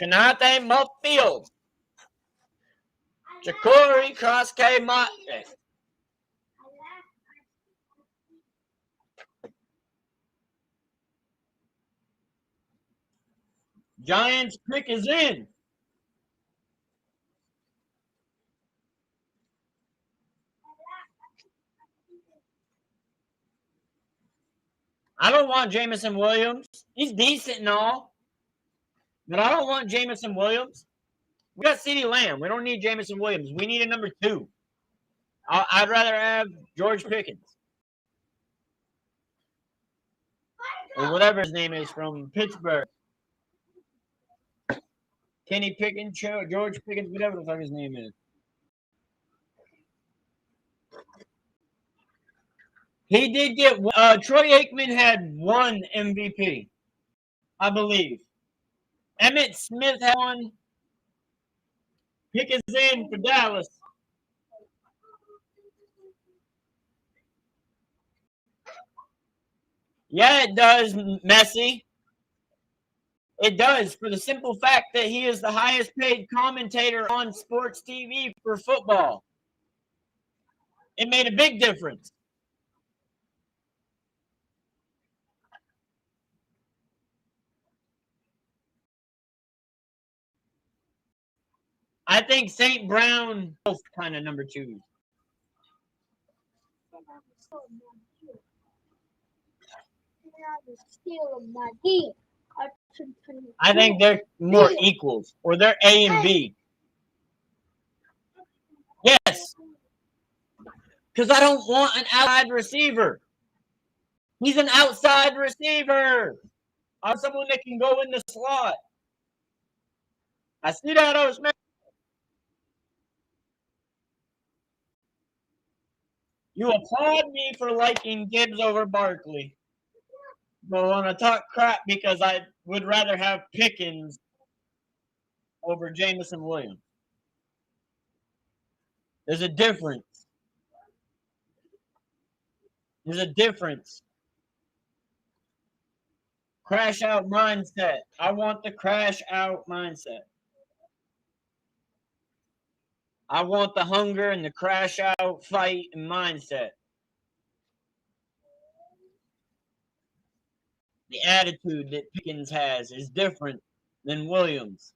Kanate Muffield. Jakuri Cross K Mate. Giants pick is in. I don't want Jameson Williams. He's decent and all. But I don't want Jameson Williams. We got CeeDee Lamb. We don't need Jameson Williams. We need a number 2. I'd rather have George Pickens. Or whatever his name is from Pittsburgh. Kenny Pickens, George Pickens, whatever the fuck his name is. He did get Troy Aikman had 1 MVP, I believe. Emmitt Smith had 1. Pickens in for Dallas. Yeah, it does, Messi. It does, for the simple fact that he is the highest paid commentator on sports TV for football. It made a big difference. I think St. Brown both kind of number 2. I think they're more equals, or they're A and B. Yes. Because I don't want an outside receiver. He's an outside receiver. I want someone that can go in the slot. I see that, Osman. You applaud me for liking Gibbs over Barkley. But want to talk crap because I would rather have Pickens over Jameson Williams. There's a difference. There's a difference. Crash out mindset. I want the crash out mindset. I want the hunger and the crash out fight and mindset. The attitude that Pickens has is different than Williams.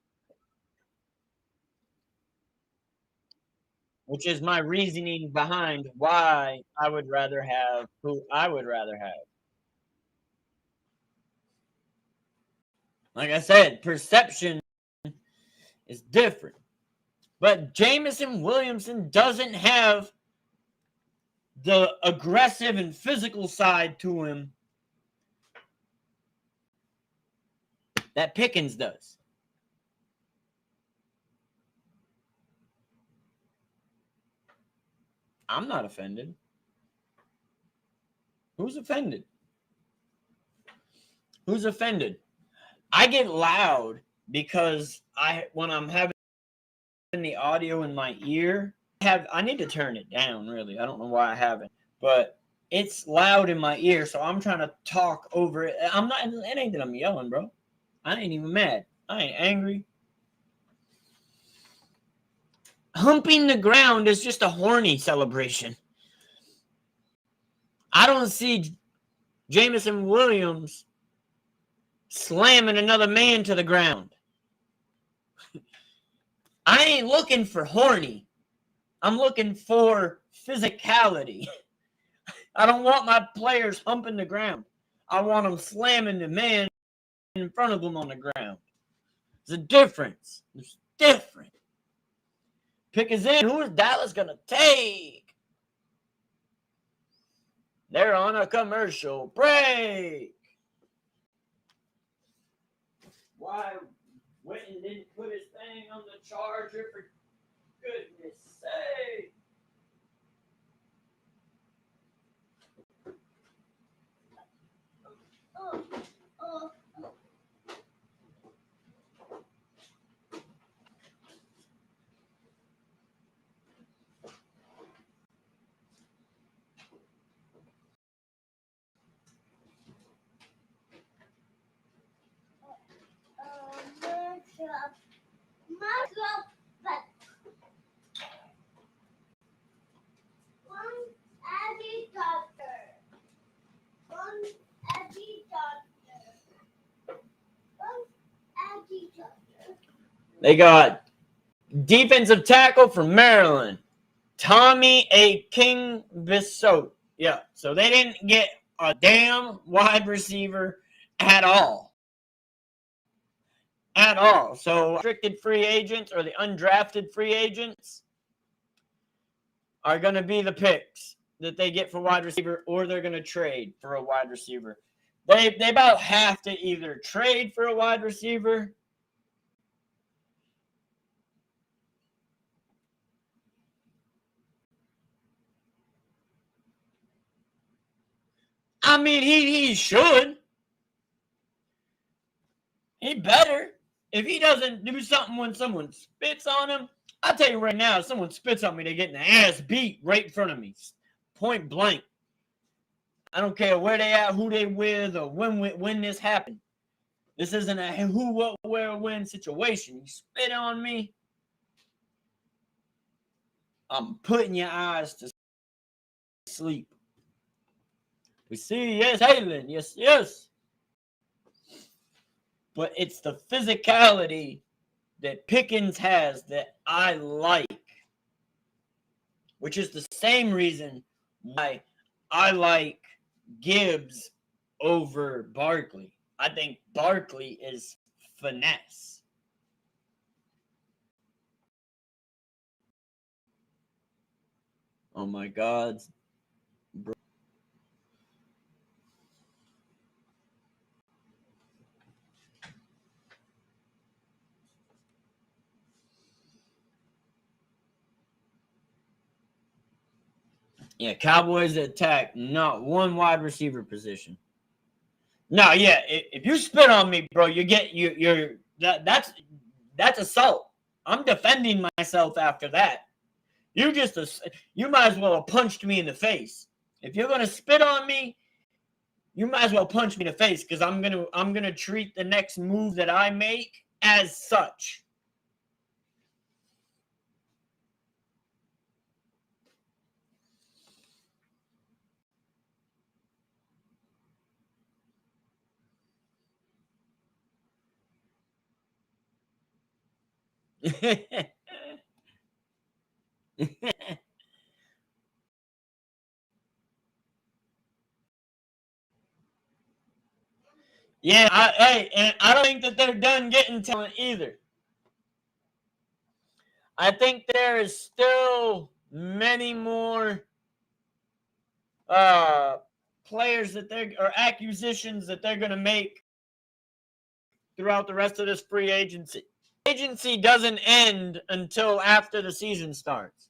Which is my reasoning behind why I would rather have who I would rather have. Like I said, perception is different. But Jameson Williamson doesn't have the aggressive and physical side to him that Pickens does. I'm not offended. Who's offended? Who's offended? I get loud because when I'm having the audio in my ear, I need to turn it down, really. I don't know why I haven't, but it's loud in my ear, so I'm trying to talk over it. It ain't that I'm yelling, bro. I ain't even mad. I ain't angry. Humping the ground is just a horny celebration. I don't see Jameson Williams slamming another man to the ground. I ain't looking for horny. I'm looking for physicality. I don't want my players humping the ground. I want them slamming the man in front of them on the ground. There's a difference. There's different. Pick is in. Who is Dallas going to take? They're on a commercial break. Why Witten didn't put his thing on the charger, for goodness sake. They got defensive tackle from Maryland, Tommy A. King Bissot. Yeah, so they didn't get a damn wide receiver at all. At all. So restricted free agents or the undrafted free agents are going to be the picks that they get for wide receiver, or they're going to trade for a wide receiver. They about have to either trade for a wide receiver I mean, he should. He better. If he doesn't do something when someone spits on him, I'll tell you right now, if someone spits on me, they're getting the ass beat right in front of me. Point blank. I don't care where they at, who they with, or when this happened. This isn't a who, what, where, when situation. You spit on me, I'm putting your eyes to sleep. We see, yes, Halen, yes, yes. But it's the physicality that Pickens has that I like, which is the same reason why I like Gibbs over Barkley. I think Barkley is finesse. Oh my God. Bro. Yeah, Cowboys attack not one wide receiver position. No, yeah, if you spit on me, bro, that's assault. I'm defending myself after that. You might as well have punched me in the face. If you're gonna spit on me, you might as well punch me in the face, because I'm gonna treat the next move that I make as such. Yeah, and I don't think that they're done getting talent either. I think there is still many more players or acquisitions that they're going to make throughout the rest of this free agency. Agency doesn't end until after the season starts.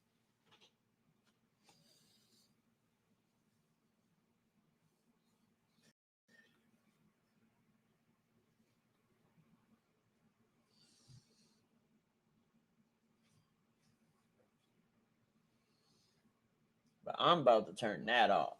I'm about to turn that off.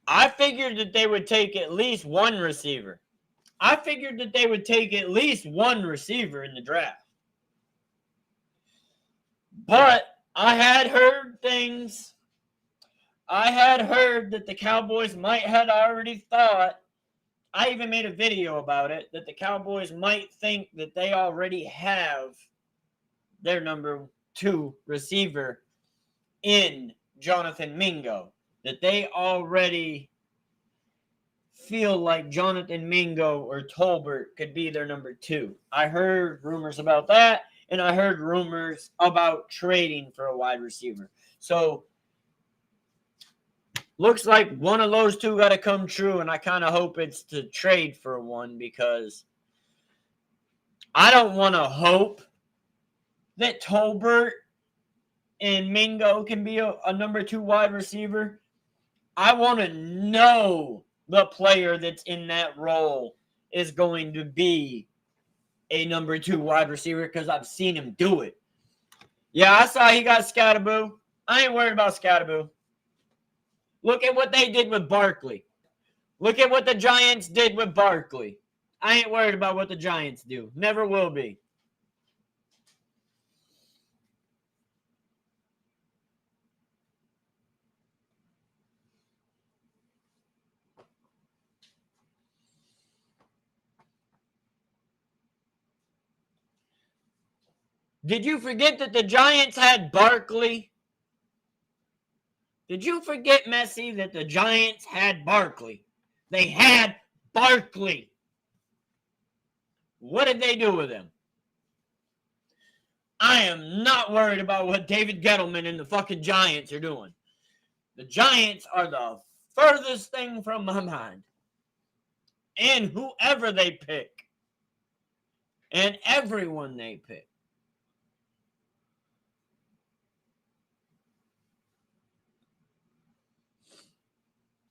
I figured that they would take at least one receiver. I figured that they would take at least one receiver in the draft. But I had heard things. I had heard that the Cowboys might had already thought, I even made a video about it, that the Cowboys might think that they already have their number 2 receiver in Jonathan Mingo. That they already feel like Jonathan Mingo or Tolbert could be their number 2. I heard rumors about that, and I heard rumors about trading for a wide receiver. So, looks like one of those two got to come true, and I kind of hope it's to trade for one, because I don't want to hope that Tolbert and Mingo can be a number 2 wide receiver. I want to know the player that's in that role is going to be a number 2 wide receiver, because I've seen him do it. Yeah, I saw he got Scatterboo. I ain't worried about Scatterboo. Look at what they did with Barkley. Look at what the Giants did with Barkley. I ain't worried about what the Giants do. Never will be. Did you forget that the Giants had Barkley? Did you forget, Messi, that the Giants had Barkley? They had Barkley. What did they do with him? I am not worried about what David Gettleman and the fucking Giants are doing. The Giants are the furthest thing from my mind. And whoever they pick. And everyone they pick.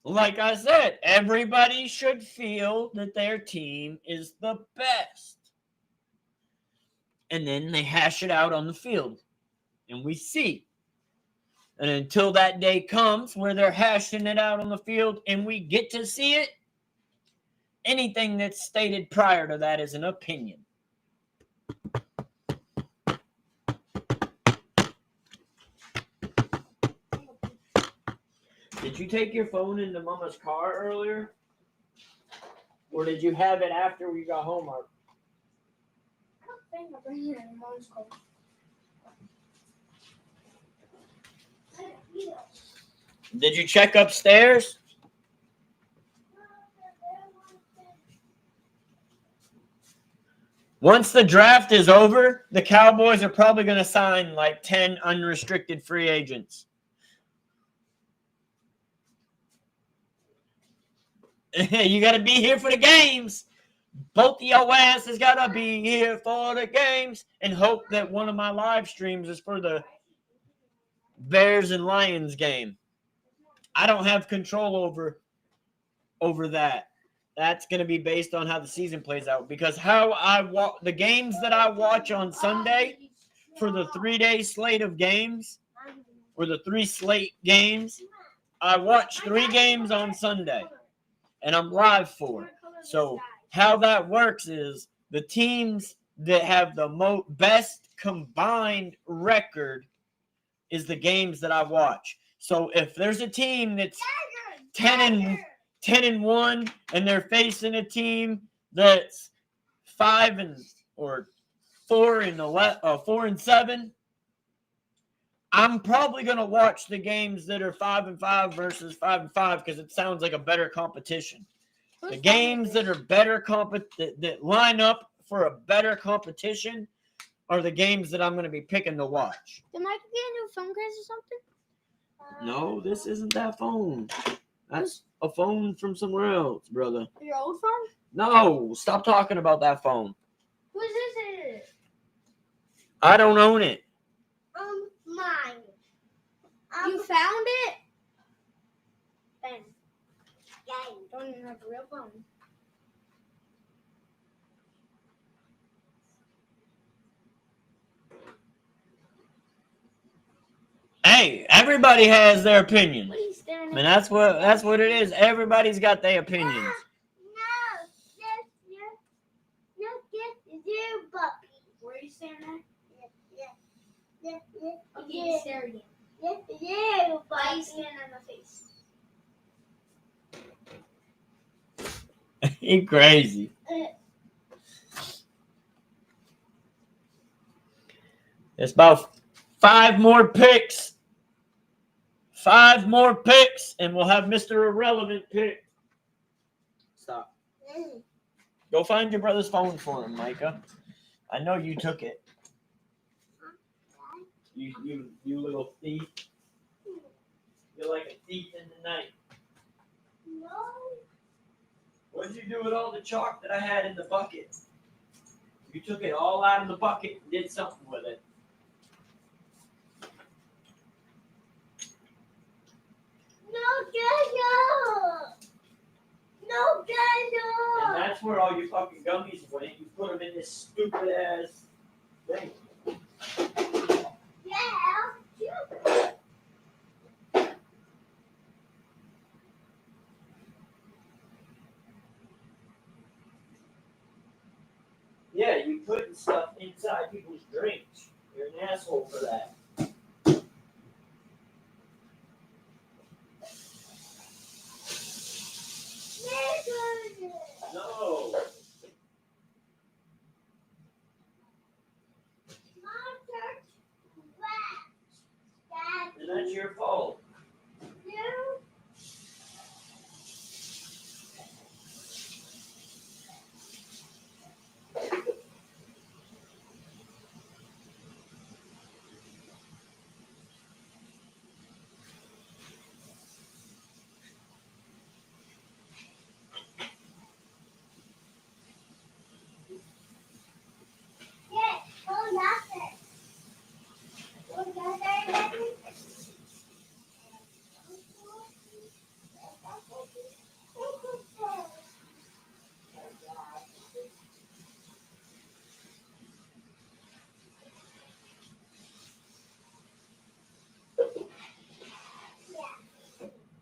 Like I said, everybody should feel that their team is the best. And then they hash it out on the field. And we see. And until that day comes where they're hashing it out on the field and we get to see it, anything that's stated prior to that is an opinion. Did you take your phone into Mama's car earlier? Or did you have it after we got home? I don't think I bring it in Mom's car. Did you check upstairs? Once the draft is over, the Cowboys are probably going to sign like 10 unrestricted free agents. You got to be here for the games. Both of your asses got to be here for the games, and hope that one of my live streams is for the Bears and Lions game. I don't have control over that. That's going to be based on how the season plays out, because how I the games that I watch on Sunday for the 3-day slate of games, or the 3 slate games, I watch 3 games on Sunday. And I'm live for it. So how that works is the teams that have the best combined record is the games that I watch. So if there's a team that's 10-1 and they're facing a team that's 4-7, I'm probably going to watch the games that are 5-5 versus 5-5 because it sounds like a better competition. The games that are better that line up for a better competition are the games that I'm going to be picking to watch. Did Michael get a new phone case or something? No, this isn't that phone. That's a phone from somewhere else, brother. Your old phone? No, stop talking about that phone. Whose is it? I don't own it. Mine. You found it? Ben. Don't even have a real phone. Hey, everybody has their opinion. What are you staring I at? mean, that's what it is. Everybody's got their opinions. No, you puppy. Where are you staring at? Okay, you stare again. You, why are you staring at my face? You crazy. It's about 5 more picks. 5 more picks, and we'll have Mr. Irrelevant pick. Stop. Go find your brother's phone for him, Micah. I know you took it. You little thief. You're like a thief in the night. No. What did you do with all the chalk that I had in the bucket? You took it all out of the bucket and did something with it. No, And that's where all your fucking gummies went. You put them in this stupid ass thing. Yeah, you putting stuff inside people's drinks. You're an asshole for that. No. And that's your fault.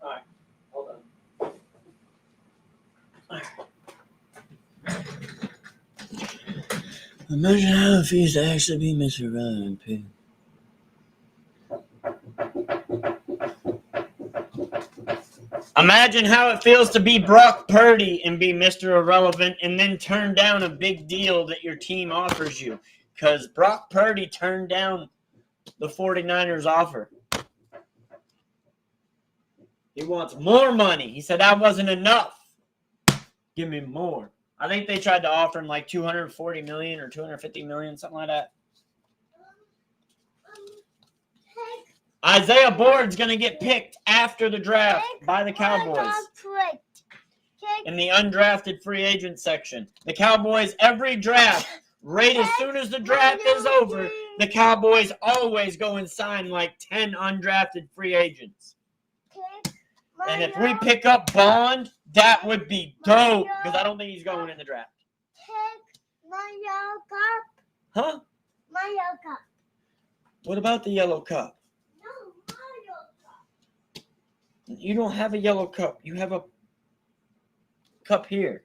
Alright, hold on. Imagine how it feels to actually be Mr. Relevant Pig. Imagine how it feels to be Brock Purdy and be Mr. Irrelevant and then turn down a big deal that your team offers you. Because Brock Purdy turned down the 49ers offer. He wants more money. He said that wasn't enough. Give me more. I think they tried to offer him like $240 million or $250 million, something like that. Isaiah Board's going to get picked after the draft by the Cowboys in the undrafted free agent section. The Cowboys, every draft, right as soon as the draft is over, the Cowboys always go and sign like 10 undrafted free agents. And if we pick up Bond, that would be dope, because I don't think he's going in the draft. Huh? What about the yellow cup? You don't have a yellow cup. You have a cup here.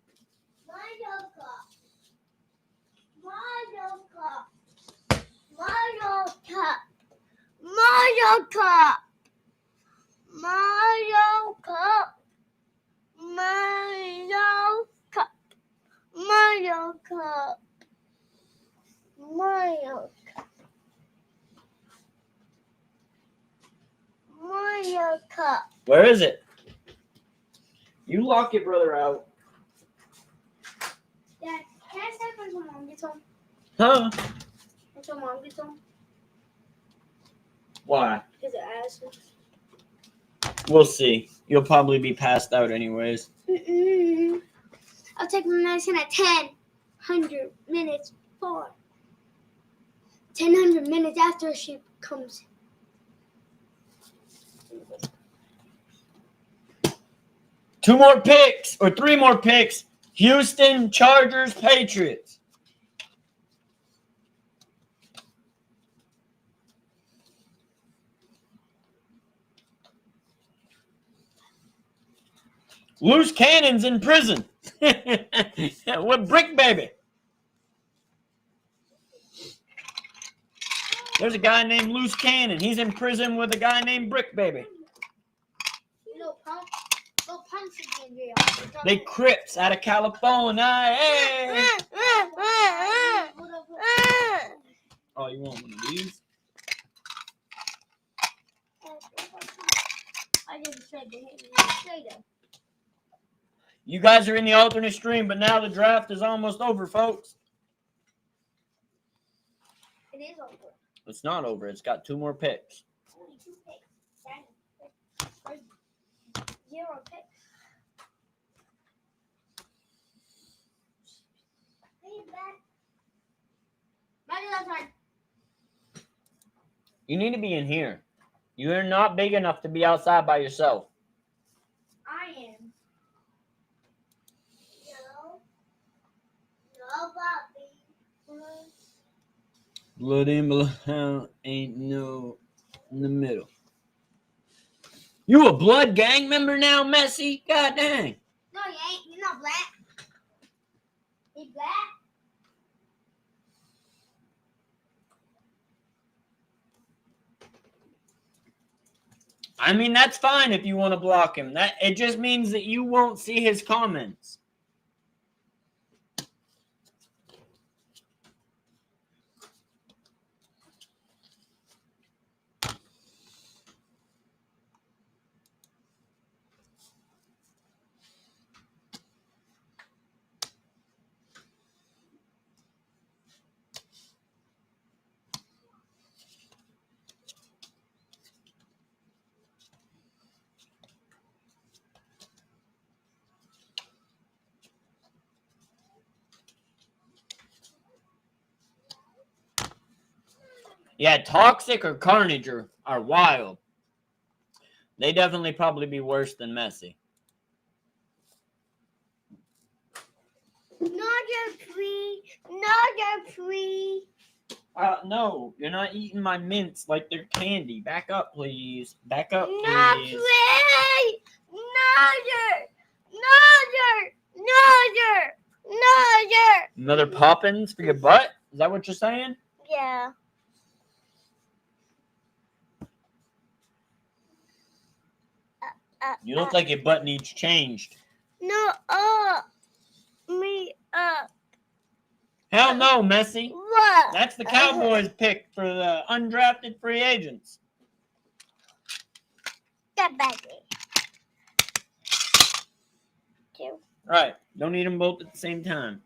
Where is it? You lock your brother out. Dad, can I step until Mom gets home? Huh? Until Mom gets home? Why? Because it asks me. We'll see. You'll probably be passed out anyways. I'll take my medicine at 100 minutes before. 100 minutes after she comes. 2 more picks or 3 more picks. Houston, Chargers, Patriots. Loose cannons in prison. With Brick Baby. There's a guy named Loose Cannon. He's in prison with a guy named Brick Baby. Little punks in jail. They Crips out of California. Hey! Oh, you want one of these? I just tried to hit me straight up. You guys are in the alternate stream, but now the draft is almost over, folks. It is over. It's not over. It's got 2 more picks. Only 2 picks. Dang. 0 picks. Back outside. You need to be in here. You're not big enough to be outside by yourself. I am. No, Bobby. Blood in, blood out, ain't no in the middle. You a blood gang member now, Messi? God dang. No, you ain't. You're not black. You black? I mean, that's fine if you want to block him. That it just means that you won't see his comments. Yeah, Toxic or Carnage are wild. They definitely probably be worse than Messi. Not free. No, you're not eating my mints like they're candy. Back up, please. Back up, Not please. free. Another Poppins for your butt? Is that what you're saying? Yeah. You look like your butt needs changed. No, me up. Hell no, Messi. What? That's the Cowboys pick for the undrafted free agents. Get back here. Two. Right. Don't eat them both at the same time.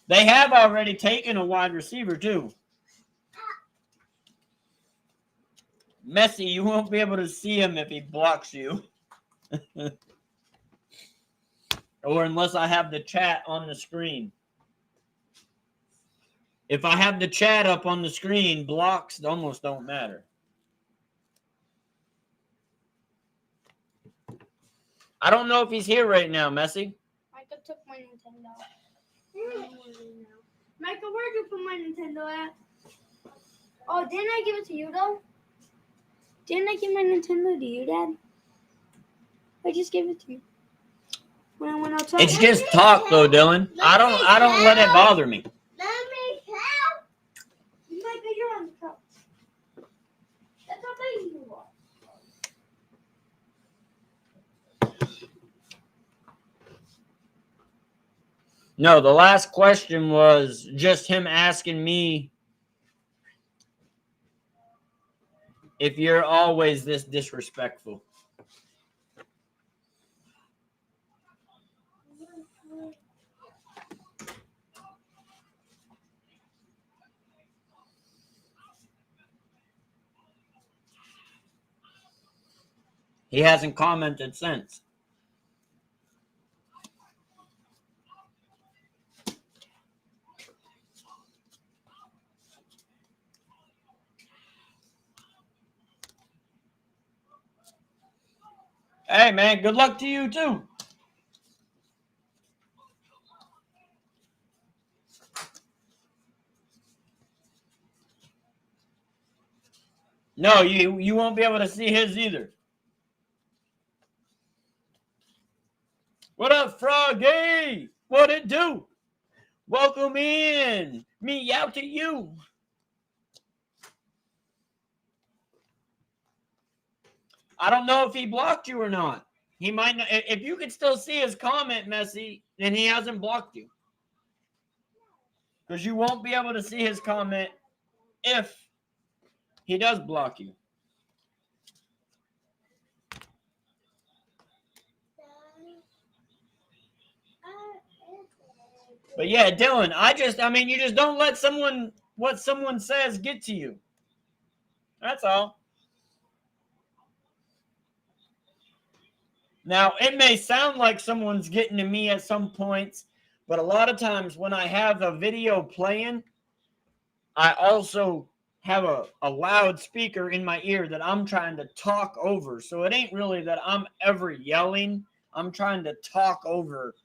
They have already taken a wide receiver, too. Messi, you won't be able to see him if he blocks you. Or unless I have the chat on the screen. If I have the chat up on the screen, blocks almost don't matter. I don't know if he's here right now, Messi. Michael took my Nintendo. Michael, where'd you put my Nintendo at? Oh, didn't I give it to you, though? Didn't I give my Nintendo to you, Dad? I just gave it to you. When I went outside. It's just talk, though, Dylan. I don't let it bother me. Let me help. Michael, you're on the couch. That's how lazy you are. No, the last question was just him asking me if you're always this disrespectful. He hasn't commented since. Hey, man, good luck to you, too. No, you won't be able to see his either. What up, Froggy? What it do? Welcome in. Me out to you. I don't know if he blocked you or not. He might not. If you could still see his comment, Messi, then he hasn't blocked you. Because you won't be able to see his comment if he does block you. But yeah, Dylan, I mean, you just don't let what someone says get to you. That's all. Now, it may sound like someone's getting to me at some points, but a lot of times when I have a video playing, I also have a loudspeaker in my ear that I'm trying to talk over. So it ain't really that I'm ever yelling. I'm trying to talk over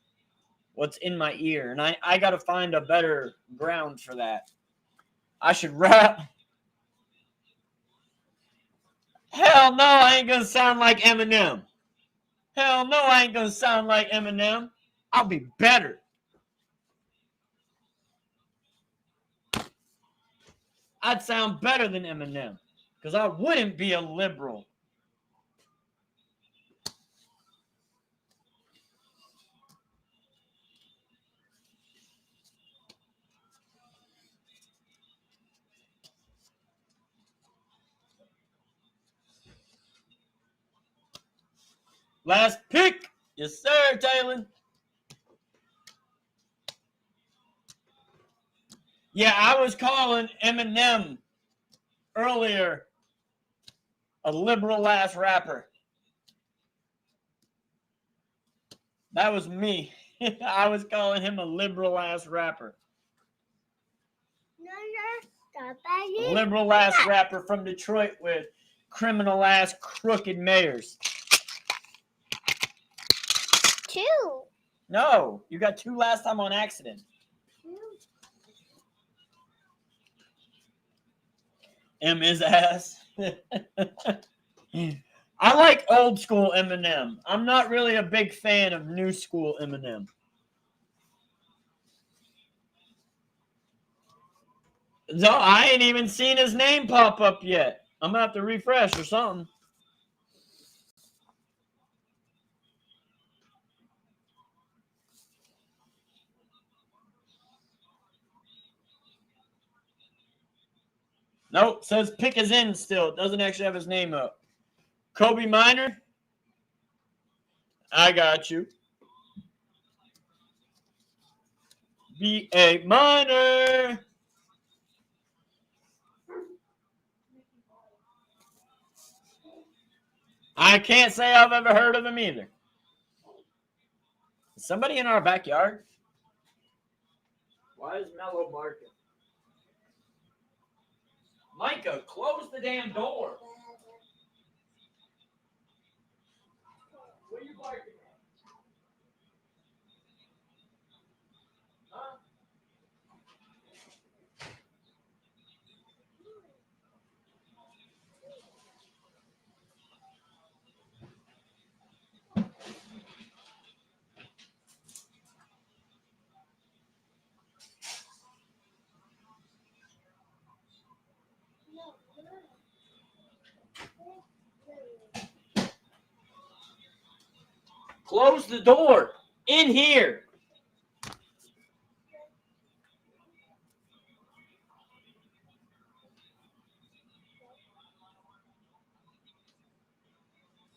what's in my ear. And I got to find a better ground for that. I should rap. Hell no, I ain't going to sound like Eminem. Hell no, I ain't going to sound like Eminem. I'll be better. I'd sound better than Eminem because I wouldn't be a liberal. Last pick. Yes, sir, Taylor. Yeah, I was calling Eminem earlier a liberal-ass rapper. That was me. I was calling him a liberal-ass rapper. A liberal-ass rapper from Detroit with criminal-ass crooked mayors. 2. No, you got 2 last time on accident. M his ass. I like old school Eminem. I'm not really a big fan of new school Eminem. No, I ain't even seen his name pop up yet. I'm gonna have to refresh or something. Nope, says pick is in still. It doesn't actually have his name up. Kobe Minor? I got you. B.A. Minor. I can't say I've ever heard of him either. Is somebody in our backyard? Why is Mello barking? Micah, close the damn door. What are you barking at? Huh? Close the door. In here.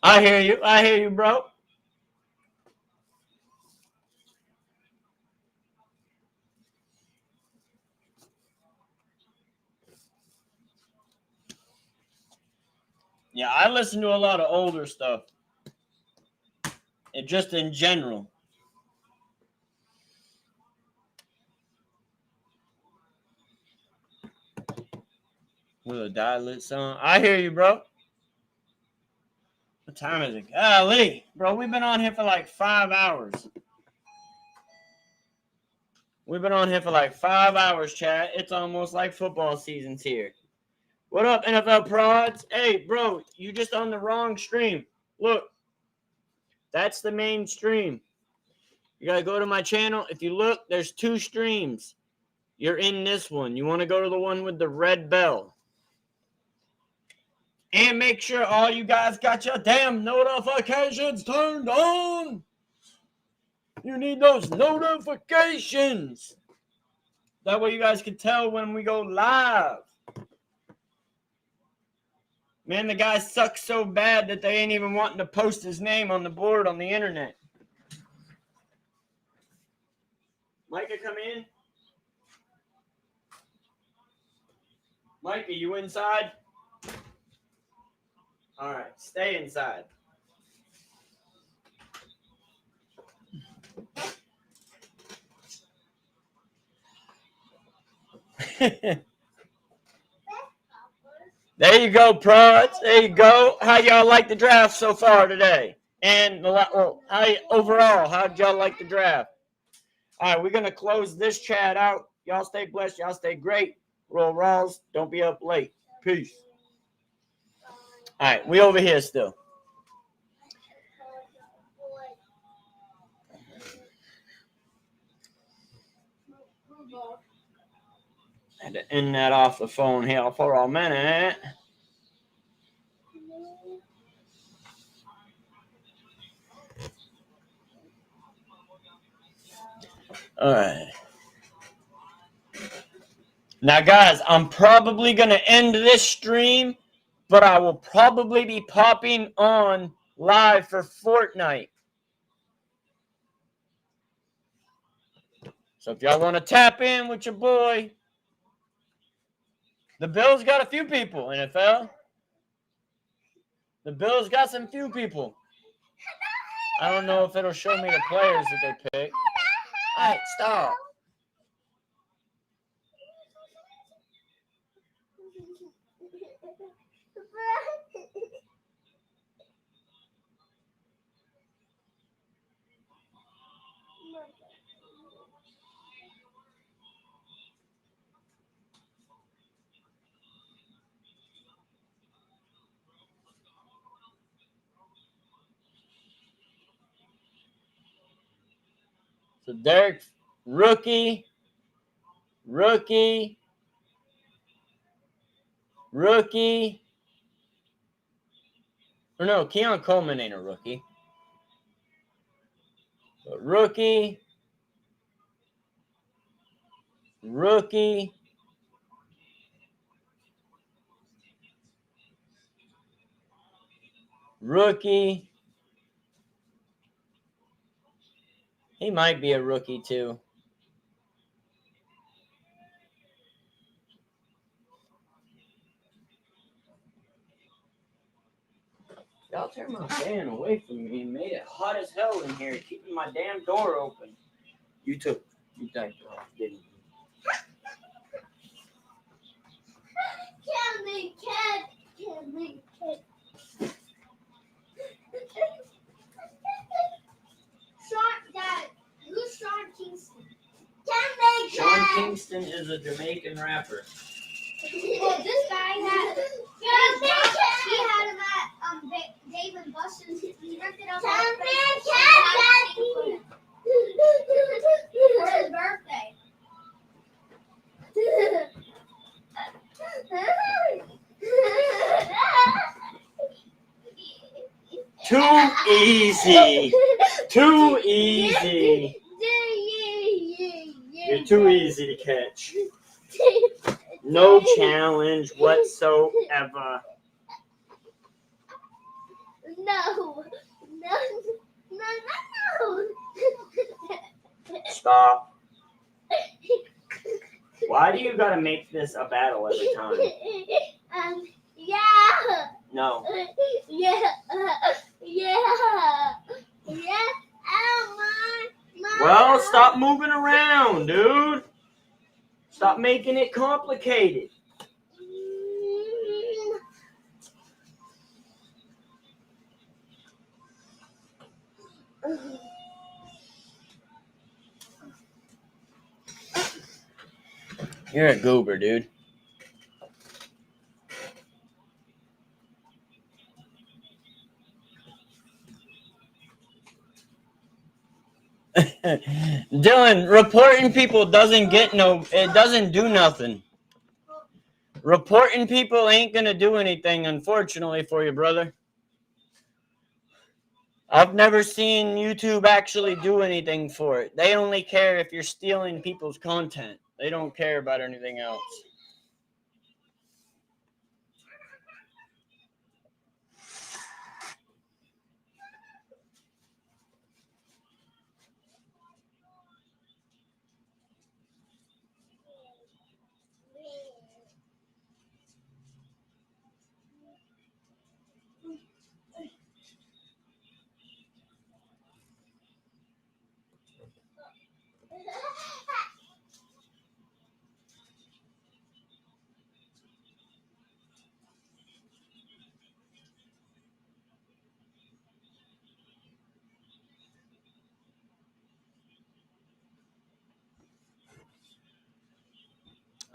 I hear you. I hear you, bro. Yeah, I listen to a lot of older stuff. And just in general. With a dialect song. I hear you, bro. What time is it? Golly, bro, we've been on here for like 5 hours. We've been on here for like 5 hours, chat. It's almost like football season's here. What up, NFL prods? Hey, bro, you just on the wrong stream. Look, that's the main stream. You got to go to my channel. If you look, there's 2 streams. You're in this one. You want to go to the one with the red bell. And make sure all you guys got your damn notifications turned on. You need those notifications. That way you guys can tell when we go live. Man, the guy sucks so bad that they ain't even wanting to post his name on the board on the internet. Micah, come in. Micah, you inside? All right, stay inside. There you go, prods. There you go. How y'all like the draft so far today? And overall, how'd y'all like the draft? All right, we're going to close this chat out. Y'all stay blessed. Y'all stay great. Roll Ryals. Don't be up late. Peace. All right, we over here still. Had to end that off the phone here for a minute. All right. Now, guys, I'm probably going to end this stream, but I will probably be popping on live for Fortnite. So if y'all want to tap in with your boy, the Bills got a few people, NFL. The Bills got some few people. I don't know if it'll show me the players that they picked. All right, stop. So Derek, rookie. Or no, Keon Coleman ain't a rookie. But rookie. He might be a rookie too. Y'all turn my fan away from me and made it hot as hell in here, keeping my damn door open. You typed it off, didn't you? Who's Sean Kingston? Sean Kingston is a Jamaican rapper. Well, this guy had him at Dave and Buster's. He ripped it up for his birthday. Too easy. Too easy. You're too easy to catch. No challenge whatsoever. No. Stop. Why do you gotta make this a battle every time? Yeah. No. Yeah. Well, stop moving around, dude. Stop making it complicated. You're a goober, dude. Dylan, reporting people doesn't do nothing. Reporting people ain't gonna do anything, unfortunately, for you, brother. I've never seen YouTube actually do anything for it. They only care if you're stealing people's content. They don't care about anything else.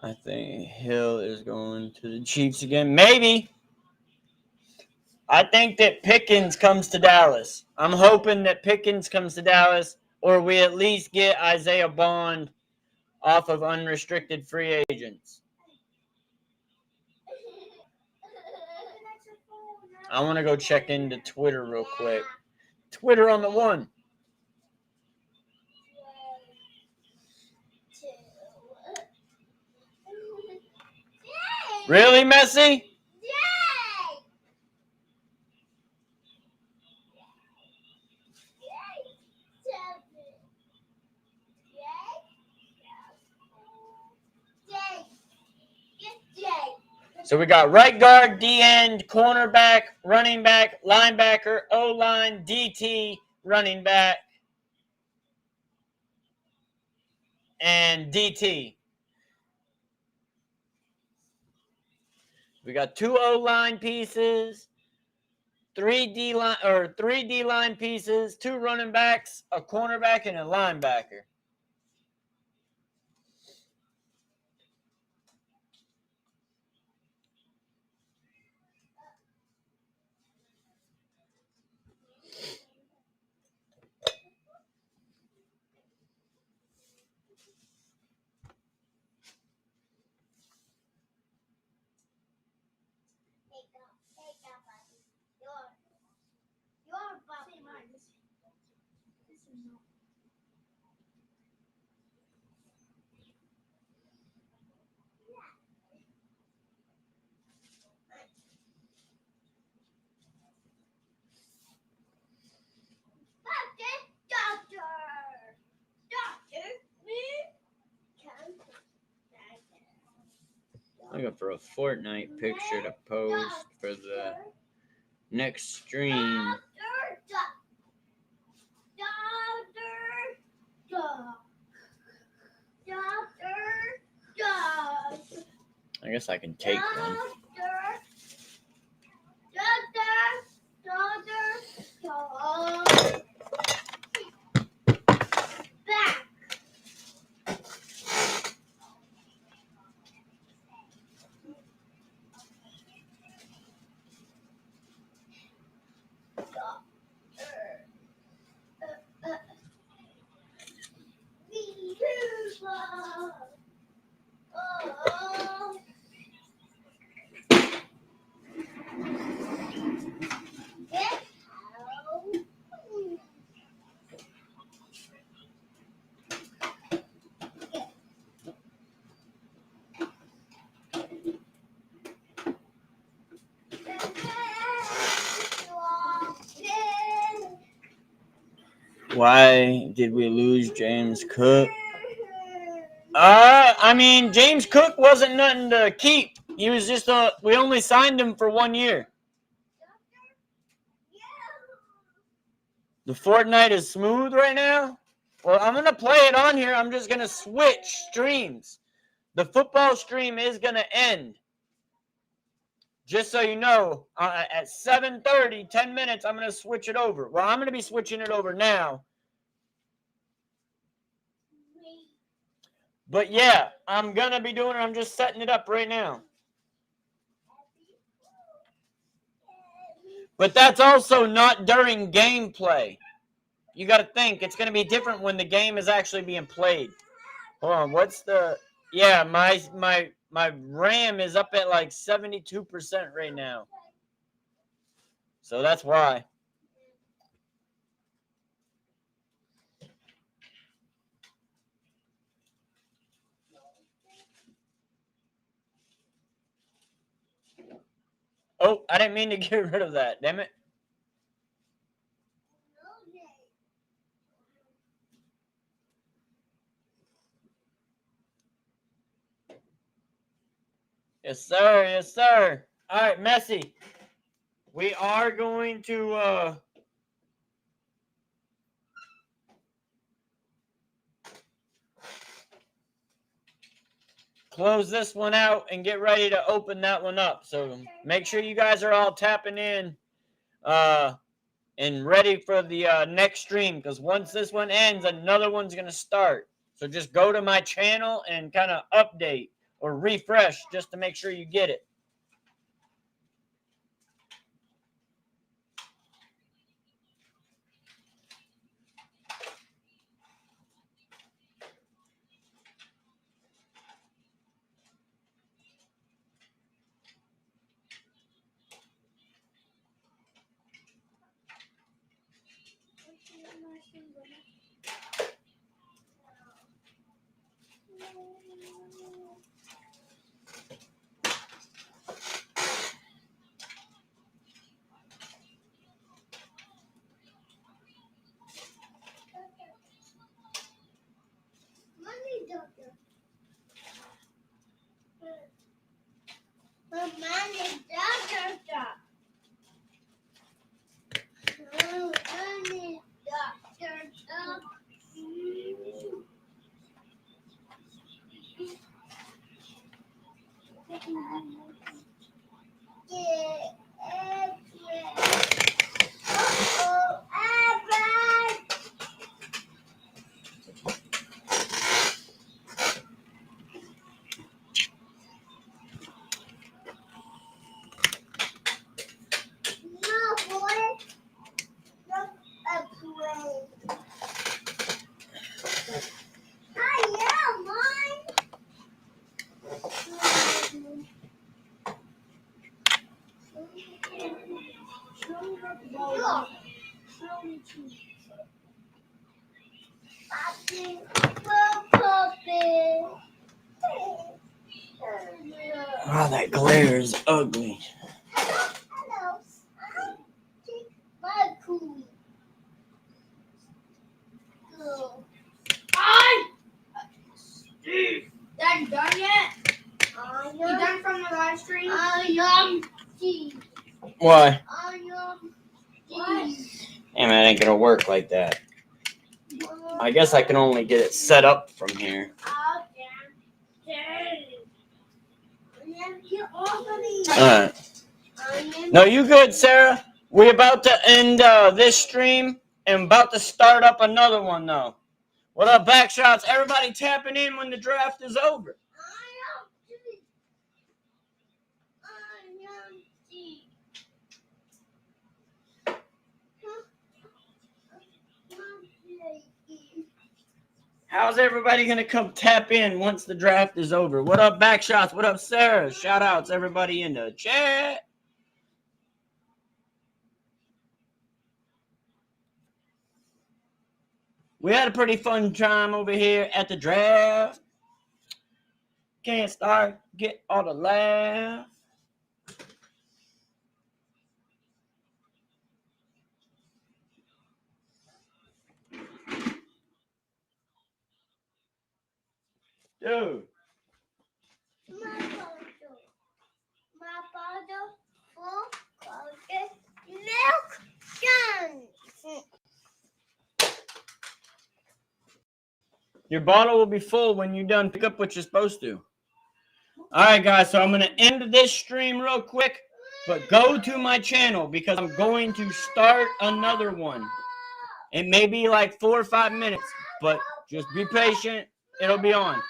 I think Hill is going to the Chiefs again. Maybe. I think that Pickens comes to Dallas. I'm hoping that Pickens comes to Dallas, or we at least get Isaiah Bond off of unrestricted free agents. I want to go check into Twitter real quick. Twitter on the one. Really, Messi? So we got right guard, D-end, cornerback, running back, linebacker, O-line, DT, running back, and DT. We got 2 O-line pieces, 3 D-line pieces, 2 running backs, a cornerback, and a linebacker. Looking for a Fortnite picture to post for the next stream. I guess I can take one. Why did we lose James Cook? I mean, James Cook wasn't nothing to keep. He was just we only signed him for 1 year. The Fortnite is smooth right now? Well, I'm going to play it on here. I'm just going to switch streams. The football stream is going to end. just so you know, at 7:30, 10 minutes, I'm going to switch it over. Well, I'm going to be switching it over now. But yeah, I'm going to be doing it. I'm just setting it up right now. But that's also not during gameplay. You got to think, it's going to be different when the game is actually being played. Hold on, what's the... Yeah, my RAM is up at like 72% right now. So that's why. Oh, I didn't mean to get rid of that. Damn it. Yes, sir. Yes, sir. All right, Messi. We are going to close this one out and get ready to open that one up. So make sure you guys are all tapping in and ready for the next stream, because once this one ends, another one's going to start. So just go to my channel and kind of update or refresh just to make sure you get it. Oh, that glare is ugly. Steve, Dad, you done yet? You done from the live stream? Why? What? Damn, it ain't gonna work like that. I guess I can only get it set up from here. Alright. No, you good, Sarah? We're about to end this stream and about to start up another one, though. What up, Backshots? Everybody tapping in when the draft is over. How's everybody going to come tap in once the draft is over? What up, Backshots? What up, Sarah? Shout outs, everybody in the chat. We had a pretty fun time over here at the draft. Can't start, get all the laugh. Dude. My bottle full of milk guns. Your bottle will be full when you're done. Pick up what you're supposed to. All right, guys. So I'm going to end this stream real quick. But go to my channel because I'm going to start another one. It may be like 4 or 5 minutes, but just be patient. It'll be on.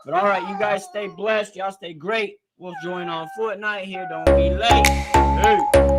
But all right, you guys stay blessed. Y'all stay great. We'll join on Fortnite here. Don't be late. Hey.